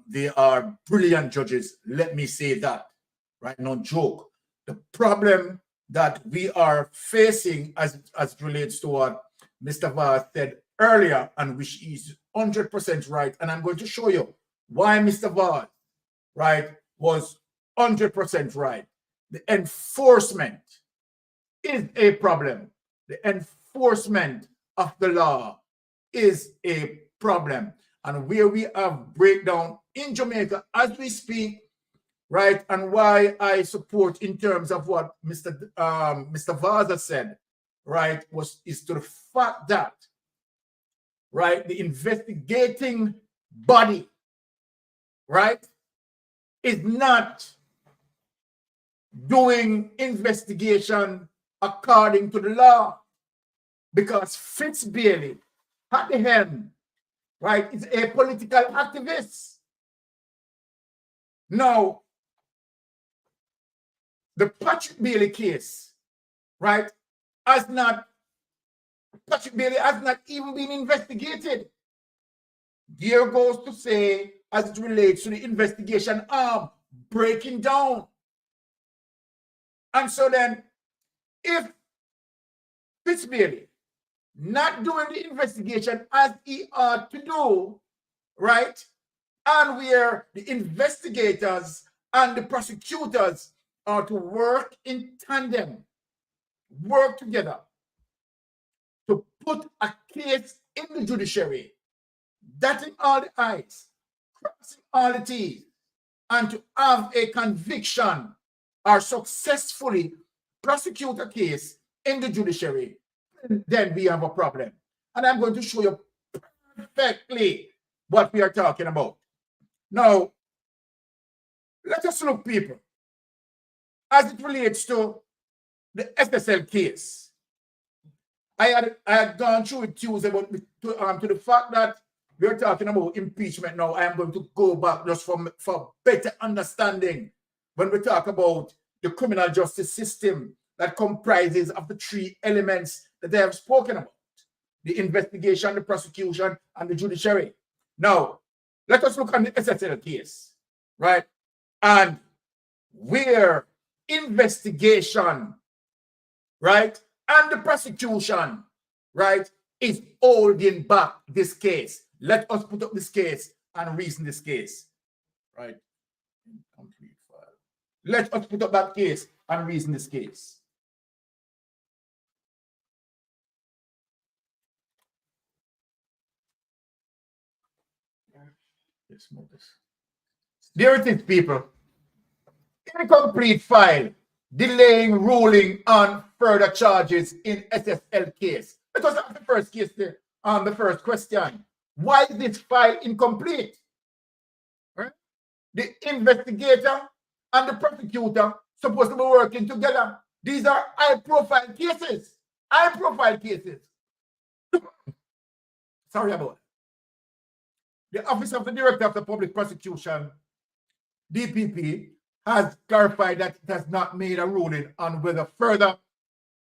they are brilliant judges. Let me say that, right? No joke. The problem that we are facing as it relates to what Mr. Vaz said earlier, and which is 100% right, and I'm going to show you why Mr. Vaz, right, was 100% right. The enforcement is a problem. The enforcement of the law is a problem. And where we have breakdown in Jamaica as we speak, right, and why I support in terms of what Mr. Vaz said, right, is to the fact that, right, the investigating body, right, is not doing investigation according to the law, because Fitz Bailey at the end, right, is a political activist. Now, the Patrick Bailey case, right, Patrick Bailey has not even been investigated. There goes to say, as it relates to the investigation arm breaking down. And so then, if Fitz Bailey not doing the investigation as he ought to do, right, and where the investigators and the prosecutors are to work in tandem, work together to put a case in the judiciary, dotting all the I's, crossing all the T's, and to have a conviction or successfully prosecute a case in the judiciary, then we have a problem. And I'm going to show you perfectly what we are talking about. Now, let us look, people, as it relates to the SSL case. I had gone through it Tuesday, but to the fact that we're talking about impeachment now, I am going to go back just for better understanding when we talk about the criminal justice system that comprises of the three elements that they have spoken about: the investigation, the prosecution, and the judiciary. Now, let us look at the SSL case, right? And where investigation, right, and the prosecution, right, is holding back this case. Let us put up this case and reason this case, Right? Incomplete file. Let us put up that case and reason this case. Let's move this. There it is, people. Incomplete file. Delaying ruling on further charges in SSL case. Let us have the first case there. The first question. Why is this file incomplete? Right? The investigator and the prosecutor supposed to be working together. These are high-profile cases. High-profile cases. Sorry about that. The Office of the Director of the Public Prosecution, DPP, has clarified that it has not made a ruling on whether further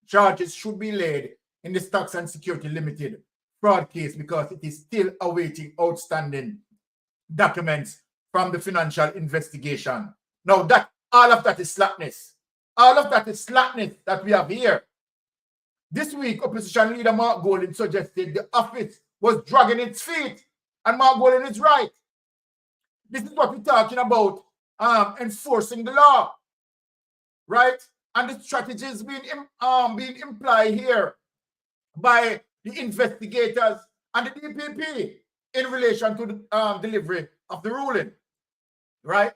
charges should be laid in the Stocks and Security Limited fraud case because it is still awaiting outstanding documents from the financial investigation. Now, that all of that is slackness. All of that is slackness that we have here. This week, opposition leader Mark Golding suggested the office was dragging its feet, and Mark Golding is right. This is what we're talking about, enforcing the law, right? And the strategies being implied here by the investigators and the DPP in relation to the delivery of the ruling, right?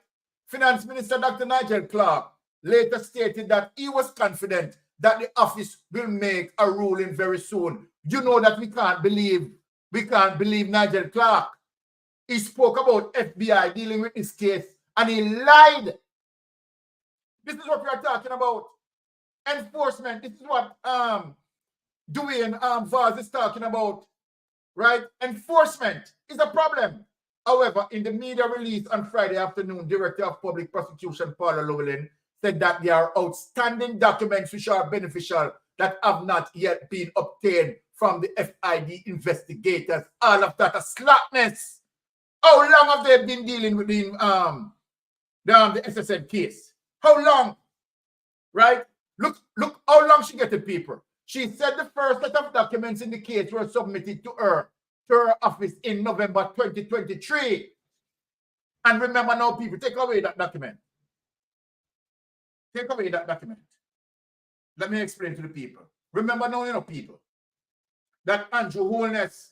Finance Minister Dr. Nigel Clark later stated that he was confident that the office will make a ruling very soon. You know that we can't believe Nigel Clark. He spoke about FBI dealing with this case and he lied. This is what we are talking about. Enforcement. This is what Dwayne Vaz is talking about, right? Enforcement is a problem. However, in the media release on Friday afternoon, Director of Public Prosecution Paula Llewellyn said that there are outstanding documents which are beneficial that have not yet been obtained from the FID investigators. All of that is slackness. How long have they been dealing with the SSN case? How long? Right? Look how long she getting people. She said the first set of documents in the case were submitted to her office in November 2023. And remember now, people, take away that document. Take away that document. Let me explain to the people. Remember now, you know, people, that Andrew Holness,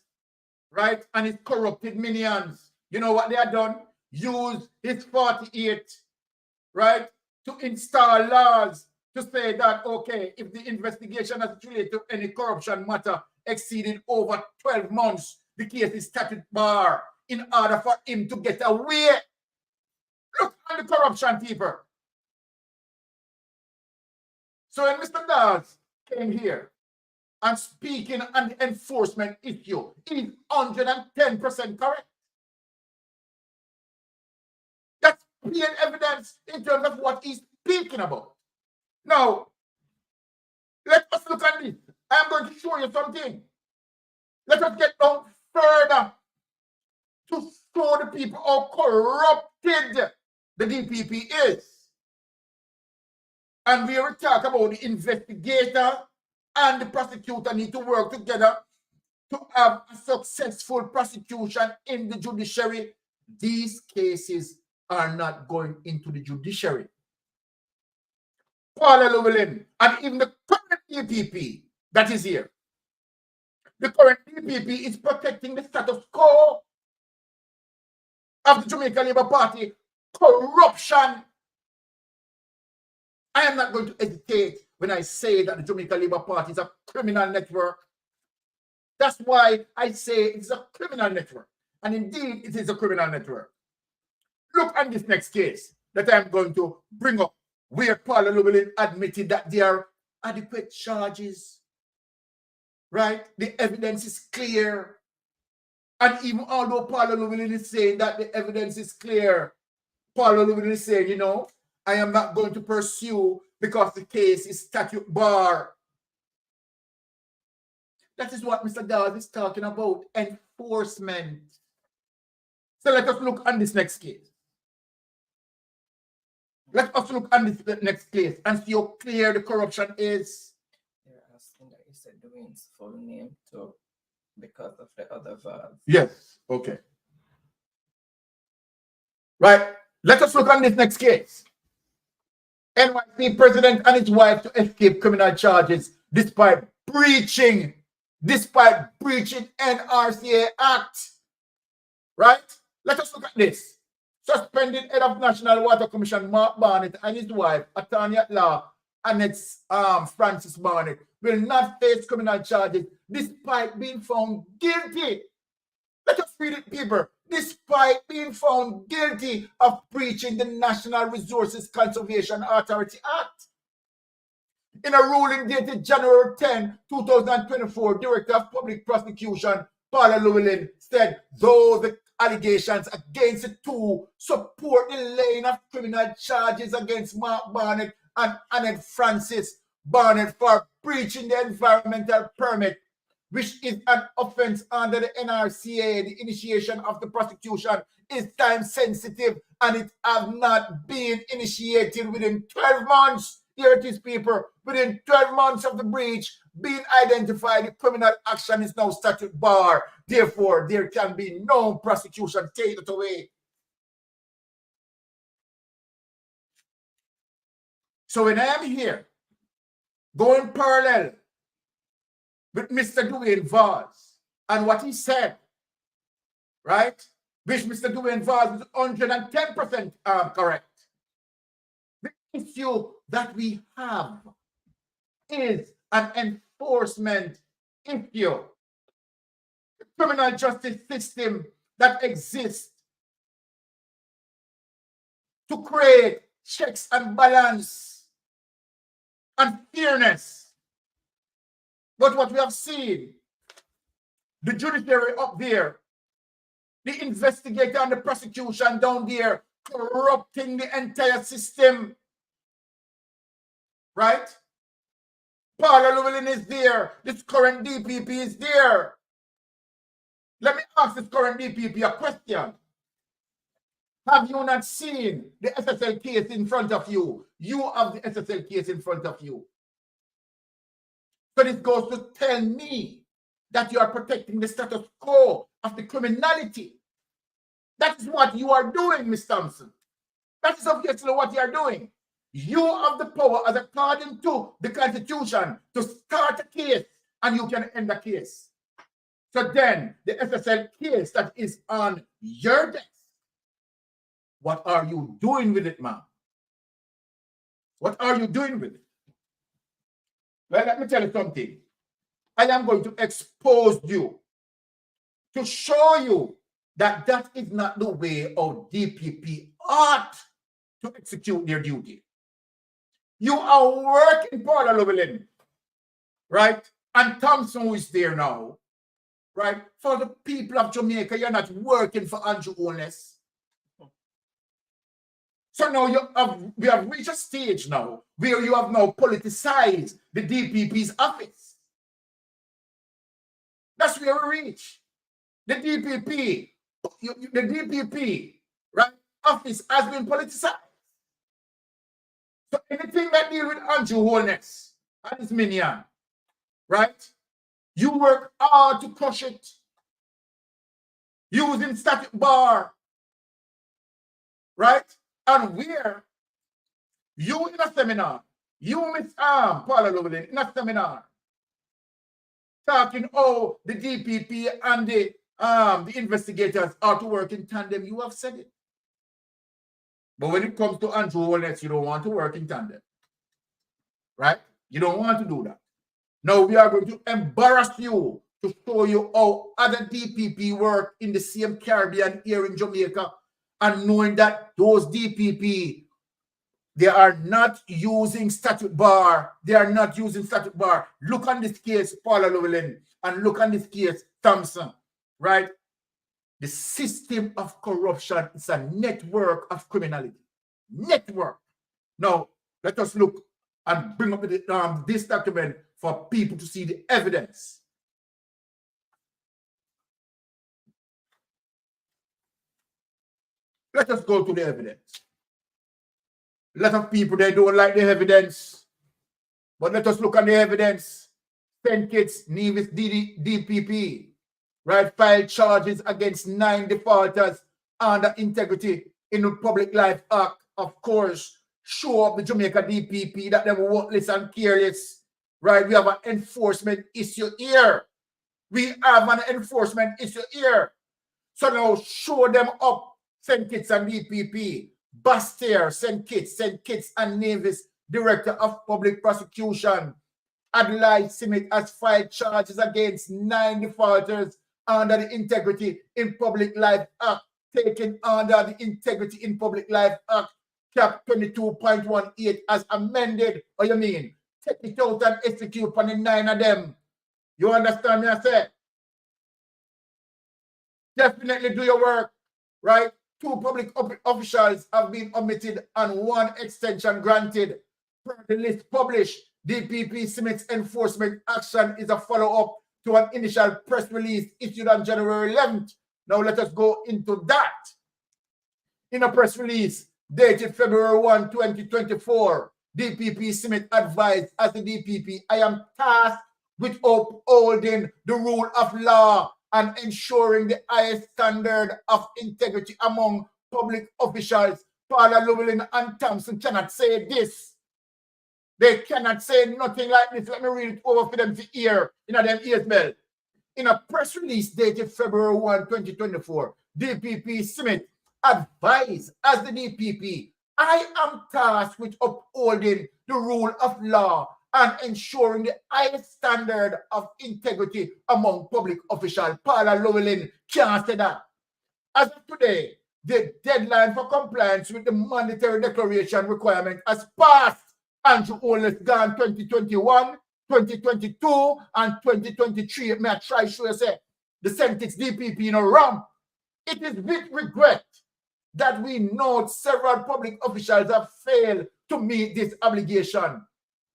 right, and his corrupted minions, you know what they have done? Use his 48, right, to install laws to say that, okay, if the investigation as related to any corruption matter exceeded over 12 months, the case is statute bar in order for him to get away. Look at the corruption, people. So when Mr. Daz came here and speaking on the enforcement issue, he's 110% correct. That's clear evidence in terms of what he's speaking about. Now, let us look at this. I'm going to show you something. Let us get down further to show the people how corrupted the DPP is. And we will talk about the investigator and the prosecutor need to work together to have a successful prosecution in the judiciary. These cases are not going into the judiciary. Paula Llewellyn and even the current DPP that is here. The current DPP is protecting the status quo of the Jamaica Labour Party. Corruption. I am not going to hesitate when I say that the Jamaica Labour Party is a criminal network. That's why I say it's a criminal network. And indeed, it is a criminal network. Look at this next case that I'm going to bring up, where Paula Llewellyn admitted that there are adequate charges. Right? The evidence is clear. And even although Paula Llewellyn is saying that the evidence is clear, Paula Llewellyn is saying, you know, I am not going to pursue because the case is statute bar. That is what Mr. Dawes is talking about, enforcement. So let us look at this next case. Let us look at this next case and see how clear the corruption is. They're asking that you said Dwayne's full name too, because of the other Vaz. Yes, okay. Right. Let us look on this next case. NYC president and his wife to escape criminal charges despite breaching NRCA Act. Right? Let us look at this. Suspended head of National Water Commission Mark Barnett and his wife, attorney at law Annette Francis Barnett, will not face criminal charges despite being found guilty. Let us read it, people. Despite being found guilty of breaching the National Resources Conservation Authority Act. In a ruling dated January 10, 2024, Director of Public Prosecution, Paula Llewellyn, said, though the allegations against the two support the laying of criminal charges against Mark Barnett and Annette Francis Barnett for breaching the environmental permit, which is an offense under the NRCA. The initiation of the prosecution is time sensitive and it has not been initiated within 12 months. Here it is, people. Within 12 months of the breach being identified, the criminal action is now statute bar. Therefore, there can be no prosecution. Take it away. So when I am here, going parallel with Mr. Dwayne Vaz and what he said, right? Which Mr. Dwayne Vaz is 110% correct. The issue that we have is an enforcement issue. The criminal justice system that exists to create checks and balance and fairness. But what we have seen, the judiciary up there, the investigator and the prosecution down there, corrupting the entire system. Right? Paula Llewellyn is there. This current DPP is there. Let me ask this current DPP a question. Have you not seen the SSL case in front of you? You have the SSL case in front of you. So this goes to tell me that you are protecting the status quo of the criminality. That is what you are doing, Ms. Thompson. That is obviously what you are doing. You have the power, as according to the Constitution, to start a case and you can end the case. So then, the SSL case that is on your desk, what are you doing with it, ma'am? What are you doing with it? Well, let me tell you something. I am going to expose you to show you that that is not the way our DPP ought to execute their duty. You are working, Paula Llewellyn, right? And Thompson, who is there now, right? For the people of Jamaica, you're not working for Andrew Holness. So now we have reached a stage now where you have now politicized the DPP's office. That's where we reach. The DPP, right, office has been politicized. So anything that deals with Andrew Holness and his minion, right, you work hard to crush it using static bar, right? And where you in a seminar, you Miss Paula Llewellyn in a seminar, talking how the DPP and the investigators are to work in tandem, you have said it. But when it comes to Andrew Holness, you don't want to work in tandem. Right? You don't want to do that. Now we are going to embarrass you to show you how other DPP work in the same Caribbean here in Jamaica, and knowing that those DPP, they are not using statute bar. They are not using statute bar. Look on this case, Paula Llewellyn, and look on this case, Thompson, right? The system of corruption is a network of criminality. Network. Now, let us look and bring up this document for people to see the evidence. Let us go to the evidence. A lot of people, they don't like the evidence. But let us look at the evidence. St. Kitts Nevis DPP, right, filed charges against 9 defaulters under integrity in the Public Life Act, of course, show up the Jamaica DPP that they were worthless and careless, right? We have an enforcement issue here. We have an enforcement issue here. So now show them up, St. Kitts and DPP. Bastier, St. Kitts and Nevis, Director of Public Prosecution. Adelaide Simit has filed charges against 9 defaulters under the Integrity in Public Life Act, taken under the Integrity in Public Life Act, Cap 22.18 as amended. What you mean? Take it out and execute on the 9 of them. You understand me, I said? Definitely do your work, right? 2 public officials have been omitted and 1 extension granted. Per the list published, DPP Smith's enforcement action is a follow-up to an initial press release issued on January 11th. Now let us go into that. In a press release dated February 1, 2024, DPP Smith advised as the DPP, I am tasked with upholding the rule of law and ensuring the highest standard of integrity among public officials. Paula Llewellyn and Thompson cannot say this. They cannot say nothing like this. Let me read it over for them to hear in them ears bell. In a press release dated February 1, 2024, DPP Smith advised as the DPP, I am tasked with upholding the rule of law and ensuring the highest standard of integrity among public officials. Paula Llewellyn can't say that. As of today, the deadline for compliance with the mandatory declaration requirement has passed. Andrew Holness gone 2021, 2022, and 2023. May I try to show you, say, the St. Kitts DPP in a rump. It is with regret that we note several public officials have failed to meet this obligation,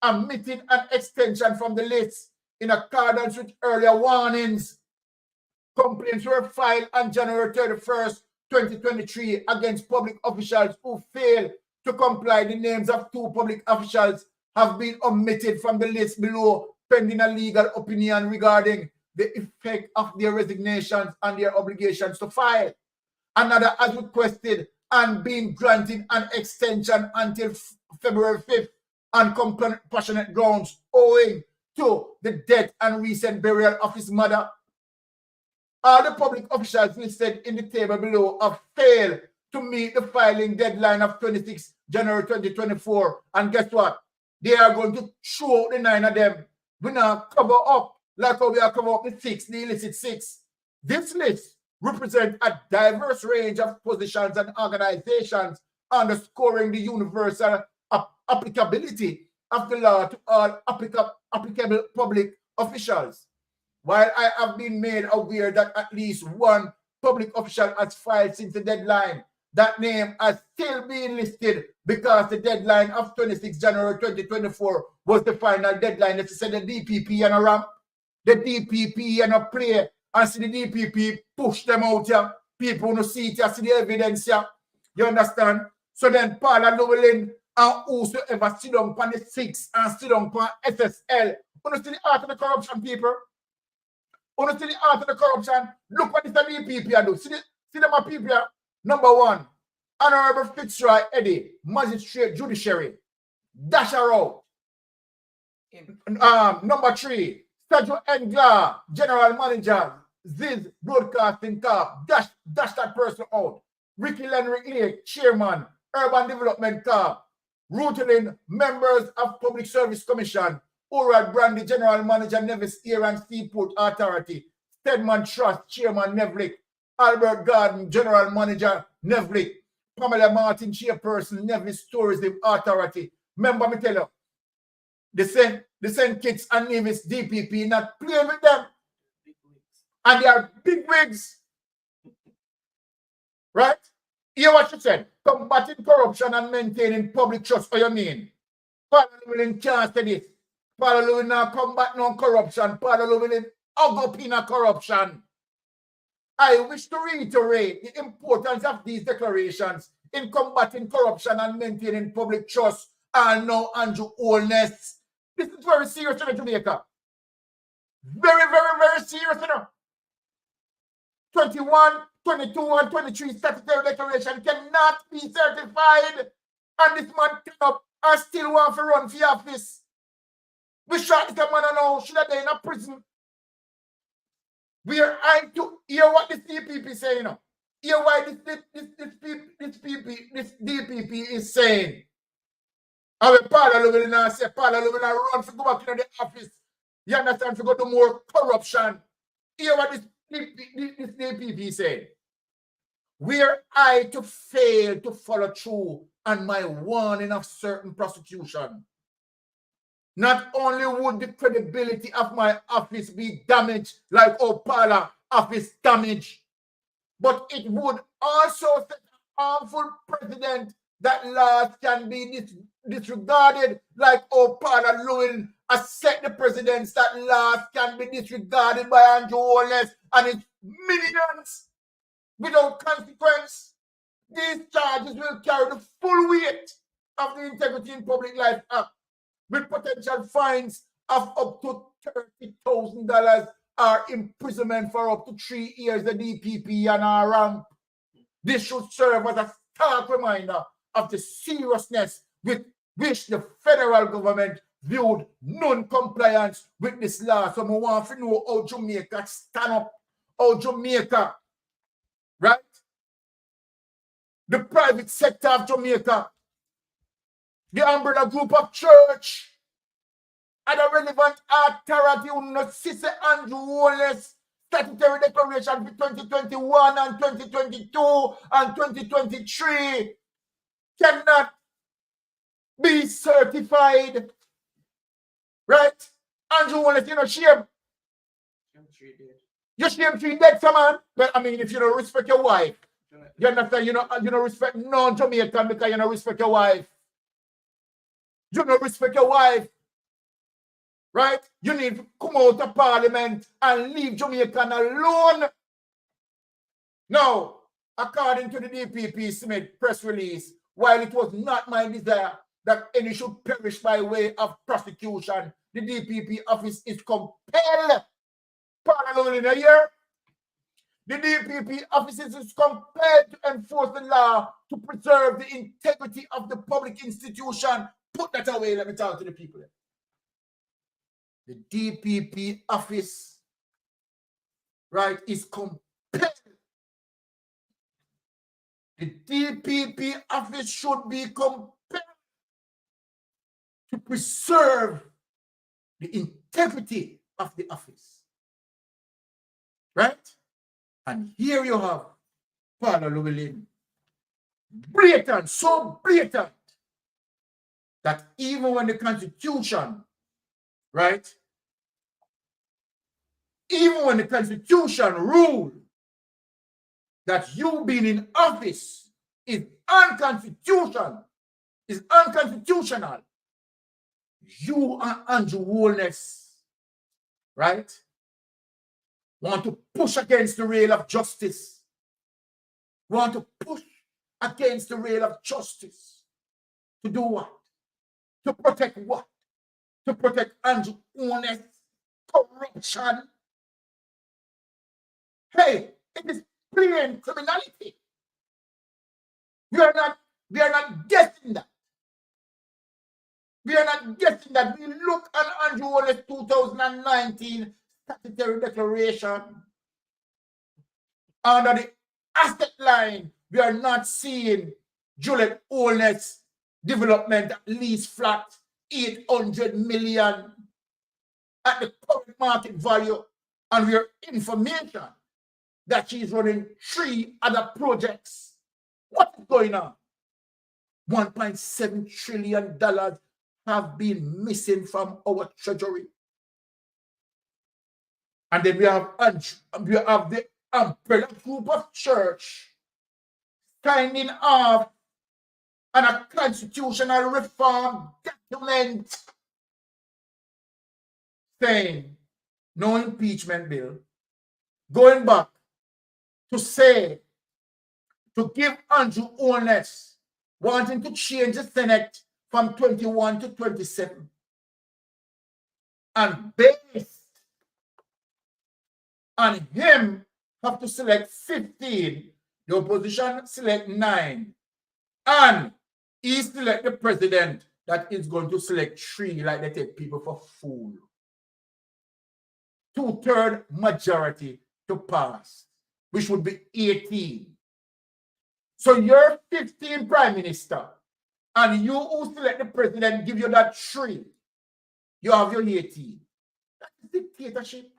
omitting an extension from the list in accordance with earlier warnings. Complaints were filed on January 31st, 2023 against public officials who failed to comply. The names of 2 public officials have been omitted from the list below, pending a legal opinion regarding the effect of their resignations and their obligations to file. Another has requested and been granted an extension until February 5th on compassionate grounds owing to the death and recent burial of his mother. All the public officials listed in the table below have failed to meet the filing deadline of 26 January 2024. And guess what? They are going to throw out the 9 of them. We now cover up like how we are cover up the 6, the illicit 6. This list represents a diverse range of positions and organizations, underscoring the universal applicability of the law to all applicable public officials. While I have been made aware that at least 1 public official has filed since the deadline, that name has still been listed because the deadline of 26 January 2024 was the final deadline. Let's say the DPP and a ramp, the DPP and a play, and see the DPP push them out here. People who see it here, see the evidence here. You understand? So then Paula Llewellyn and whosoever sit down on the 6 and sit down on SSL. You see the art of the corruption, people? You see the art of the corruption? Look what this DPP do. See them people here. Number 1, Honorable Fitzroy Eddie, Magistrate Judiciary, dash her out. Number 3, Sergio Engla, General Manager, Ziz Broadcasting Corp, dash that person out. Ricky Lenrick, Chairman, Urban Development Corp, Rutelin, Members of Public Service Commission, Urad Brandy, General Manager, Nevis Air and Seaport Authority, Stedman Trust, Chairman Nevlik, Albert Garden, General Manager, Nevlik, Pamela Martin, Chairperson, Nevis Tourism Authority. Remember me tell you, the St. Kitts and Nevis DPP not playing with them. And they are big wigs. Right? Hear what you said. Combating corruption and maintaining public trust. What you mean? Paula Llewellyn can't say this. Paula Llewellyn now combat no corruption. Paula Llewellyn up in a corruption. I wish to reiterate the importance of these declarations in combating corruption and maintaining public trust. And now Andrew Holness. This is very serious in Jamaica. Very, very, very serious. 21 22 and 23 statutory declaration cannot be certified, and this man turn up and still want to run for office. We shot this man now, should have been in a prison. We are trying to hear what this DPP is saying now. Hear why this DPP is saying. I will Paula will now say, Paula will now run to go back into the office. You understand? To go to more corruption. Hear what this DPP is saying. Were I to fail to follow through on my warning of certain prosecution, not only would the credibility of my office be damaged like Opala office damage, but it would also set a harmful precedent that laws can be disregarded like Opala Lewin has set the precedents that laws can be disregarded by Andrew Wallace and his minions without consequence. These charges will carry the full weight of the Integrity in Public Life Act, with potential fines of up to $30,000 or imprisonment for up to 3 years, the DPP and our ramp. This should serve as a stark reminder of the seriousness with which the federal government viewed non-compliance with this law. So I want to know how Jamaica stand up, how Jamaica, right? The private sector of Jamaica, the umbrella group of church, and the relevant authority who not see Andrew Wallace statutory declaration for 2021 and 2022 and 2023 cannot be certified. Right? Andrew Wallace, you know, shame. You shame 3 dead, man. But I mean, if you don't respect your wife, you understand, you don't respect non-Jamaican because you don't respect your wife. You don't respect your wife. Right? You need to come out of Parliament and leave Jamaican alone. Now, according to the DPP Smith press release, while it was not my desire that any should perish by way of prosecution, the DPP office is compelled, parallel in a year, the DPP office is compelled to enforce the law to preserve the integrity of the public institution. Put that away, let me talk to the people. The DPP office, right, is compelled. The DPP office should be compelled to preserve the integrity of the office. Right? And here you have Paula Llewellyn, blatant, so blatant, that even when the Constitution, right, even when the Constitution ruled that you being in office is unconstitutional, you and Andrew Wallace, right, want to push against the rail of justice. Want to push against the rail of justice. To do what? To protect what? To protect Andrew Wallace, corruption. Hey, it is plain criminality. We are not guessing that. We are not guessing that. We look at Andrew Wallace 2019 statutory declaration. Under the asset line, we are not seeing Juliet Wallace development at least flat 800 million at the current market value, and we are information that she's running 3 other projects. What is going on? $1.7 trillion have been missing from our treasury. And then we have the umbrella group of church signing off on a constitutional reform document saying no impeachment bill, going back to say, to give Andrew Wallace wanting to change the Senate from 21 to 27. And based on him have to select 15. The opposition select 9. And he select the president that is going to select 3, like they take people for fool. 2/3 majority to pass, which would be 18. So you're 15 prime minister, and you who select the president give you that 3. You have your 18. That is dictatorship.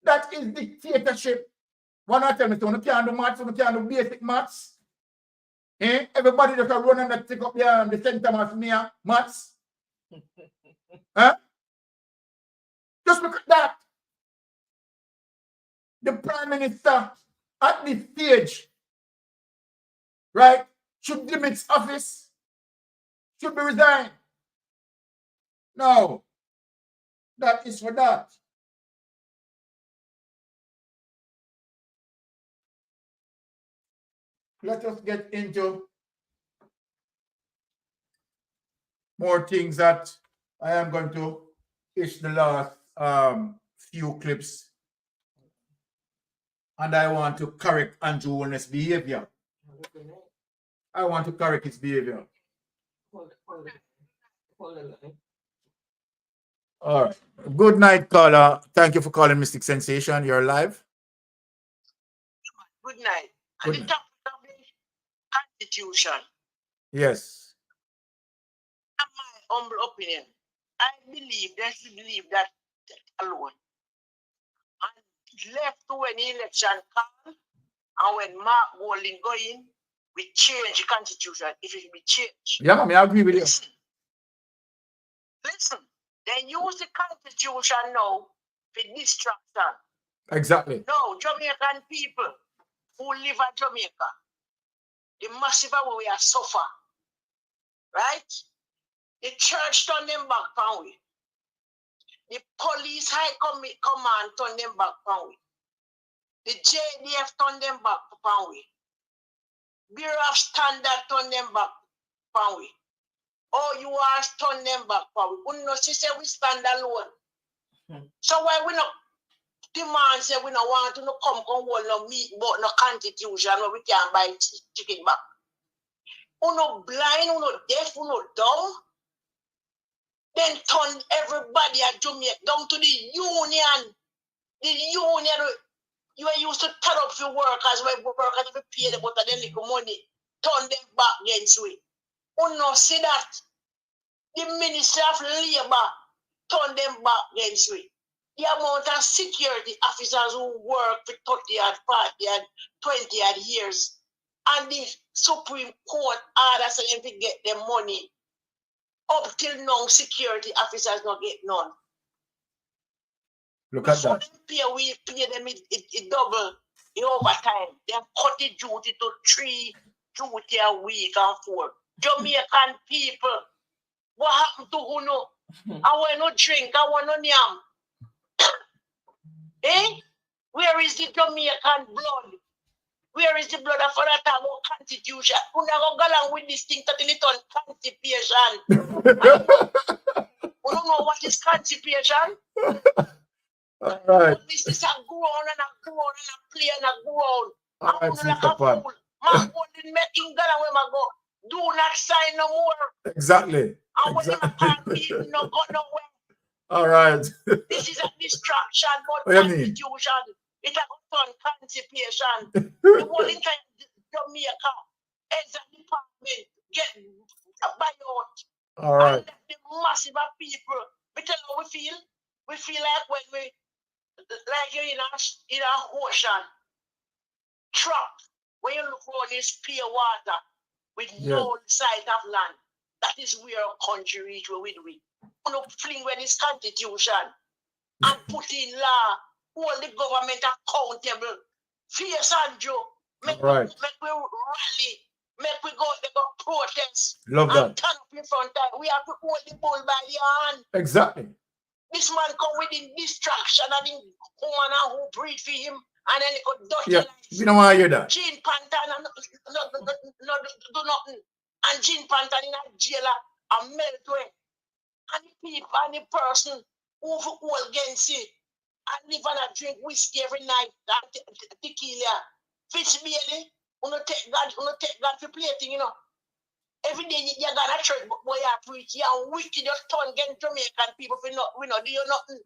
That is dictatorship. One more tell me, so you can't do maths, you can't do basic maths. Eh? Everybody that can run and take up the center maths. Huh? Just look at that. The prime minister at this stage, right, should limit his office, should be resigned. No, that is for that. Let us get into more things that I am going to issue the last few clips. And I want to correct Andrew Holness' behavior. I want to correct his behavior. All right. Good night, caller. Thank you for calling Mystic Sensation. You're live. Good night. Good At the night. top of the Constitution, Yes. in my humble opinion, I believe they should leave that alone. And left to when the election comes, and when Mark Golding go in, we change the Constitution if it should be changed. Yeah, I agree with you. Listen, they use the Constitution now for distraction. Exactly. No, Jamaican people who live in Jamaica, the massive way we are suffer, right? The church turn them back from we. The police high command turn them back from we. The JDF turn them back from we. Bureau of Standard turn them back from we. OUR turn them back from we. We no see say we stand alone. So why we not demand say we don't want to no come hold no meat but no Constitution where we can buy chicken back? We no blind, we no deaf, we no dumb. Then turn everybody at Jamaica down to the union. The union you are used to turn up your workers where workers have pay them but then little money. Turn them back against we. We no see that. The Ministry of Labour turn them back against we. The amount of security officers who work for 30 and 40 and 20 and years, and the Supreme Court orders them to get their money. Up till now, security officers not get none. Look at that. We pay them it double in overtime. They cut the duty to 3 duty a week and 4. Jamaican people, what happened to who know? I want no drink, I want no yam. Eh? Where is the Jamaican blood? Where is the blood of Father Tabo Constitution? We never go along with this thing till it on constipation. We don't know what is constipation. All right. This is a grown and a grown and a play and a grown. All right, I'm like a fool. My only making God where I go. Do not sign no more. Exactly. And when I can't be, no go nowhere. All right. This is a distraction What about do you mean? Constitution. It has done constipation. The whole entire Jamaica, exam department, get a buyout. All right. And the massive of people. We tell you how we feel. We feel like when we, like you're in a ocean, trapped. When you look around this pure water with no sight of land, that is where our country reach where we do it. We don't fling with this constitution and put in law, hold the government accountable. Fierce and Joe, make we rally, make we go protest. Love and that. turn up in front of we have to hold the bull by the hand. Exactly. This man come with the distraction and the woman who breathe for him and then he could dust Yeah, we don't want to hear that. Jean Pantan and no do nothing. And Jean Pantan in a jail and melt away. And the people and the person who against it. and live and drink whiskey every night, and tequila, fish belly, uno take God for plating, you know. Every day you got a church, but boy, you preach, you're wicked, you turn against Jamaican people for not, we not do you nothing.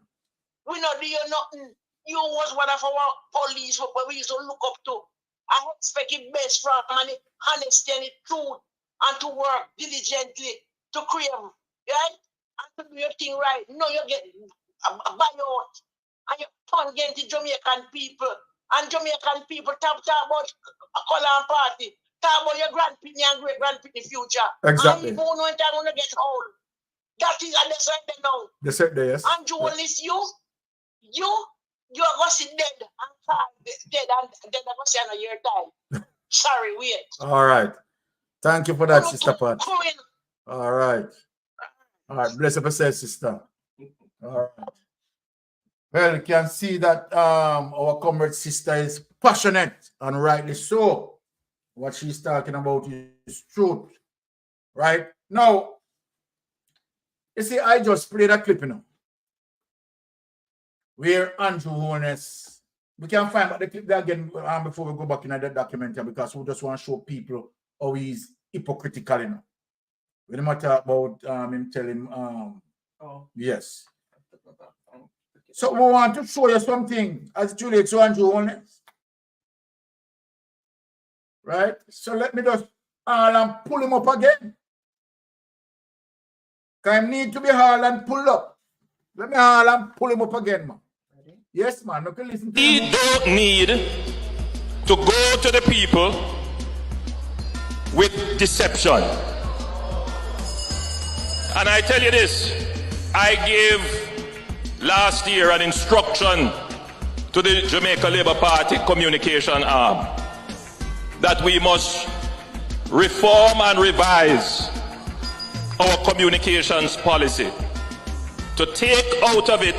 We not do you nothing. You was one of our police but we used to look up to. I expect it best from honesty and the truth and to work diligently to create, right? And to do your thing right. No, you get buyout and you turn against the Jamaican people. And Jamaican people talk about a color party. Talk about your grandpitney and great-grandpitney future. Exactly. And you don't know when they're going to get old. That is what they said they know. They said there, yes. And journalists, you are going to sit dead and dead and then they're going to say another year time. Sorry, wait. All right. Thank you for that, Sister Pat. All right. All right. Bless up yourself, sister. All right. Well, you can see that our comrade sister is passionate and rightly so. What she's talking about is truth. Right? Now, you see, I just played a clip, you know, where Andrew Holness, we can find the clip there again before we go back in that documentary, because we just want to show people how he's hypocritical, you know. We don't matter about him telling yes. So we want to show you something as it relates to Andrew Holness. Right? So let me just pull him up again. I need to be hard and pull up. Let me hard and pull him up again, man. Ready? Yes, man. Okay, listen to We don't need to go to the people with deception. And I tell you this, I gave last year an instruction to the Jamaica Labour Party communication arm that we must reform and revise our communications policy to take out of it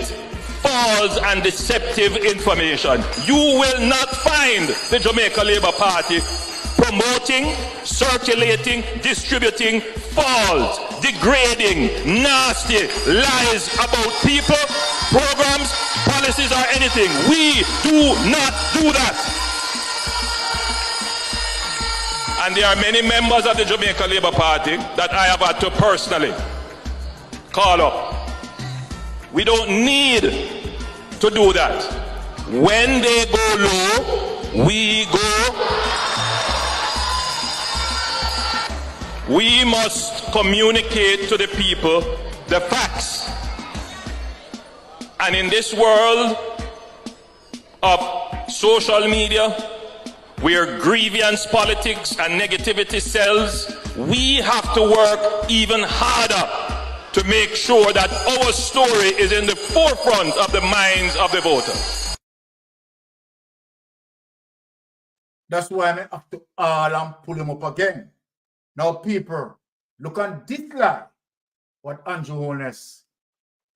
false and deceptive information. You will not find the Jamaica Labour Party promoting, circulating, distributing false, degrading, nasty lies about people, programs, policies, or anything. We do not do that. And there are many members of the Jamaica Labour Party that I have had to personally call up. We don't need to do that. When they go low, we go. We must communicate to the people the facts. And in this world of social media, where grievance politics and negativity sells, we have to work even harder to make sure that our story is in the forefront of the minds of the voters. That's why I have to and pull him up again. Now, people, look on this line, what Andrew Holness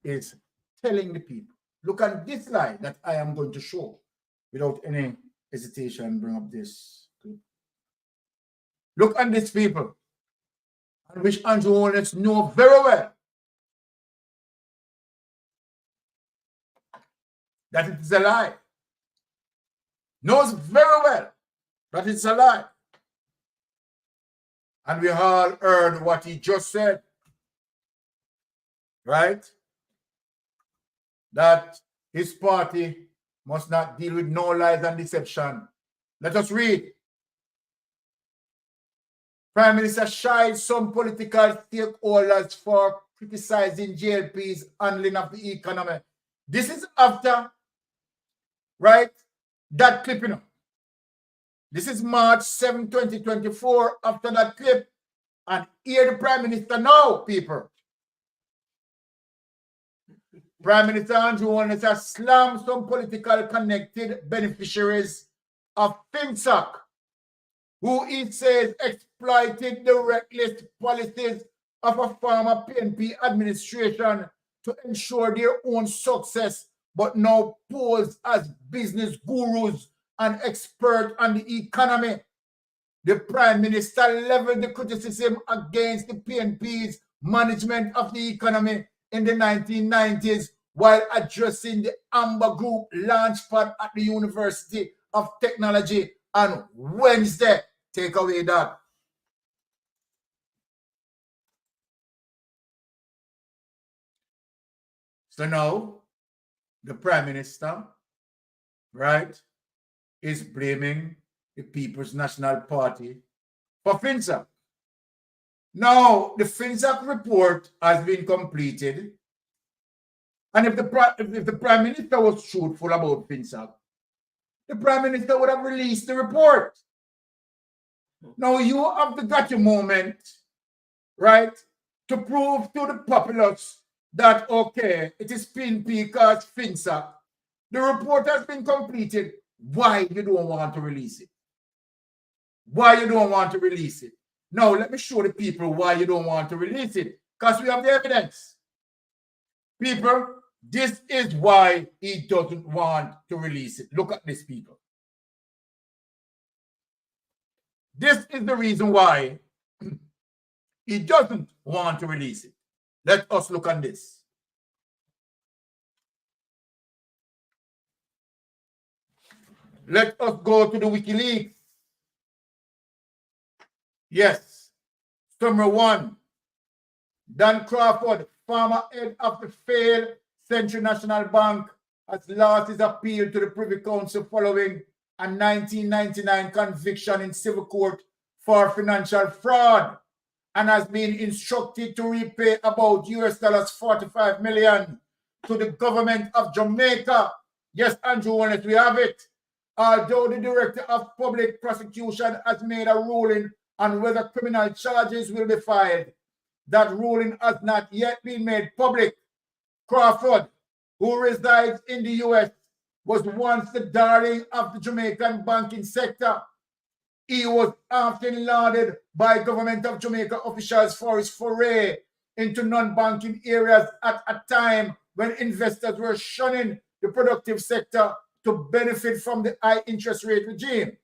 is telling the people. Look on this line that I am going to show without any hesitation. Bring up this clip. Look on these people, which Andrew Holness know very well that it is a lie. Knows very well that it's a lie. And we all heard what he just said, right? That his party must not deal with no lies and deception. Let us read. Prime Minister shied some political stakeholders for criticizing JLP's handling of the economy. This is after, right, that clip, you know. This is March 7, 2024, after that clip. And hear the Prime Minister now, people. Prime Minister Andrew Holness has slammed some political connected beneficiaries of FinSoc, who he says exploited the reckless policies of a former PNP administration to ensure their own success, but now pose as business gurus and expert on the economy. The Prime Minister leveled the criticism against the PNP's management of the economy in the 1990s, while addressing the Amber Group launchpad at the University of Technology on Wednesday. Take away that. So now, the Prime Minister, right, is blaming the People's National Party for FinSac. Now, the FinSac report has been completed. And if the Prime Minister was truthful about FinSac, the Prime Minister would have released the report. Now, you have got your moment, right, to prove to the populace that, okay, it is because FinSac. The report has been completed. Why you don't want to release it? Why you don't want to release it? Now, let me show the people why you don't want to release it. Because we have the evidence. People, this is why he doesn't want to release it. Look at this, people. This is the reason why he doesn't want to release it. Let us look at this. Let us go to the WikiLeaks. Yes. Summary 1. Dan Crawford, former head of the failed Central National Bank, has lost his appeal to the Privy Council following a 1999 conviction in civil court for financial fraud and has been instructed to repay about $45 million to the government of Jamaica. Yes, Andrew, we have it. Although the Director of Public Prosecution has made a ruling on whether criminal charges will be filed, that ruling has not yet been made public. Crawford, who resides in the U.S., was once the darling of the Jamaican banking sector. He was often lauded by government of Jamaica officials for his foray into non-banking areas at a time when investors were shunning the productive sector to benefit from the high interest rate regime.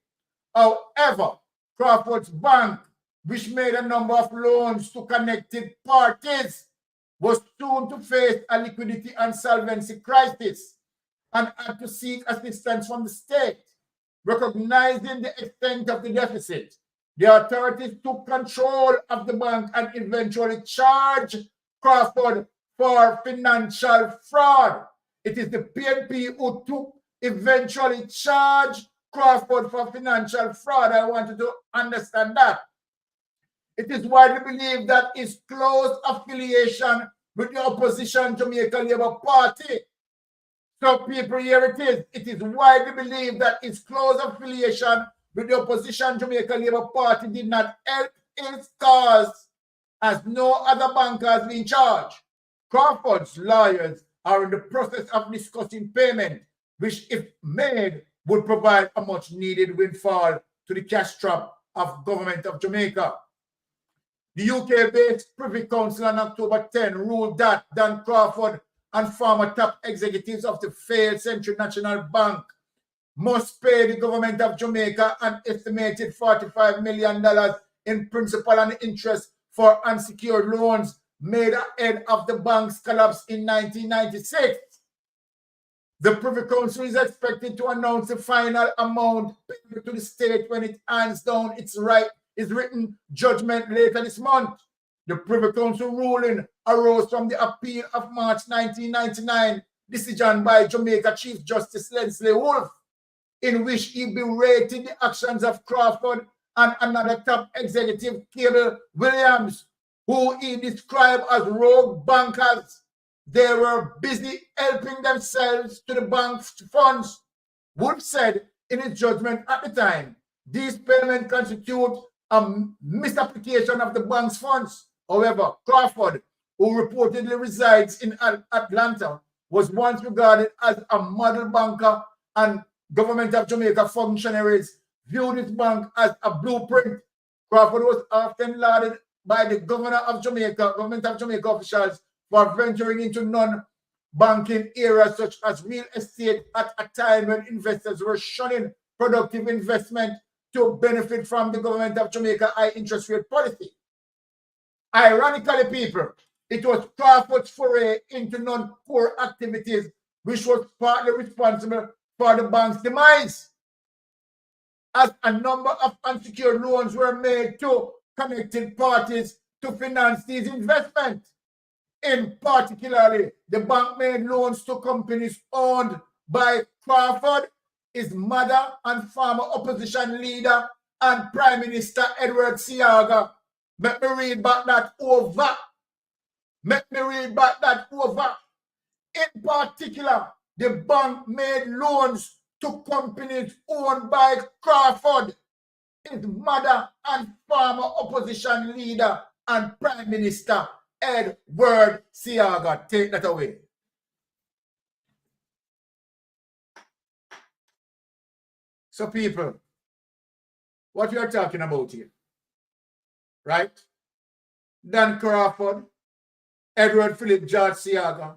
However, Crawford's bank, which made a number of loans to connected parties, was soon to face a liquidity and solvency crisis and had to seek assistance from the state. Recognizing the extent of the deficit, the authorities took control of the bank and eventually charged Crawford for financial fraud. It is the PNP who eventually charged Crawford for financial fraud. I want you to understand that. It is widely believed that his close affiliation with the opposition Jamaica Labour Party. So people, here it is. It is widely believed that his close affiliation with the opposition Jamaica Labour Party did not help his cause, as no other banker has been charged. Crawford's lawyers are in the process of discussing payment, which, if made, would provide a much-needed windfall to the cash trap of government of Jamaica. The UK-based Privy Council on October 10 ruled that Dan Crawford and former top executives of the failed Central National Bank must pay the government of Jamaica an estimated $45 million in principal and interest for unsecured loans made ahead of the bank's collapse in 1996. The Privy Council is expected to announce the final amount paid to the state when it hands down its written judgment later this month. The Privy Council ruling arose from the appeal of March 1999 decision by Jamaica Chief Justice Leslie Wolf, in which he berated the actions of Crawford and another top executive, Cable Williams, who he described as rogue bankers. They were busy helping themselves to the bank's funds. Wolf said in his judgment at the time, these payments constitute a misapplication of the bank's funds. However, Crawford, who reportedly resides in Atlanta, was once regarded as a model banker, and government of Jamaica functionaries viewed his bank as a blueprint. Crawford was often lauded by the government of Jamaica officials for venturing into non-banking areas such as real estate at a time when investors were shunning productive investment to benefit from the government of Jamaica high interest rate policy. Ironically, people, It was Crawford's foray into non-core activities, which was partly responsible for the bank's demise, as a number of unsecured loans were made to connected parties to finance these investments. In particular, the bank made loans to companies owned by Crawford, his mother and former opposition leader and Prime Minister Edward Seaga. Let me read back that over. Let me read back that over. In particular, the bank made loans to companies owned by Crawford, his mother and former opposition leader and Prime Minister Edward Seaga. Take that away. So people, what you're talking about here, right? Dan Crawford, Edward Philip George Seaga,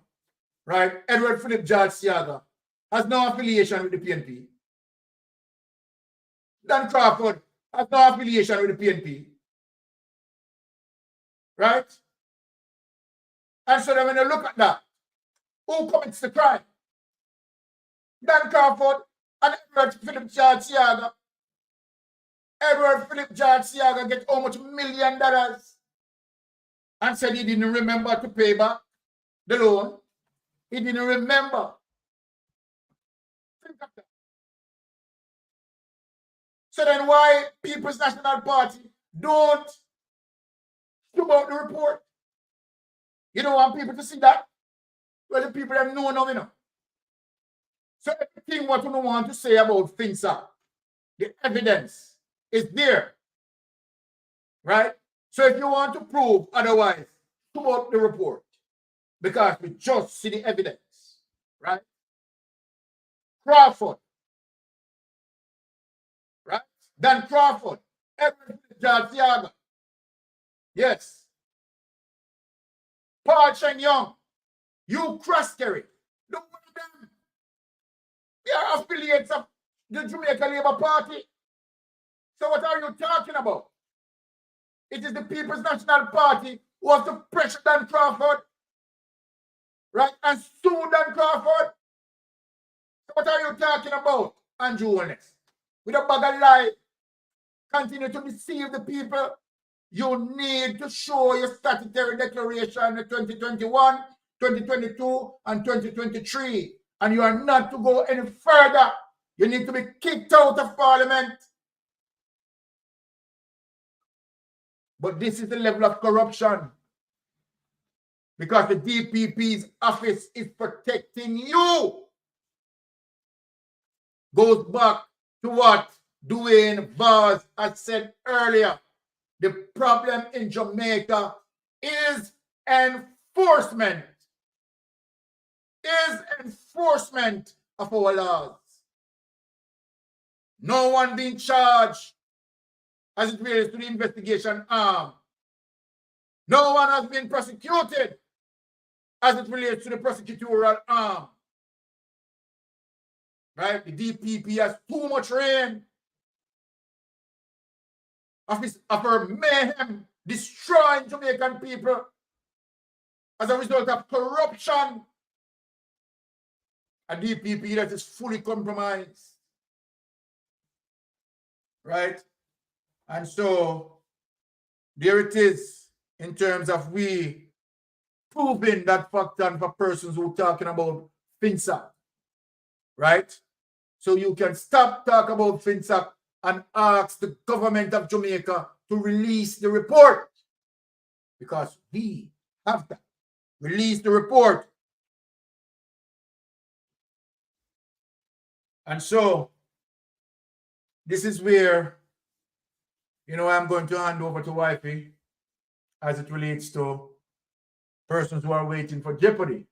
right? Edward Philip George Seaga has no affiliation with the PNP. Dan Crawford has no affiliation with the PNP. Right? And so then when you look at that, who commits the crime? Dan Crawford and Edward Philip George Seaga. Edward Philip George Seaga get how much $1 million and said he didn't remember to pay back the loan. He didn't remember. Think of that. So then why People's National Party don't show out the report? You don't want people to see that? Well, the people that know now, you know. So everything what you want to say about FINSA, the evidence is there. Right? So if you want to prove otherwise, show out the report. Because we just see the evidence. Right? Crawford. Right? Dan Crawford. Edward George Seaga. Yes. Paul Cheng Young. You Croskery. Look at them. They are affiliates of the Jamaica Labour Party. So what are you talking about? It is the People's National Party who has to pressure Dan Crawford. Right? And sue Dan Crawford. So what are you talking about, Andrew Holness? With a bag of lies, continue to deceive the people. You need to show your statutory declaration in 2021, 2022, and 2023. And you are not to go any further. You need to be kicked out of Parliament. But this is the level of corruption. Because the DPP's office is protecting you. Goes back to what Dwayne Vaz had said earlier. The problem in Jamaica is enforcement. Is enforcement of our laws. No one being charged as it relates to the investigation arm. No one has been prosecuted as it relates to the prosecutorial arm. Right? The DPP has too much reign of her mayhem, destroying Jamaican people as a result of corruption. A DPP that is fully compromised. Right? And so there it is in terms of we proving that fact and for persons who are talking about FINSA. Right? So you can stop talking about FINSA and ask the government of Jamaica to release the report. Because we have to release the report. And so this is where, you know, I'm going to hand over to Wifey as it relates to persons who are waiting for Jeopardy.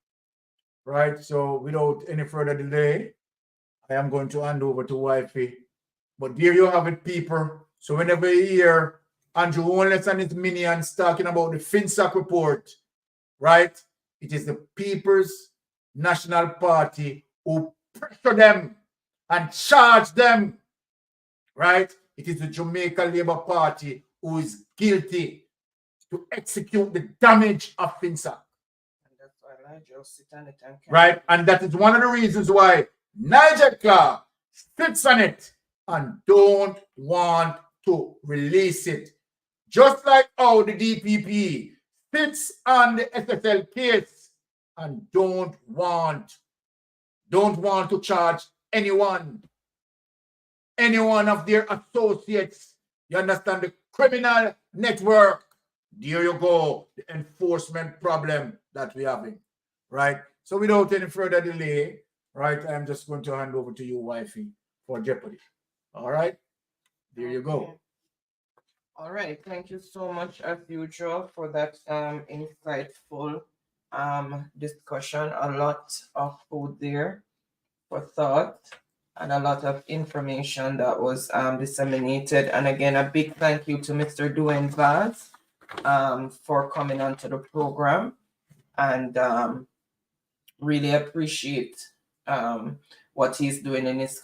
Right? So without any further delay, I am going to hand over to Wifey. But there you have it, people. So whenever you hear Andrew Holness and his minions talking about the FINSAC report, right? It is the People's National Party who pressure them and charge them, right? It is the Jamaica Labour Party who is guilty to execute the damage of FinSac. And that's why Nigel sit on it and Right? And that is one of the reasons why Nigel Clark sits on it and don't want to release it. Just like how the DPP sits on the SSL case and don't want to charge anyone of their associates. You understand the criminal network? There you go, the enforcement problem that we're having, right? So without any further delay, right, I'm just going to hand over to you, wifey, for Jeopardy. All right, there you go. All right, thank you so much as usual for that insightful discussion. A lot of food there for thought and a lot of information that was disseminated. And again, a big thank you to Mr. Dwayne Vaz for coming onto the program, and really appreciate what he's doing in his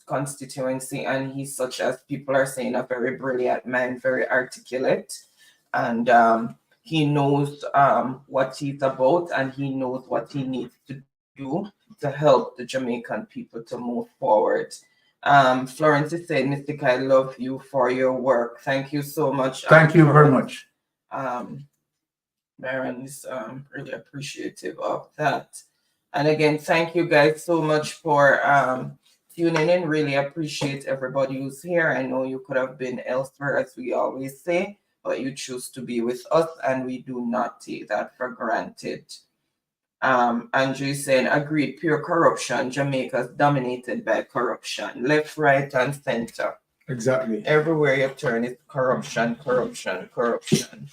constituency. And he's, such as people are saying, a very brilliant man, very articulate, and he knows what he's about, and he knows what he needs to do to help the Jamaican people to move forward. Florence is saying, Mystic, I love you for your work. Thank you so much. Thank you very much. Baron is really appreciative of that. And again, thank you guys so much for tuning in. Really appreciate everybody who's here. I know you could have been elsewhere, as we always say, but you choose to be with us, and we do not take that for granted. Andrew is saying, agreed, pure corruption. Jamaica's dominated by corruption. Left, right, and center. Exactly. Everywhere you turn, it's corruption, corruption, corruption.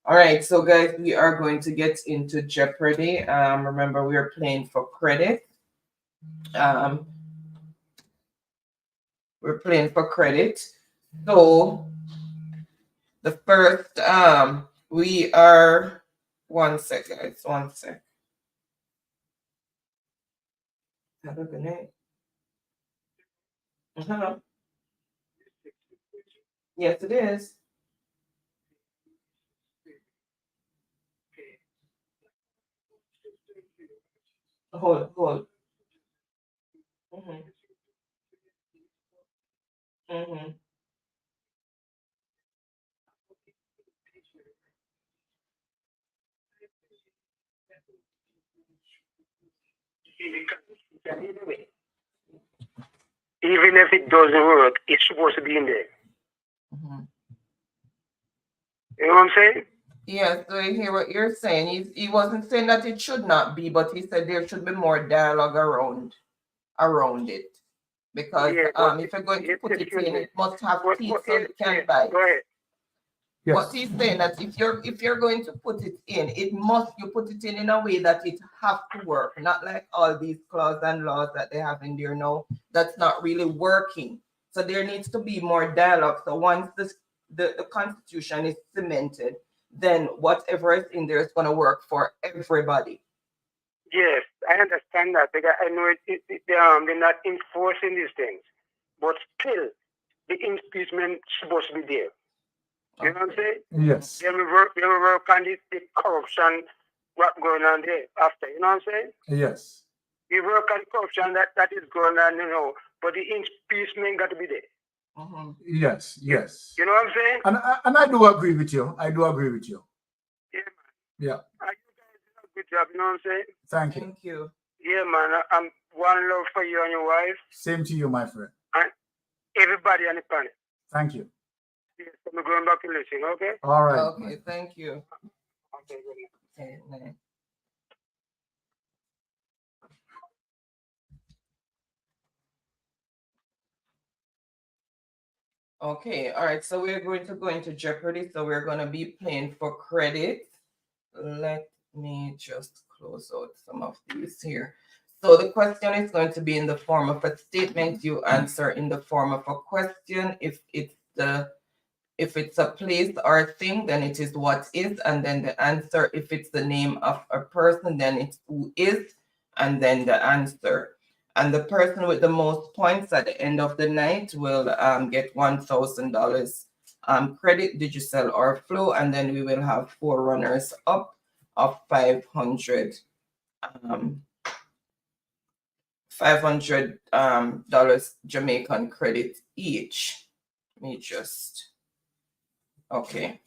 All right, so guys, we are going to get into Jeopardy. Remember, we are playing for credit. We're playing for credit. So the first, we are, one sec, guys, one sec. Have a good night. Yes, it is. Hold. Even if it doesn't work, it's supposed to be in there. You know what I'm saying? Yes, so I hear what you're saying. He wasn't saying that it should not be, but he said there should be more dialogue around it. Because if you're going to put it in, it must have teeth so it can bite. Go ahead. Yes. But he's saying that if you're going to put it in, you put it in a way that it have to work, not like all these clauses and laws that they have in there now that's not really working. So there needs to be more dialogue. So once the Constitution is cemented, then whatever is in there is going to work for everybody. Yes, I understand that, because I know they're not enforcing these things, but still, the impeachment is supposed to be there. You know what I'm saying? Yes. They will work on the corruption, what's going on there after. You know what I'm saying? Yes. We work on the corruption that is going on, you know, but the impeachment got to be there. Yes. You know what I'm saying? And I do agree with you. Yeah, man. Yeah. You guys do a good job, you know what I'm saying? Thank you. Thank you. Yeah, man. I'm one love for you and your wife. Same to you, my friend. And everybody on the planet. Thank you. Yes, I'm going back to listen, okay? All right. Okay, thank you. Okay, good night. Okay, night. Okay, all right, so we're going to go into Jeopardy. So we're going to be playing for credit. Let me just close out some of these here. So the question is going to be in the form of a statement. You answer in the form of a question. If it's a place or a thing, then it is what is, and then the answer. If it's the name of a person, then it's who is, and then the answer. And the person with the most points at the end of the night will get $1,000 credit, Digicel, or Flow, and then we will have 4 runners up of $500 Jamaican credit each. Let me just, okay.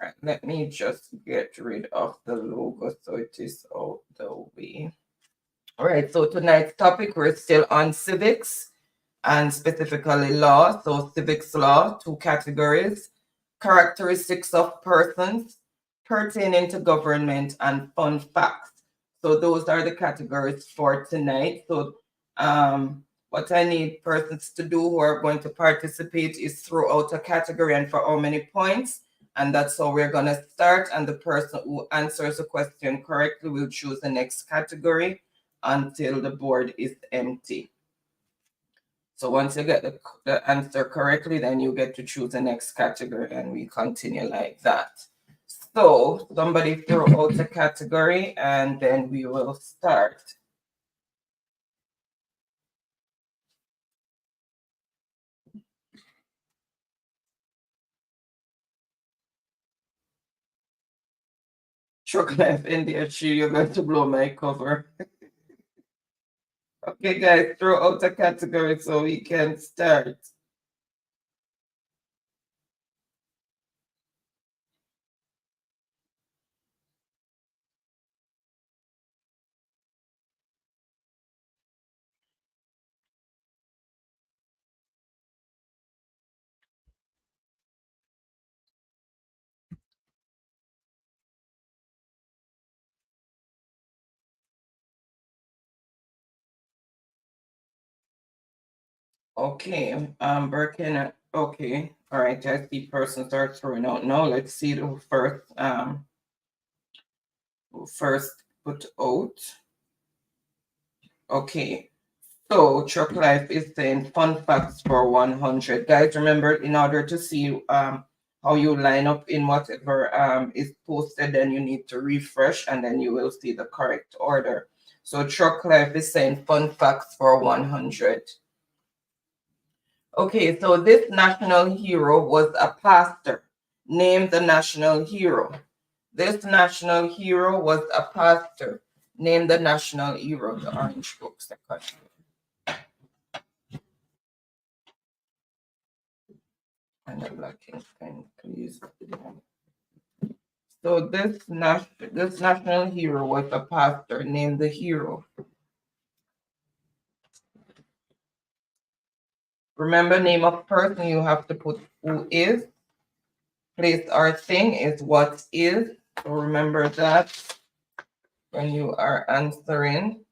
All right, let me just get rid of the logo so it is out the way. All right, so tonight's topic, we're still on civics and specifically law. So civics law, 2 categories: characteristics of persons, pertaining to government, and fun facts. So those are the categories for tonight. So what I need persons to do who are going to participate is throw out a category and for how many points. And that's how we're going to start. And the person who answers the question correctly will choose the next category until the board is empty. So once you get the answer correctly, then you get to choose the next category, and we continue like that. So somebody throw out a category, and then we will start. Truck Life India, you're going to blow my cover. Okay, guys, throw out a category so we can start. Okay, Birkin, okay, all right, I see persons are throwing out. Now let's see who first put out. Okay, so Truck Life is saying fun facts for 100. Guys, remember, in order to see how you line up in whatever is posted, then you need to refresh and then you will see the correct order. So Truck Life is saying fun facts for 100. Okay, so this national hero was a pastor. Name the national hero. This national hero was a pastor. Name the national hero. The orange books. And the black pen, please. So this national hero was a pastor. Name the hero. Remember, name of person, you have to put who is. Place or thing is what is. So remember that when you are answering.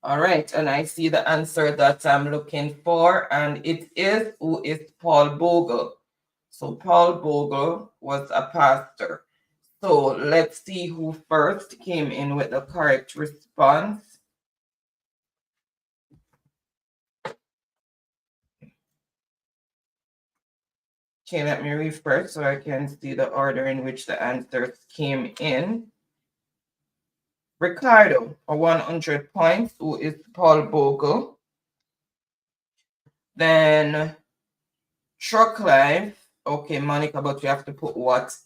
All right, and I see the answer that I'm looking for, and it is who is Paul Bogle. So Paul Bogle was a pastor. So let's see who first came in with the correct response. Okay, let me refresh so I can see the order in which the answers came in. Ricardo, for 100 points, who is Paul Bogle. Then Truck Life, okay, Monica, but you have to put what,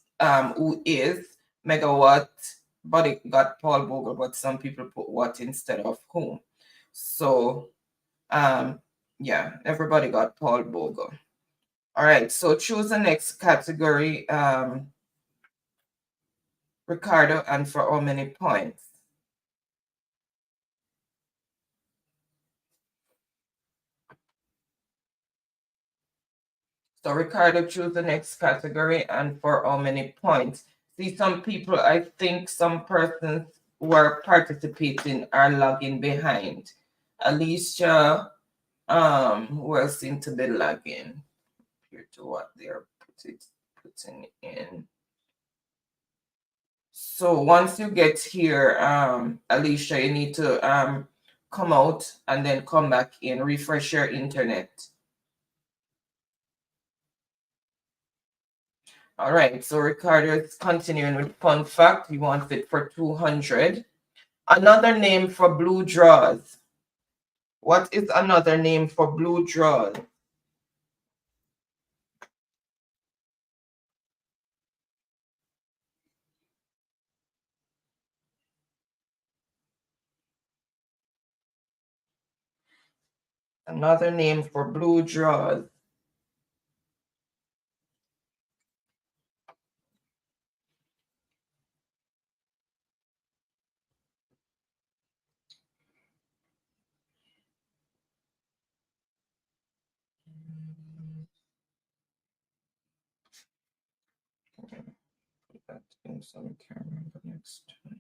who is. Megawatt, but it got Paul Bogle, but some people put what instead of whom. So, yeah, everybody got Paul Bogle. All right, so choose the next category, Ricardo, and for how many points? So Ricardo, choose the next category and for how many points? See, some people, I think some persons who are participating are lagging behind. Alicia, who else seem to be lagging compared to what they're putting in. So once you get here, Alicia, you need to come out and then come back in, refresh your internet. All right, so Ricardo is continuing with fun fact. He wants it for 200. Another name for blue draws. What is another name for blue draws? Another name for blue draws. That in some camera next time.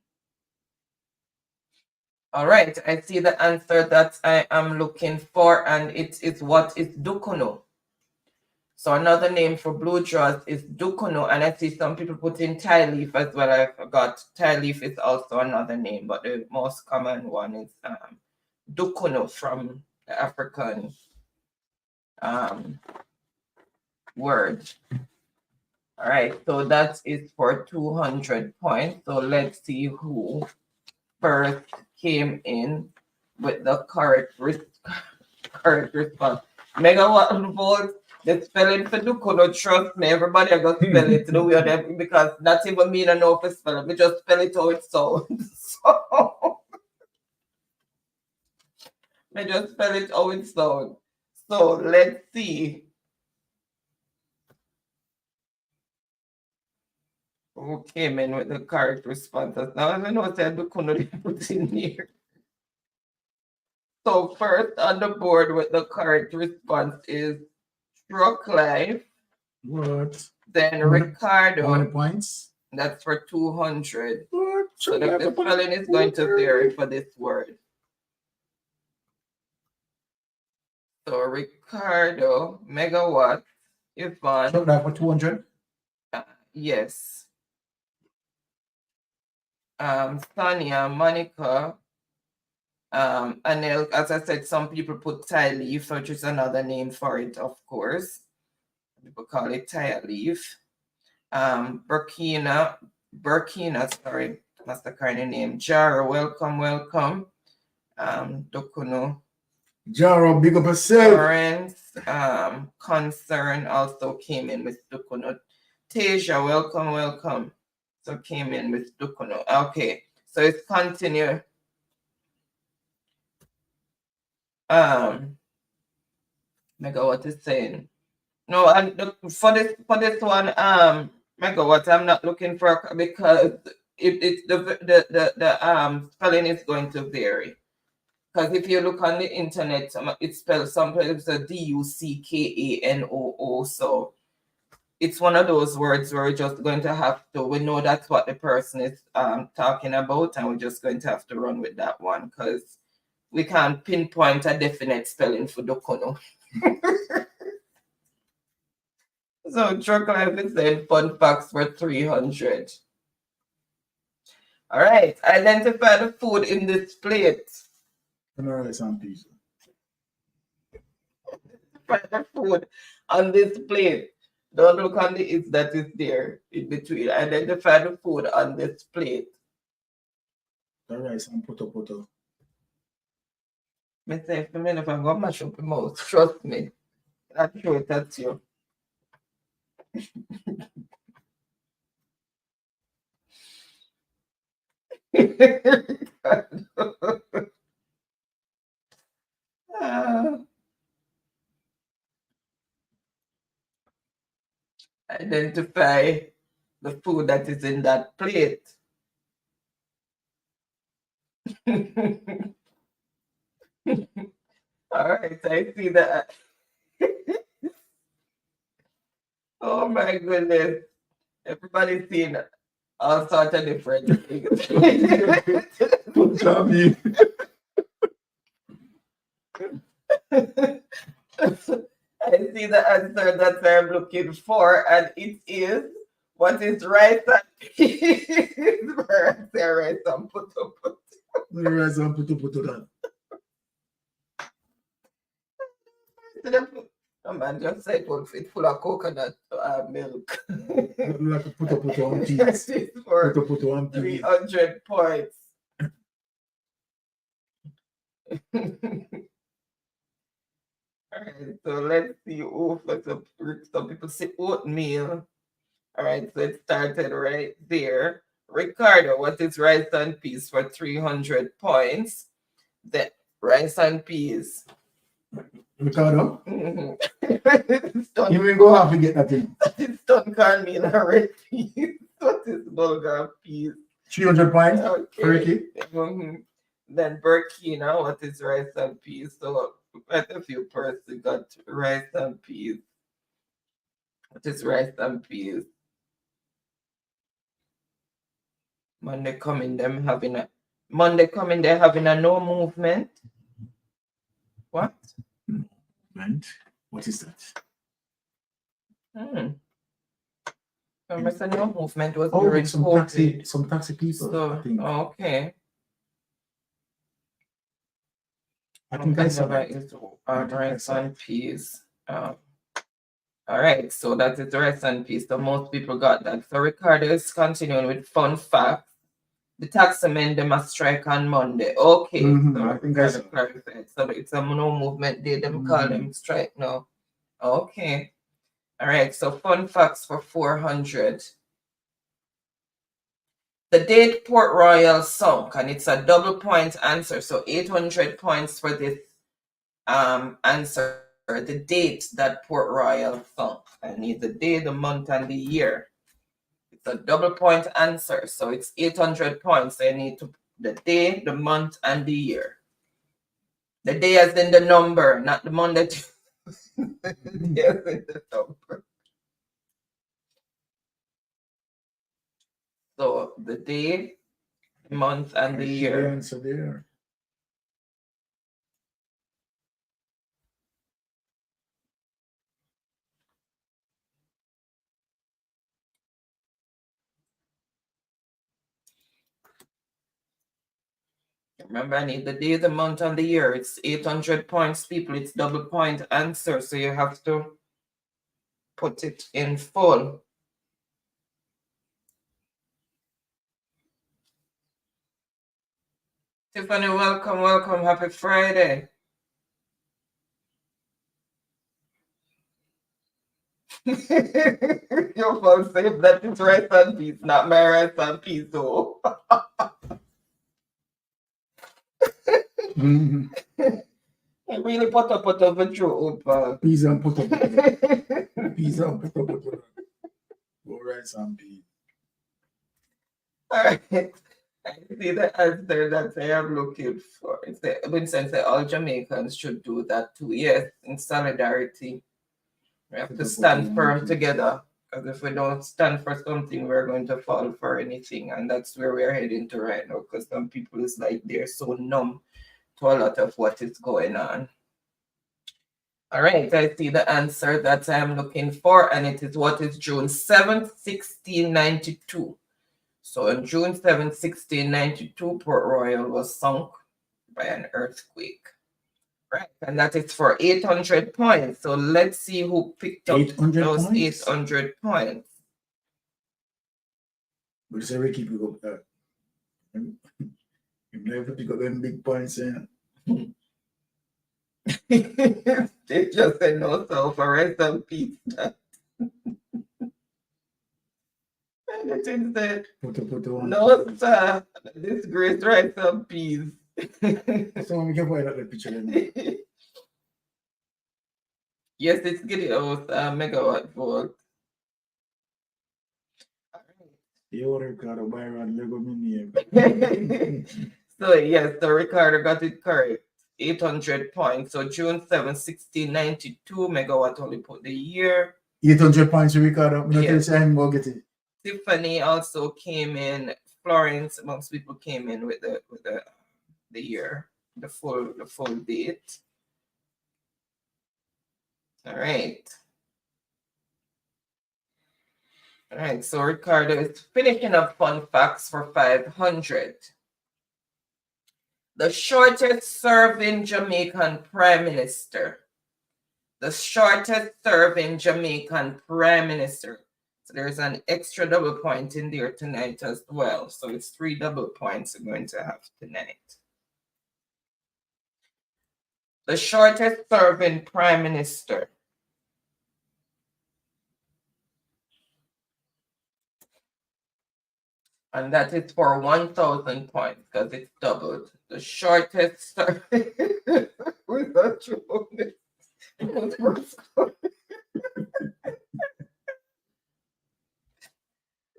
All right, I see the answer that I am looking for, and it is what is Dukono. So another name for blue draws is Dukono, and I see some people put in Thai leaf as well. I forgot Thai leaf is also another name, but the most common one is Dukono from the African word. All right, so that is for 200 points. So let's see who first came in with the correct response. Megawatt volts. The spelling for Dukono, trust me, everybody I got spell it the way of them, because not even me don't know if it's spell it. We just spell it how it sounds. So we just spell it how it sounds. So let's see who came in with the correct responses. Now I know what I Dukono they put in here. So first on the board with the correct response is Truck Life. What? Then Ricardo. How many points? That's for 200. What? So the spelling is going to vary for this word. So Ricardo, Megawatt, Yvonne. Truck Life for 200? Yes. Sonia, Monica, Anil, as I said, some people put Thai leaf, which is another name for it, of course. People call it Thai leaf. Burkina, sorry, that's the kind of name. Jaro, welcome. Dukono. Jaro, big up yourself. Lawrence, Concern also came in with Dukono. Tasia, welcome. So came in with Dukono. Okay, so it's continue. Megawatt is saying no, and for this one, Megawatt, I'm not looking for, because the spelling is going to vary. Because if you look on the internet, it's spelled sometimes a Duckanoo, so it's one of those words where we're just going to have to, we know that's what the person is talking about, and we're just going to have to run with that one, because we can't pinpoint a definite spelling for Dukono. So Truck Life is saying fun facts for 300. All right, identify the food in this plate. Some pizza. Identify the food on this plate. Don't look on the it that is there in between. Identify the food on this plate. The rice and poto. Me say, if I'm going to mash up your mouth, trust me. I'm sure that's you. Identify the food that is in that plate. All right, I see that. Oh my goodness. Everybody's seen all sorts of different things. I see the answer that I'm looking for, and it is, what is rice and peas? Rice and poto. Rice and poto. Oh man, just say it was full of coconut milk. Like a poto on peas. For poto on peas. 300 points. All right, so let's see. Oh, some people say oatmeal. All right, so it started right there. Ricardo, what is rice and peas for 300 points? The rice and peas. Ricardo? Stun. You will go have to get that in. Stun corn meal and red peas. What is bulgur peas? 300 points Okay. for Ricky. Then burkina, what is rice and peas? So quite a few persons got rice and peas. What is rice and peas? Monday coming, they're having a no movement. What? Movement? What is that? Remember, so no movement was Oh, during some COVID. taxi people. So, I think. okay. I think I saw that. it. Rice and peas. All right, so that is rice and peas. So most people got that. So Ricardo is continuing with fun facts. The taxmen them a strike on Monday. Okay, so I think I saw clarified. So it's a no movement day. Them call them strike now. Okay. All right. So fun facts for 400. The date Port Royal sunk, and it's a double point answer. So 800 points for this answer. The date that Port Royal sunk. I need the day, the month, and the year. It's a double point answer, so it's 800 points. I need to the day, the month, and the year. The day as in the number, not the month that the day as in the number. So the day, month, and the year. Answer there. Remember, I need the day, the month, and the year. It's 800 points, people. It's double point answer, so you have to put it in full. Tiffany, welcome, welcome. Happy Friday. Your phone said that it's rice and peas, not my rice and peas, though. I really put up a joke. Peas and put up. Peas and put up. Go rice and peas. All right. I see the answer that I am looking for. It's the Vincent said all Jamaicans should do that too. Yes, in solidarity. We have to stand firm together. Because if we don't stand for something, we're going to fall for anything. And that's where we're heading to right now. Because some people is like they're so numb to a lot of what is going on. All right, I see the answer that I'm looking for, and it is what is June 7th, 1692. So on June 7th, 1692, Port Royal was sunk by an earthquake. Right, and that is for 800 points. So let's see who picked up those 800 points. But say we keep it up that. You never pick up them big points in. They just said no, so for rest of peace. Anything said no, sir. This great rice and peas. So we can find out the picture then. Yes, it's getting out megawatt volt. You Ricardo Byron Lego Mini. So yes, the Ricardo got it correct. 800 points. So June 7, 1692 megawatt only put the year. 800 points, Ricardo. Yes. I'm going to get it. Tiffany also came in. Florence, amongst people came in with the year, the full date. All right. All right, so Ricardo is finishing up fun facts for 500. The shortest serving Jamaican Prime Minister. The shortest serving Jamaican Prime Minister. So there's an extra double point in there tonight as well. So it's 3 double points we're going to have tonight. The shortest serving Prime Minister. And that is for 1,000 points because it's doubled. The shortest serving.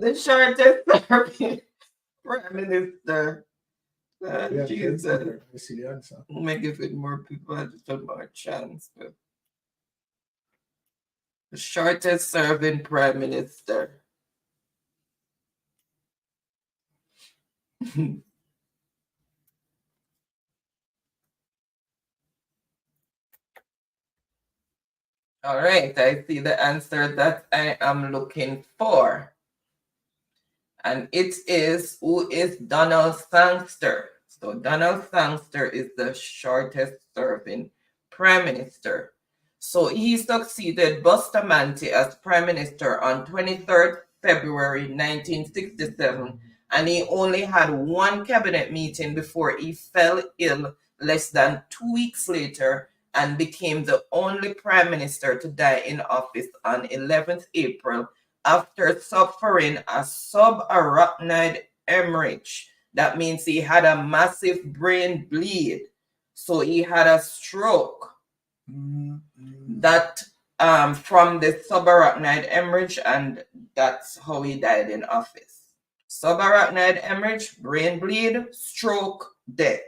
The shortest serving Prime Minister. Yeah, Jesus. I see the answer. May give it more people just a more chance. But the shortest serving Prime Minister. All right, I see the answer that I am looking for. And it is, who is Donald Sangster? So Donald Sangster is the shortest serving Prime Minister. So he succeeded Bustamante as Prime Minister on 23rd February 1967, and he only had one cabinet meeting before he fell ill less than 2 weeks later and became the only Prime Minister to die in office on 11th April after suffering a subarachnoid hemorrhage. That means he had a massive brain bleed. So he had a stroke. That from the subarachnoid hemorrhage, and that's how he died in office. Subarachnoid hemorrhage, brain bleed, stroke, death.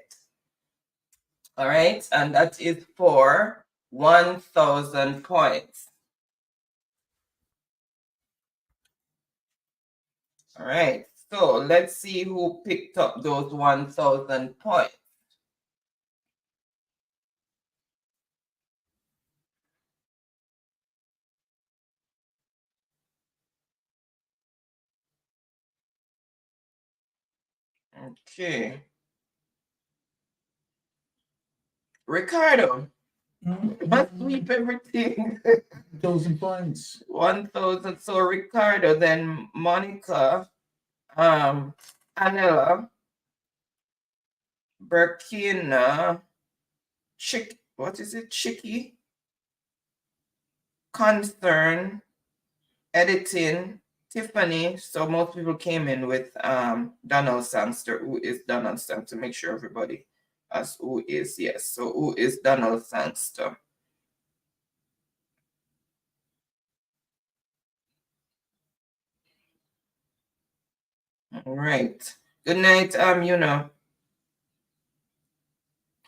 All right, and that is for 1,000 points. All right, so let's see who picked up those 1,000 points. Okay. Ricardo, let's sweep everything. 1,000 points. 1,000. So Ricardo, then Monica, Anela, Burkina, what is it? Chicky, Concern, Editing, Tiffany. So most people came in with Donald Sangster. Who is Donald Sangster? Make sure everybody as who is, yes. So who is Donald Sangster? All right. Good night, Yuna.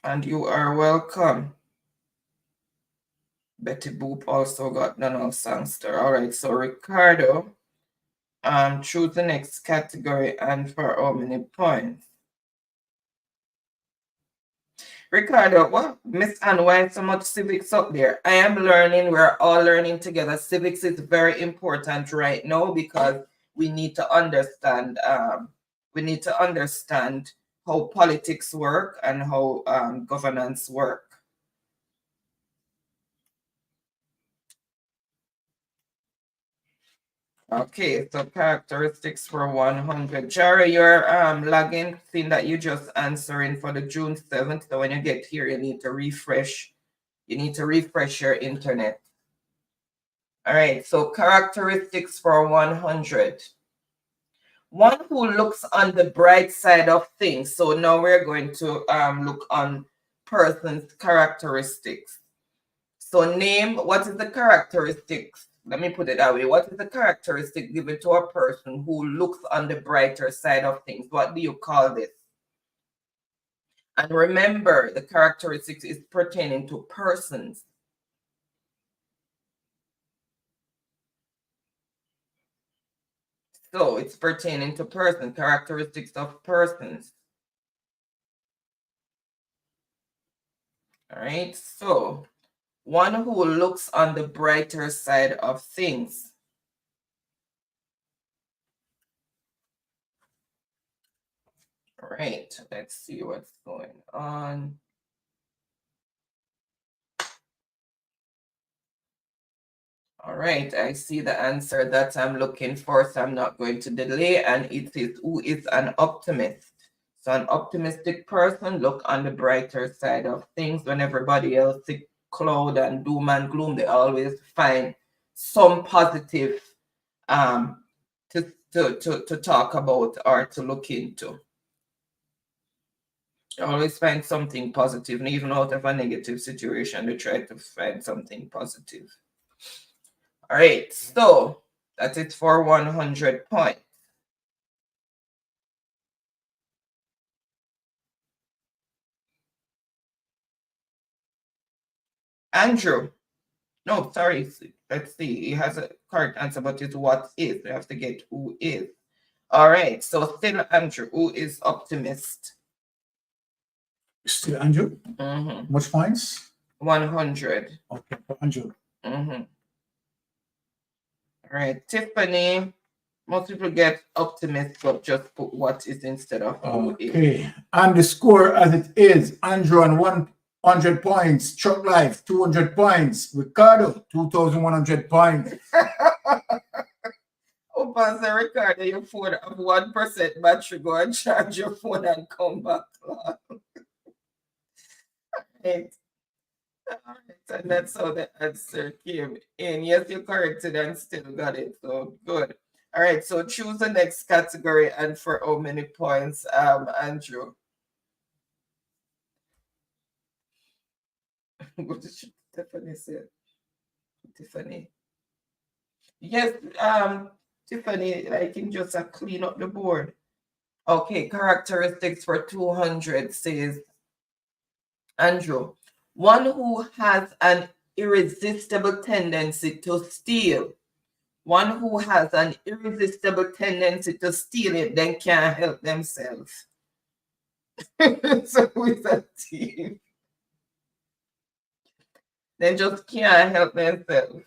And you are welcome. Betty Boop also got Donald Sangster. All right, so Ricardo, choose the next category and for how many points? Ricardo, what? Miss Anne, why so much civics up there? I am learning. We're all learning together. Civics is very important right now because we need to understand. How politics work and how governance work. Okay, so characteristics for 100. Jara, you're logging, seeing that you just answering for the June 7th. So when you get here, you need to refresh. You need to refresh your internet. All right, so characteristics for 100. One who looks on the bright side of things. So now we're going to look on person's characteristics. So name, what is the characteristics? Let me put it that way. What is the characteristic given to a person who looks on the brighter side of things? What do you call this? And remember, the characteristics is pertaining to persons. So it's pertaining to persons, characteristics of persons. All right, so one who looks on the brighter side of things. All right, let's see what's going on. All right, I see the answer that I'm looking for, so I'm not going to delay, and it is who is an optimist. So an optimistic person look on the brighter side of things. When everybody else is cloud and doom and gloom, they always find some positive to talk about or to look into. Always find something positive, and even out of a negative situation, they try to find something positive. All right, so that's it for 100 points. Andrew. No, sorry. Let's see. He has a correct answer, but it's what is. We have to get who is. All right. So still Andrew. Who is optimist? Still Andrew? Mm-hmm. Much points? 100. Okay, for Andrew. Mm-hmm. All right. Tiffany. Most people get optimist, but just put what is instead of who is. Okay. And the score as it is, Andrew on 100 points. Truck Life, 200 points. Ricardo, 2,100 points. Oh, Pastor Ricardo, your phone have 1% battery. Go and charge your phone and come back. Right. All right. And that's how the answer came in. Yes, you corrected and still got it. So good. All right. So choose the next category and for how many points, Andrew? What did Tiffany say? Tiffany. Yes, Tiffany, I can just clean up the board. Okay, characteristics for 200 says Andrew, one who has an irresistible tendency to steal. One who has an irresistible tendency to steal it, then can't help themselves. So with a thief, they just can't help themselves.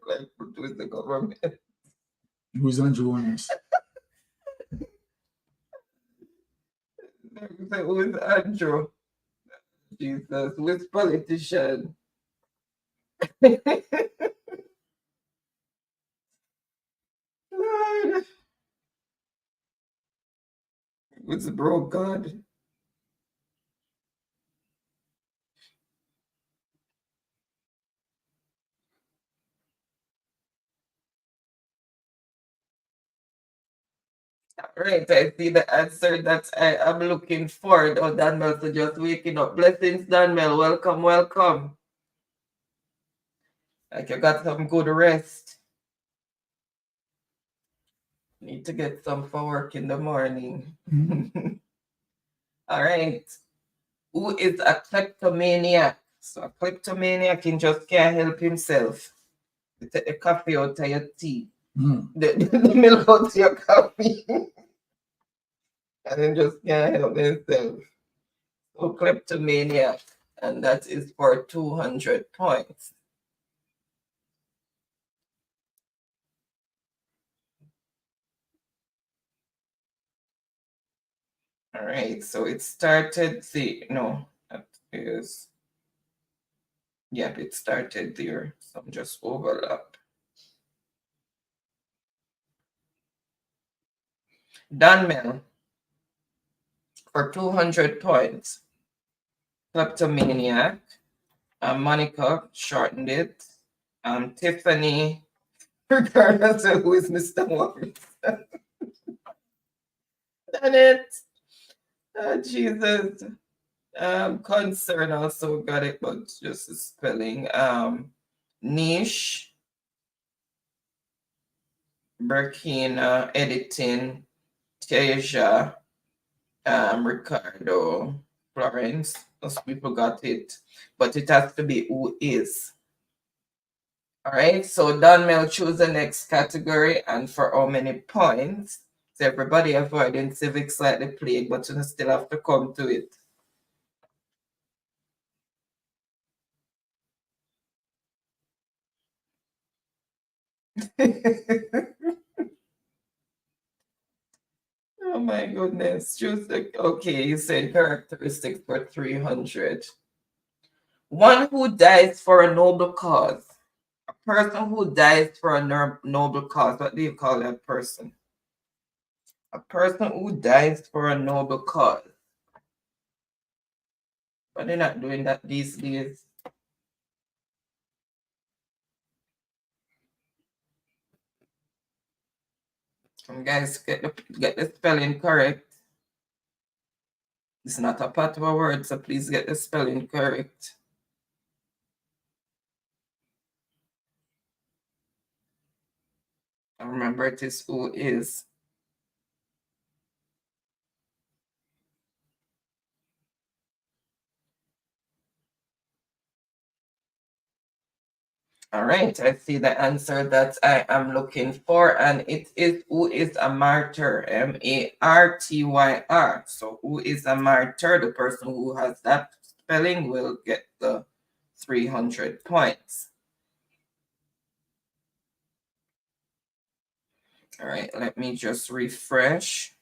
Like with the government. Who's Andrew on this? Who's Andrew? Jesus, which politician? Lord. What's bro God? Right, I see the answer that I am looking for. Oh, Daniel, so just waking up. Blessings, Daniel. Welcome, welcome. Like you got some good rest. Need to get some for work in the morning. All right. Who is a kleptomaniac? So a kleptomaniac can just can't help himself. You take the coffee out of your tea. The milk out of your coffee. And then just can't help himself. So kleptomaniac. And that is for 200 points. All right, so it started that is, yep, it started there. Some just overlap. Dunmel for 200 points. Kleptomaniac. Monica shortened it. Tiffany, regardless of who is Mr. Morris. Done it. Oh, Jesus. Concern also got it, but just the spelling. Niche. Burkina, editing, Teja, Ricardo, Florence. Those people got it, but it has to be who is. All right, so Donmel, choose the next category and for how many points. So everybody avoiding civics like the plague, but you still have to come to it. Oh my goodness. Choose the, okay, you said characteristics for 300. One who dies for a noble cause. A person who dies for a noble cause. What do you call that person? A person who dies for a noble cause. But they're not doing that these days. Guys, get the spelling correct. It's not a part of a word, so please get the spelling correct. And remember, it is who is. All right, I see the answer that I am looking for, and it is who is a martyr, M-A-R-T-Y-R. So who is a martyr? The person who has that spelling will get the 300 points. All right, let me just refresh.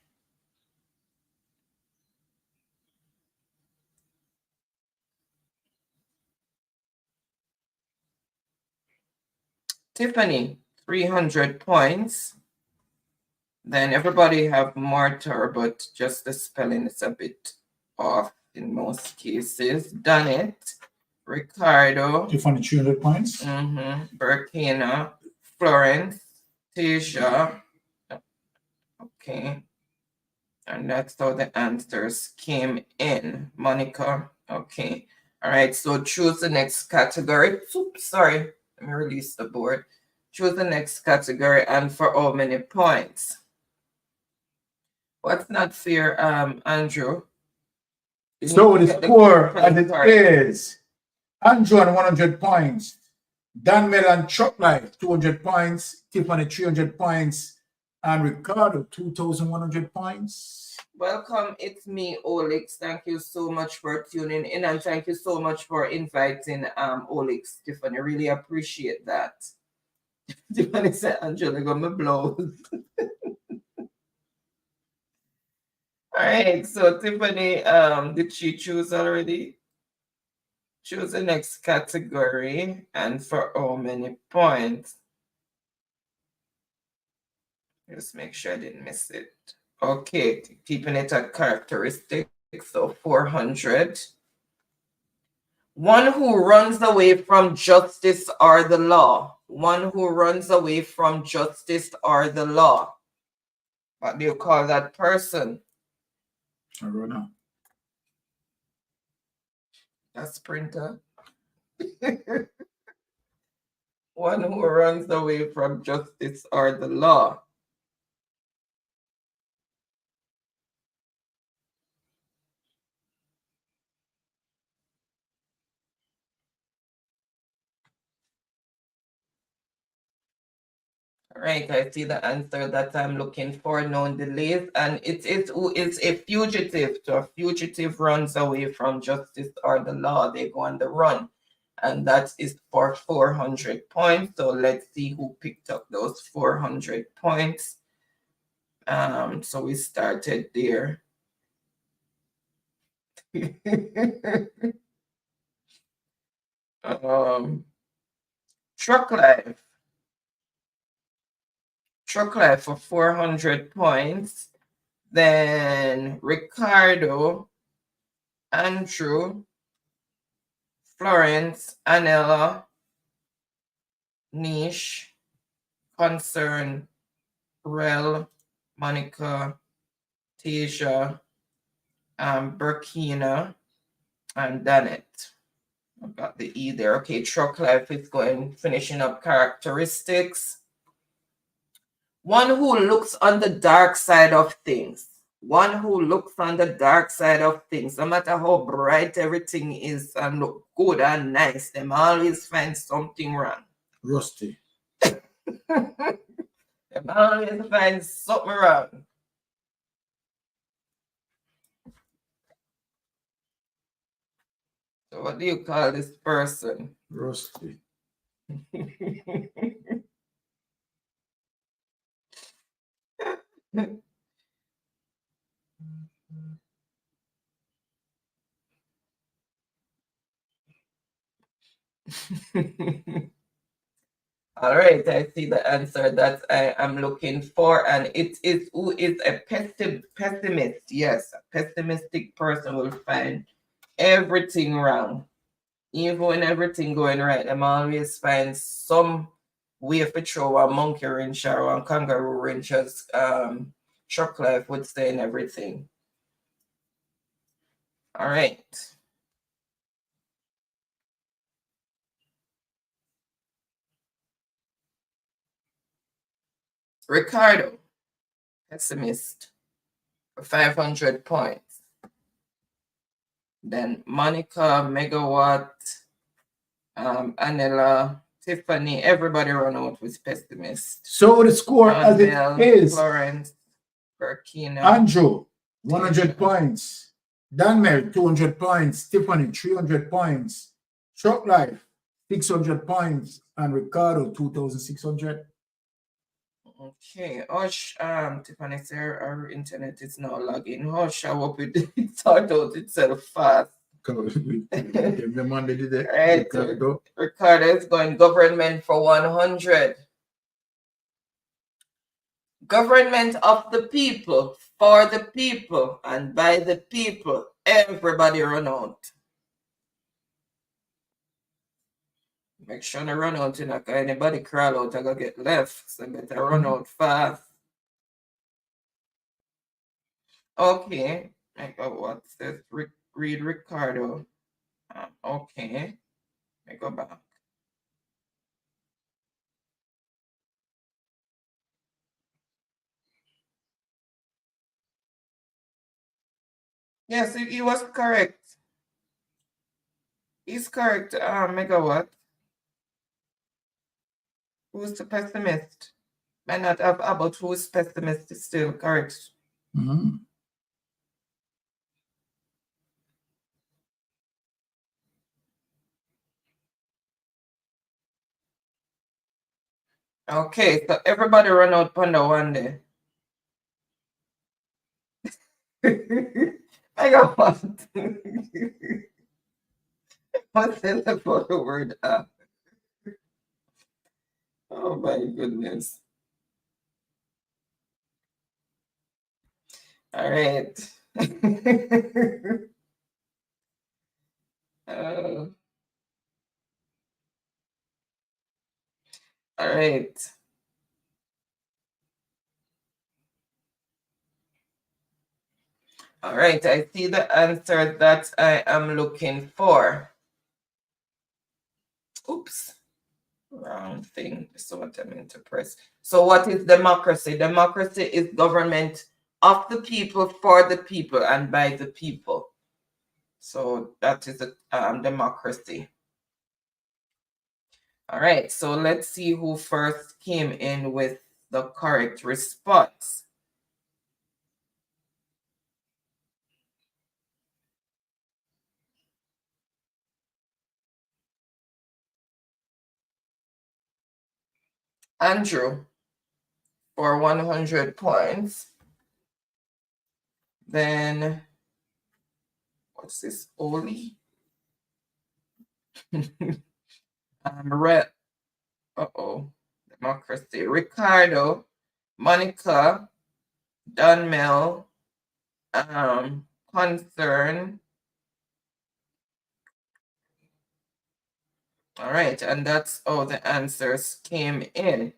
Tiffany, 300 points. Then everybody have martyr, but just the spelling is a bit off in most cases. Done it. Ricardo. Tiffany, 300 points. Burkina. Florence. Tisha. Okay. And that's how the answers came in. Monica. Okay. All right. So choose the next category. Oops, sorry. Let me release the board. Choose the next category and for how many points? What's not fair, Andrew? So the score as it is, Andrew on 100 points, Dan Mellon Chuck Life 200 points, Tiffany 300 points, and Ricardo 2,100 points. Welcome, it's me, Olix. Thank you so much for tuning in, and thank you so much for inviting Olix, Tiffany. Really appreciate that. Tiffany said, Angela got my blows. All right, so Tiffany, did she choose already? Choose the next category and for how many points? Just make sure I didn't miss it. Okay, keeping it at characteristics, so 400. One who runs away from justice or the law. One who runs away from justice or the law. What do you call that person? I don't know. A sprinter. One who runs away from justice or the law. All right, I see the answer that I'm looking for, no delays, and it is who is a fugitive. So a fugitive runs away from justice or the law. They go on the run, and that is for 400 points. So let's see who picked up those 400 points. So we started there. Truck Life. Truck Life for 400 points. Then Ricardo, Andrew, Florence, Anella, Niche, Concern, Rel, Monica, Tasia, Burkina, and Danet. I've got the E there. Okay, Truck Life is finishing up characteristics. One who looks on the dark side of things. One who looks on the dark side of things. No matter how bright everything is and look good and nice, them always find something wrong. Rusty. Them always find something wrong. So what do you call this person? Rusty. All right, I see the answer that I am looking for, and it is who is a pessimist. Yes, a pessimistic person will find everything wrong. Even when everything going right, them always find some Wave Patrol, a monkey wrench or a kangaroo wrench as Shock Life would say and everything. All right. Ricardo, pessimist, for 500 points. Then Monica, Megawatt, Anela, Tiffany, everybody run out with pessimist. So the score as it is: Florence, Burkina, Andrew, 100 points. Daniel, 200 points. Tiffany, 300 points. Shock Life, 600 points. And Ricardo, 2,600. Okay, Hush, Tiffany said our internet is now logging. Hush, I hope it sort out itself fast. The Monday did it. Right. Ricardo is going government for 100. Government of the people, for the people, and by the people. Everybody run out. Make sure to run out, you know, because anybody crawl out, I gotta get left. So better run out fast. Okay. I got what says read Ricardo. Okay. Let me go back. Yes, he was correct. He's correct, Megawatt. Who's the pessimist? Might not have about who's pessimist is still correct. Mm-hmm. Okay, so everybody run out Panda one day. Megawatt. What's in the word? Oh my goodness. All right. All right. All right, I see the answer that I am looking for. Oops. Wrong thing. So what I meant to press. So what is democracy? Democracy is government of the people, for the people, and by the people. So that is a democracy. All right, so let's see who first came in with the correct response. Andrew for 100 points. Then what's this? Oli? Red. Democracy. Ricardo, Monica, Dunmel, Concern. All right, and that's all the answers came in.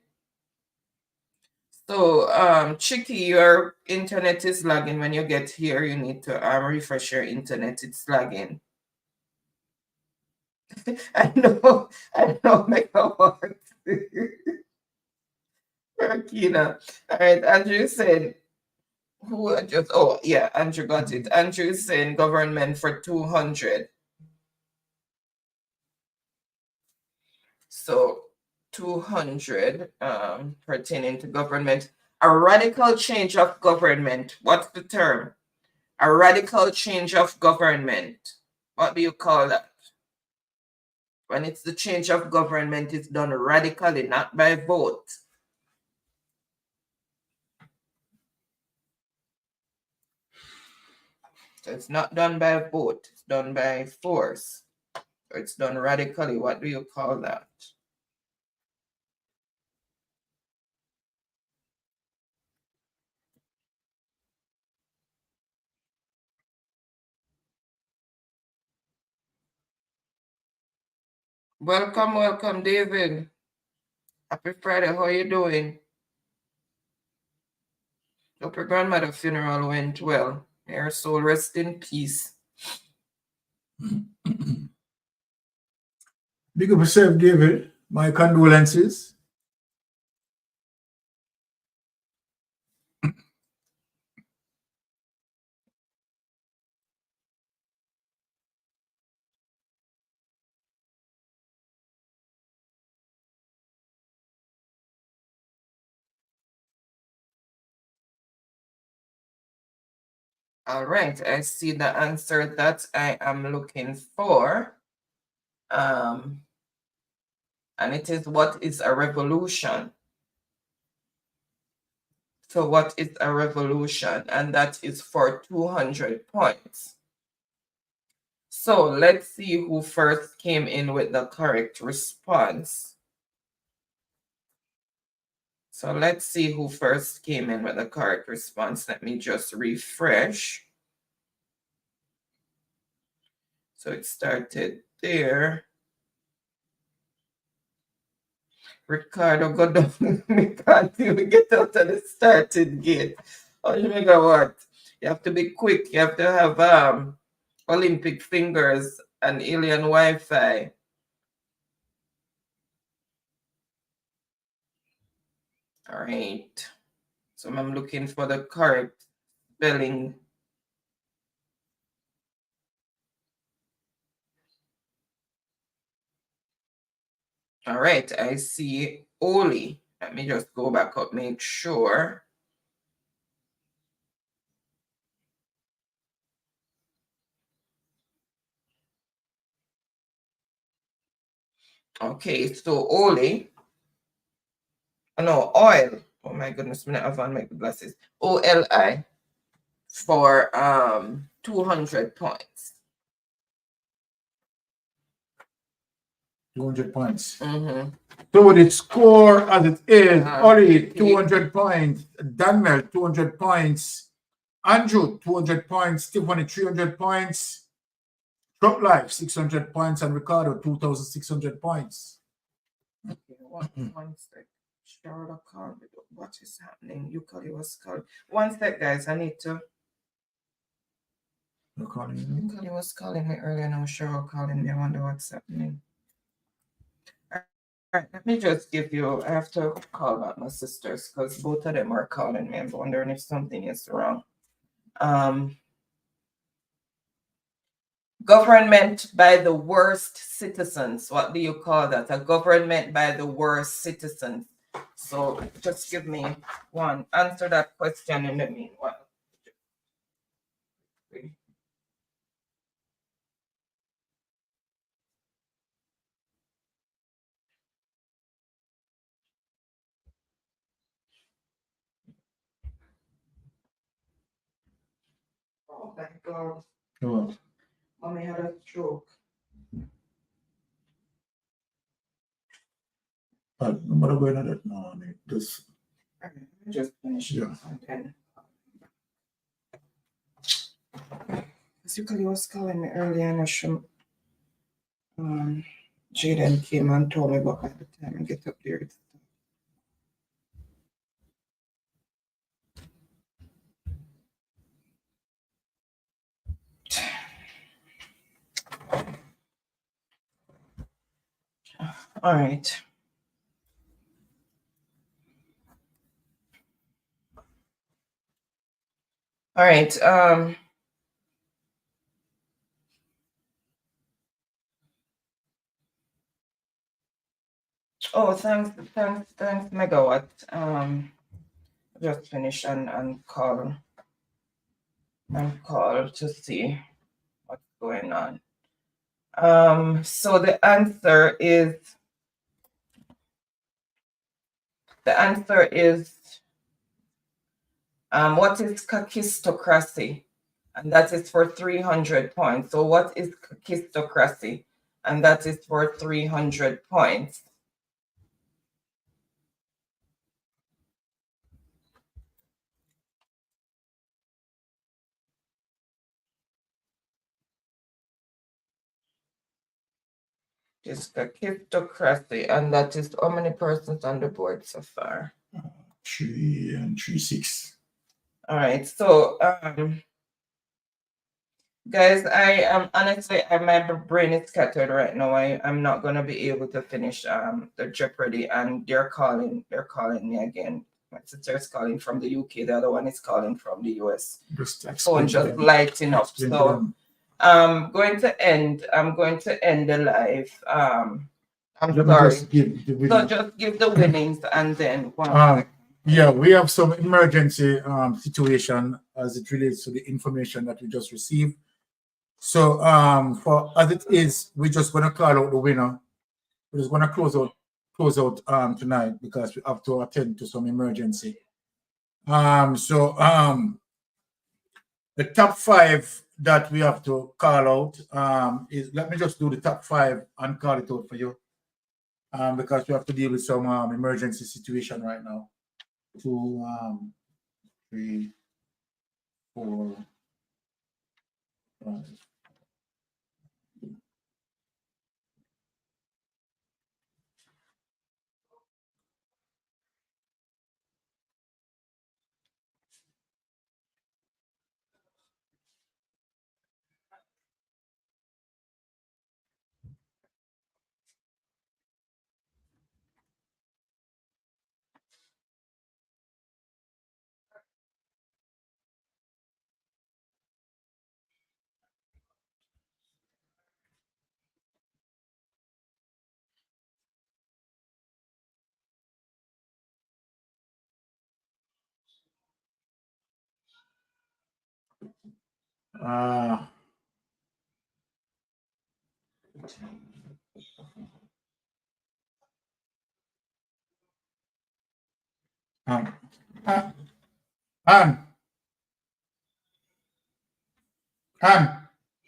So, Chicky, your internet is lagging. When you get here, you need to refresh your internet. It's lagging. I know, Megawatt. Burkina. All right, Andrew said, who just, oh, yeah, Andrew got it. Andrew is saying government for 200. So 200 pertaining to government. A radical change of government. What's the term? A radical change of government. What do you call that? When it's the change of government, it's done radically, not by vote. So it's not done by vote, it's done by force. So it's done radically. What do you call that? Welcome, welcome, David. Happy Friday. How are you doing? Hope your grandmother's funeral went well. May her soul rest in peace. Big up yourself, David. My condolences. All right, I see the answer that I am looking for. And it is, what is a revolution? So what is a revolution? And that is for 200 points. So let's see who first came in with the correct response. So let's see who first came in with the correct response. Let me just refresh. So it started there. Ricardo, go down. We can't even get out of the starting gate. Oh, you megawatt. You have to be quick. You have to have Olympic fingers and alien Wi-Fi. All right. So I'm looking for the correct spelling. All right, I see Oli. Let me just go back up, make sure. Okay, so Oli. Oh, no, oil. Oh my goodness, I'm not have on my glasses. OLI for 200 points. 200 points. Mm-hmm. So the score as it is, Ollie, 200 points, Daniel, 200 points, Andrew, 200 points, Stephanie, 300 points, Truck Life, 600 points, and Ricardo, 2,600 points. Okay, one sec. Charlotte called. What is happening? Yukali was called. One sec, guys. I need to. You're calling me? Yukali was calling me earlier. Now Cheryl calling me. I wonder what's happening. All right, let me just give you. I have to call back my sisters because both of them are calling me. I'm wondering if something is wrong. Government by the worst citizens. What do you call that? A government by the worst citizens. So just give me one. Answer that question in the meanwhile. Oh my God. Oh. Mommy had a stroke. But no matter where that now, just Just finish it. Yeah. And then. Yukali was calling me earlier and I should, Jaden came and told me, but by the time I get up there, it's all right. All right. Oh, thanks, Megawatt. Just finish and call to see what's going on. So the answer is what is kakistocracy? And that is for 300 points. So what is kakistocracy? And that is for 300 points. It's the kleptocracy, and that is how many persons on the board so far? 3 and 3, 6. All right, so guys, I am honestly, my brain is scattered right now. I'm not gonna be able to finish the Jeopardy, and they're calling me again. My sister's calling from the UK, the other one is calling from the US. Phone just lighting up. So I'm going to end the live. I'm sorry. Just give the winnings and then yeah, we have some emergency situation as it relates to the information that we just received. So for as it is, we're just gonna call out the winner. We're just gonna close out tonight because we have to attend to some emergency. The top 5 that we have to call out is, let me just do the top 5 and call it out for you. Because we have to deal with some emergency situation right now. 2, 3, 4, 5.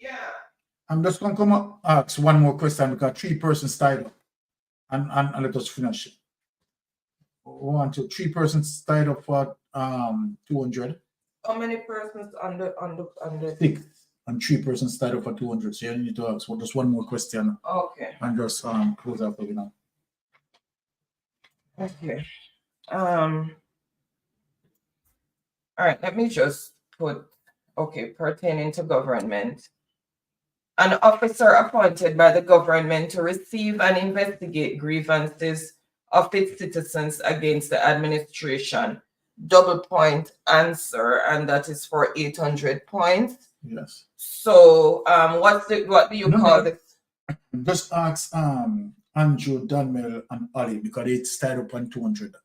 Yeah. I'm just gonna come up ask one more question because 3 persons tied up, and let us finish. 1, 2, 3 persons tied up for 200. How many persons on the 6 and 3 persons tied up for 200. So you need to ask just one more question. Okay. And just close out the winner. Okay. All right, let me just put, pertaining to government. An officer appointed by the government to receive and investigate grievances of its citizens against the administration. Double point answer, and that is for 800 points. Yes. So what do you call this? Just ask Andrew, Daniel, and Ali because it's tied up on 200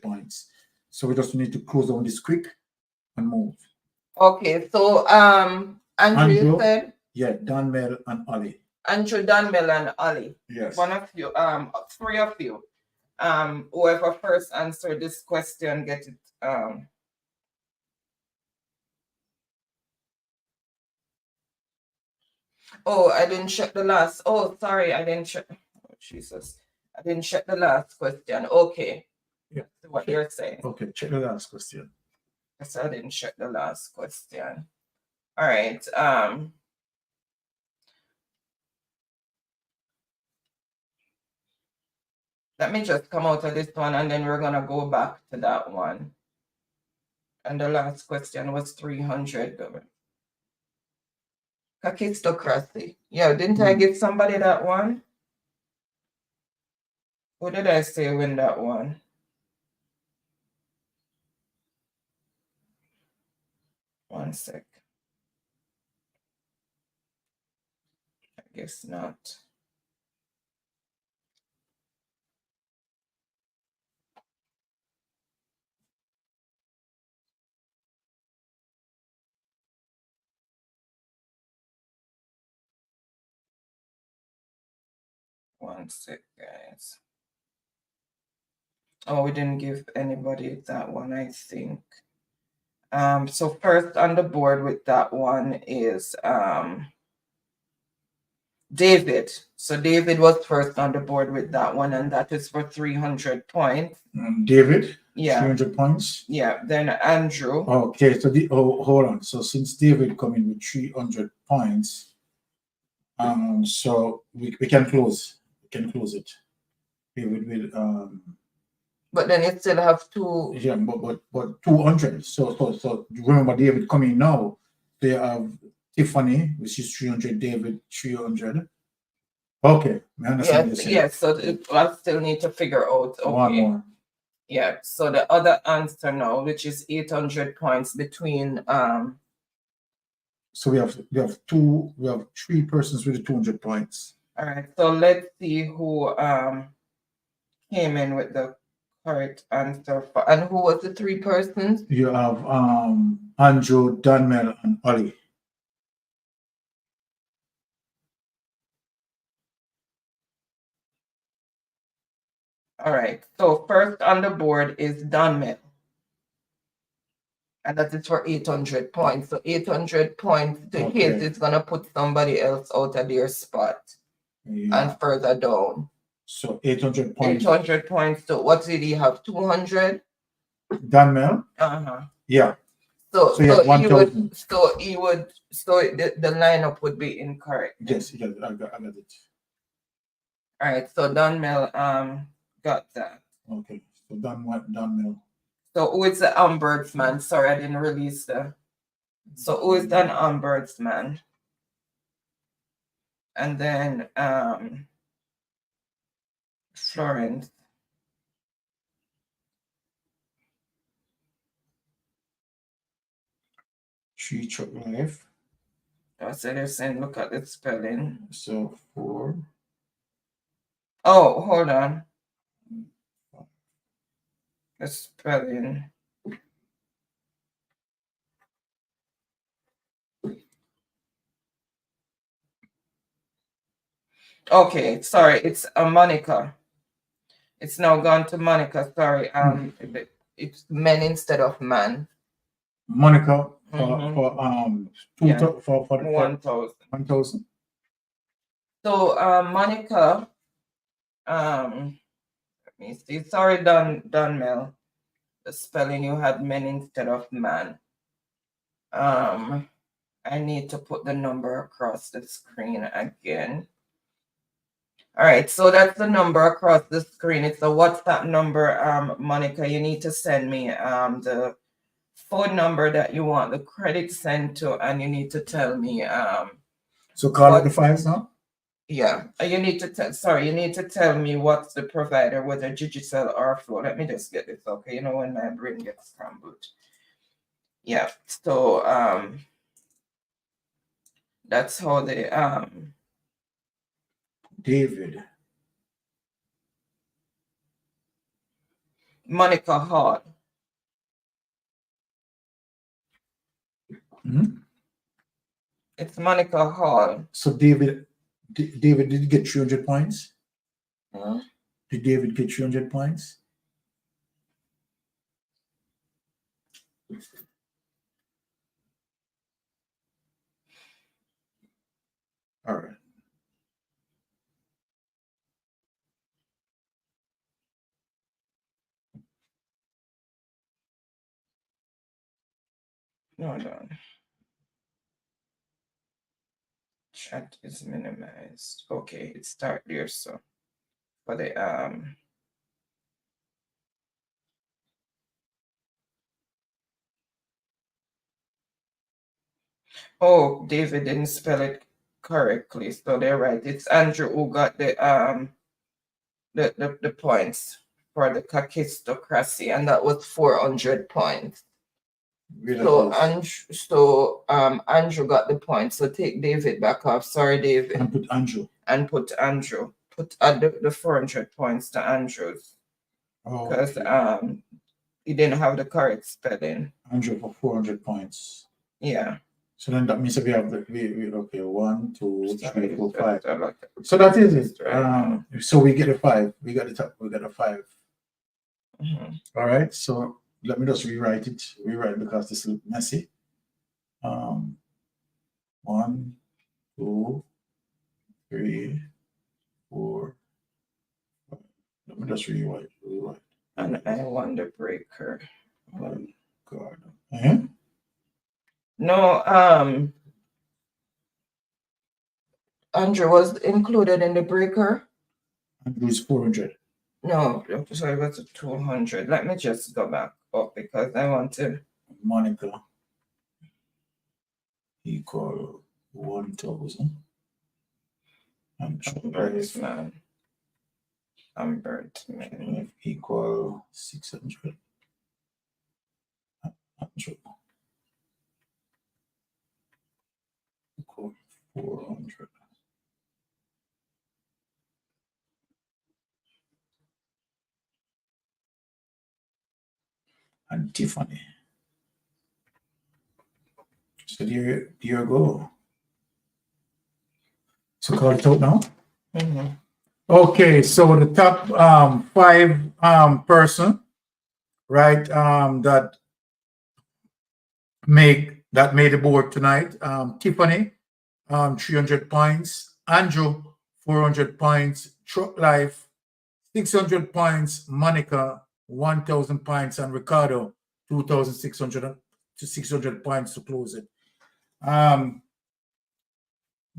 points. So we just need to close down this quick and move. Okay, so Andrew, you said? Yeah, Daniel and Ali. Andrew, Daniel, and Ali. Yes. One of you, 3 of you. Whoever first answered this question get it. Oh, I didn't check the last. Oh, sorry, I didn't check. Oh, Jesus, I didn't check the last question. Okay. Yeah. What you're saying. Okay, check the last question. Yes, I didn't check the last question. All right. Let me just come out of this one and then we're gonna go back to that one. And the last question was 300. Kakistocracy. Yeah, didn't I give somebody that one? What did I say win that one? One sec. I guess not. One sec, guys. Oh, we didn't give anybody that one, I think. So first on the board with that one is David. So David was first on the board with that one, and that is for 300 points. David? Yeah. 300 points? Yeah. Then Andrew. Okay, so hold on. So since David coming with 300 points, so we can close. can close it. David will But then you still have two. Yeah, but 200. So remember David coming now. They have Tiffany, which is 300. David 300. Okay, I understand. Yes. So I still need to figure out. Okay. One more. Yeah. So the other answer now, which is 800 points between So we have 3 persons with 200 points. All right. So let's see who came in with the correct answer for, and who was the 3 persons? You have Andrew, Daniel, and Ollie. All right. So first on the board is Donmel. And that is for 800 points. So 800 points to hit is going to put somebody else out of their spot. And further down. So 800 points. 800 points. So what did he have? 200? Daniel? Yeah. So he has 1,000. The lineup would be incorrect. Yes, I got it. All right. So Donmel got that. Okay. So Donmel. So who is the ombudsman? Sorry, I didn't release the. So who is the ombudsman? And then Florence. She took life. So they're saying look at the spelling. So 4. Oh, hold on. The spelling. Okay, sorry, it's Monica. It's now gone to Monica. Sorry, it's men instead of man. Monica for 1,000. 1,000. So Monica, let me see. Sorry, Donmel. The spelling you had men instead of man. I need to put the number across the screen again. All right, so that's the number across the screen. It's a WhatsApp number, Monica. You need to send me the phone number that you want the credit sent to, and you need to tell me. So call it the 5s now? Yeah, you need to you need to tell me what's the provider, whether digital or flow. Let me just get this, okay? You know when my brain gets scrambled. Yeah, so that's how they David. Monica Hall. It's Monica Hall. So David did you get 300 points? Did David get 300 points? All right. No. Chat is minimized. Okay, it start there. So for the oh, David didn't spell it correctly, so they're right. It's Andrew who got the points for the kakistocracy, and that was 400 points. So Andrew got the points. So take David back off. Sorry, David. And put Andrew. Put the 400 points to Andrew's. Because he didn't have the correct spelling. Andrew for 400 points. Yeah. So then that means that we have okay, 1, 2, 3, 4, 5. So that is it. So we get a 5. We got a 5. All right. So let me just rewrite because this is messy. 1, 2, 3, 4, 5. Let me just rewrite. And I want the breaker. Oh, God. No, Andrew was included in the breaker. Andrew's 400. No, so it was 200. Let me just go back up because I want to. Monica equal 1,000. And Umbertman equal 600. Andrew equal 400. And Tiffany. So there you go. So call it out now. Mm-hmm. Okay, so the top 5 person, right? That made the board tonight. Tiffany, 300 points. Andrew, 400 points. Truck Life, 600 points. Monica, 1,000 points, and Ricardo, 2,600 to 600 points to close it.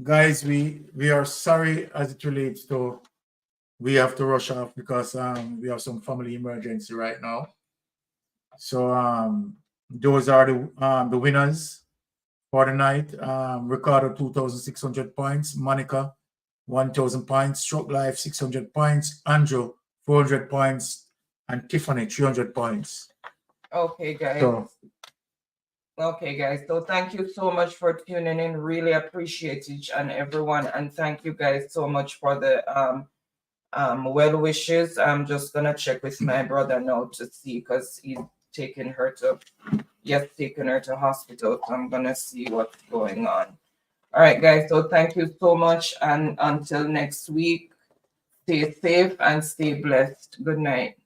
Guys, we are sorry as it relates to we have to rush off because we have some family emergency right now. So those are the winners for the night. Ricardo, 2,600 points. Monica, 1,000 points. Stroke Life, 600 points. Andrew, 400 points. And Tiffany, 300 points. Okay, guys. So, okay, guys. So thank you so much for tuning in. Really appreciate each and everyone. And thank you guys so much for the well wishes. I'm just gonna check with my brother now to see because he's taking her to hospital. So I'm gonna see what's going on. All right, guys. So thank you so much, and until next week, stay safe and stay blessed. Good night.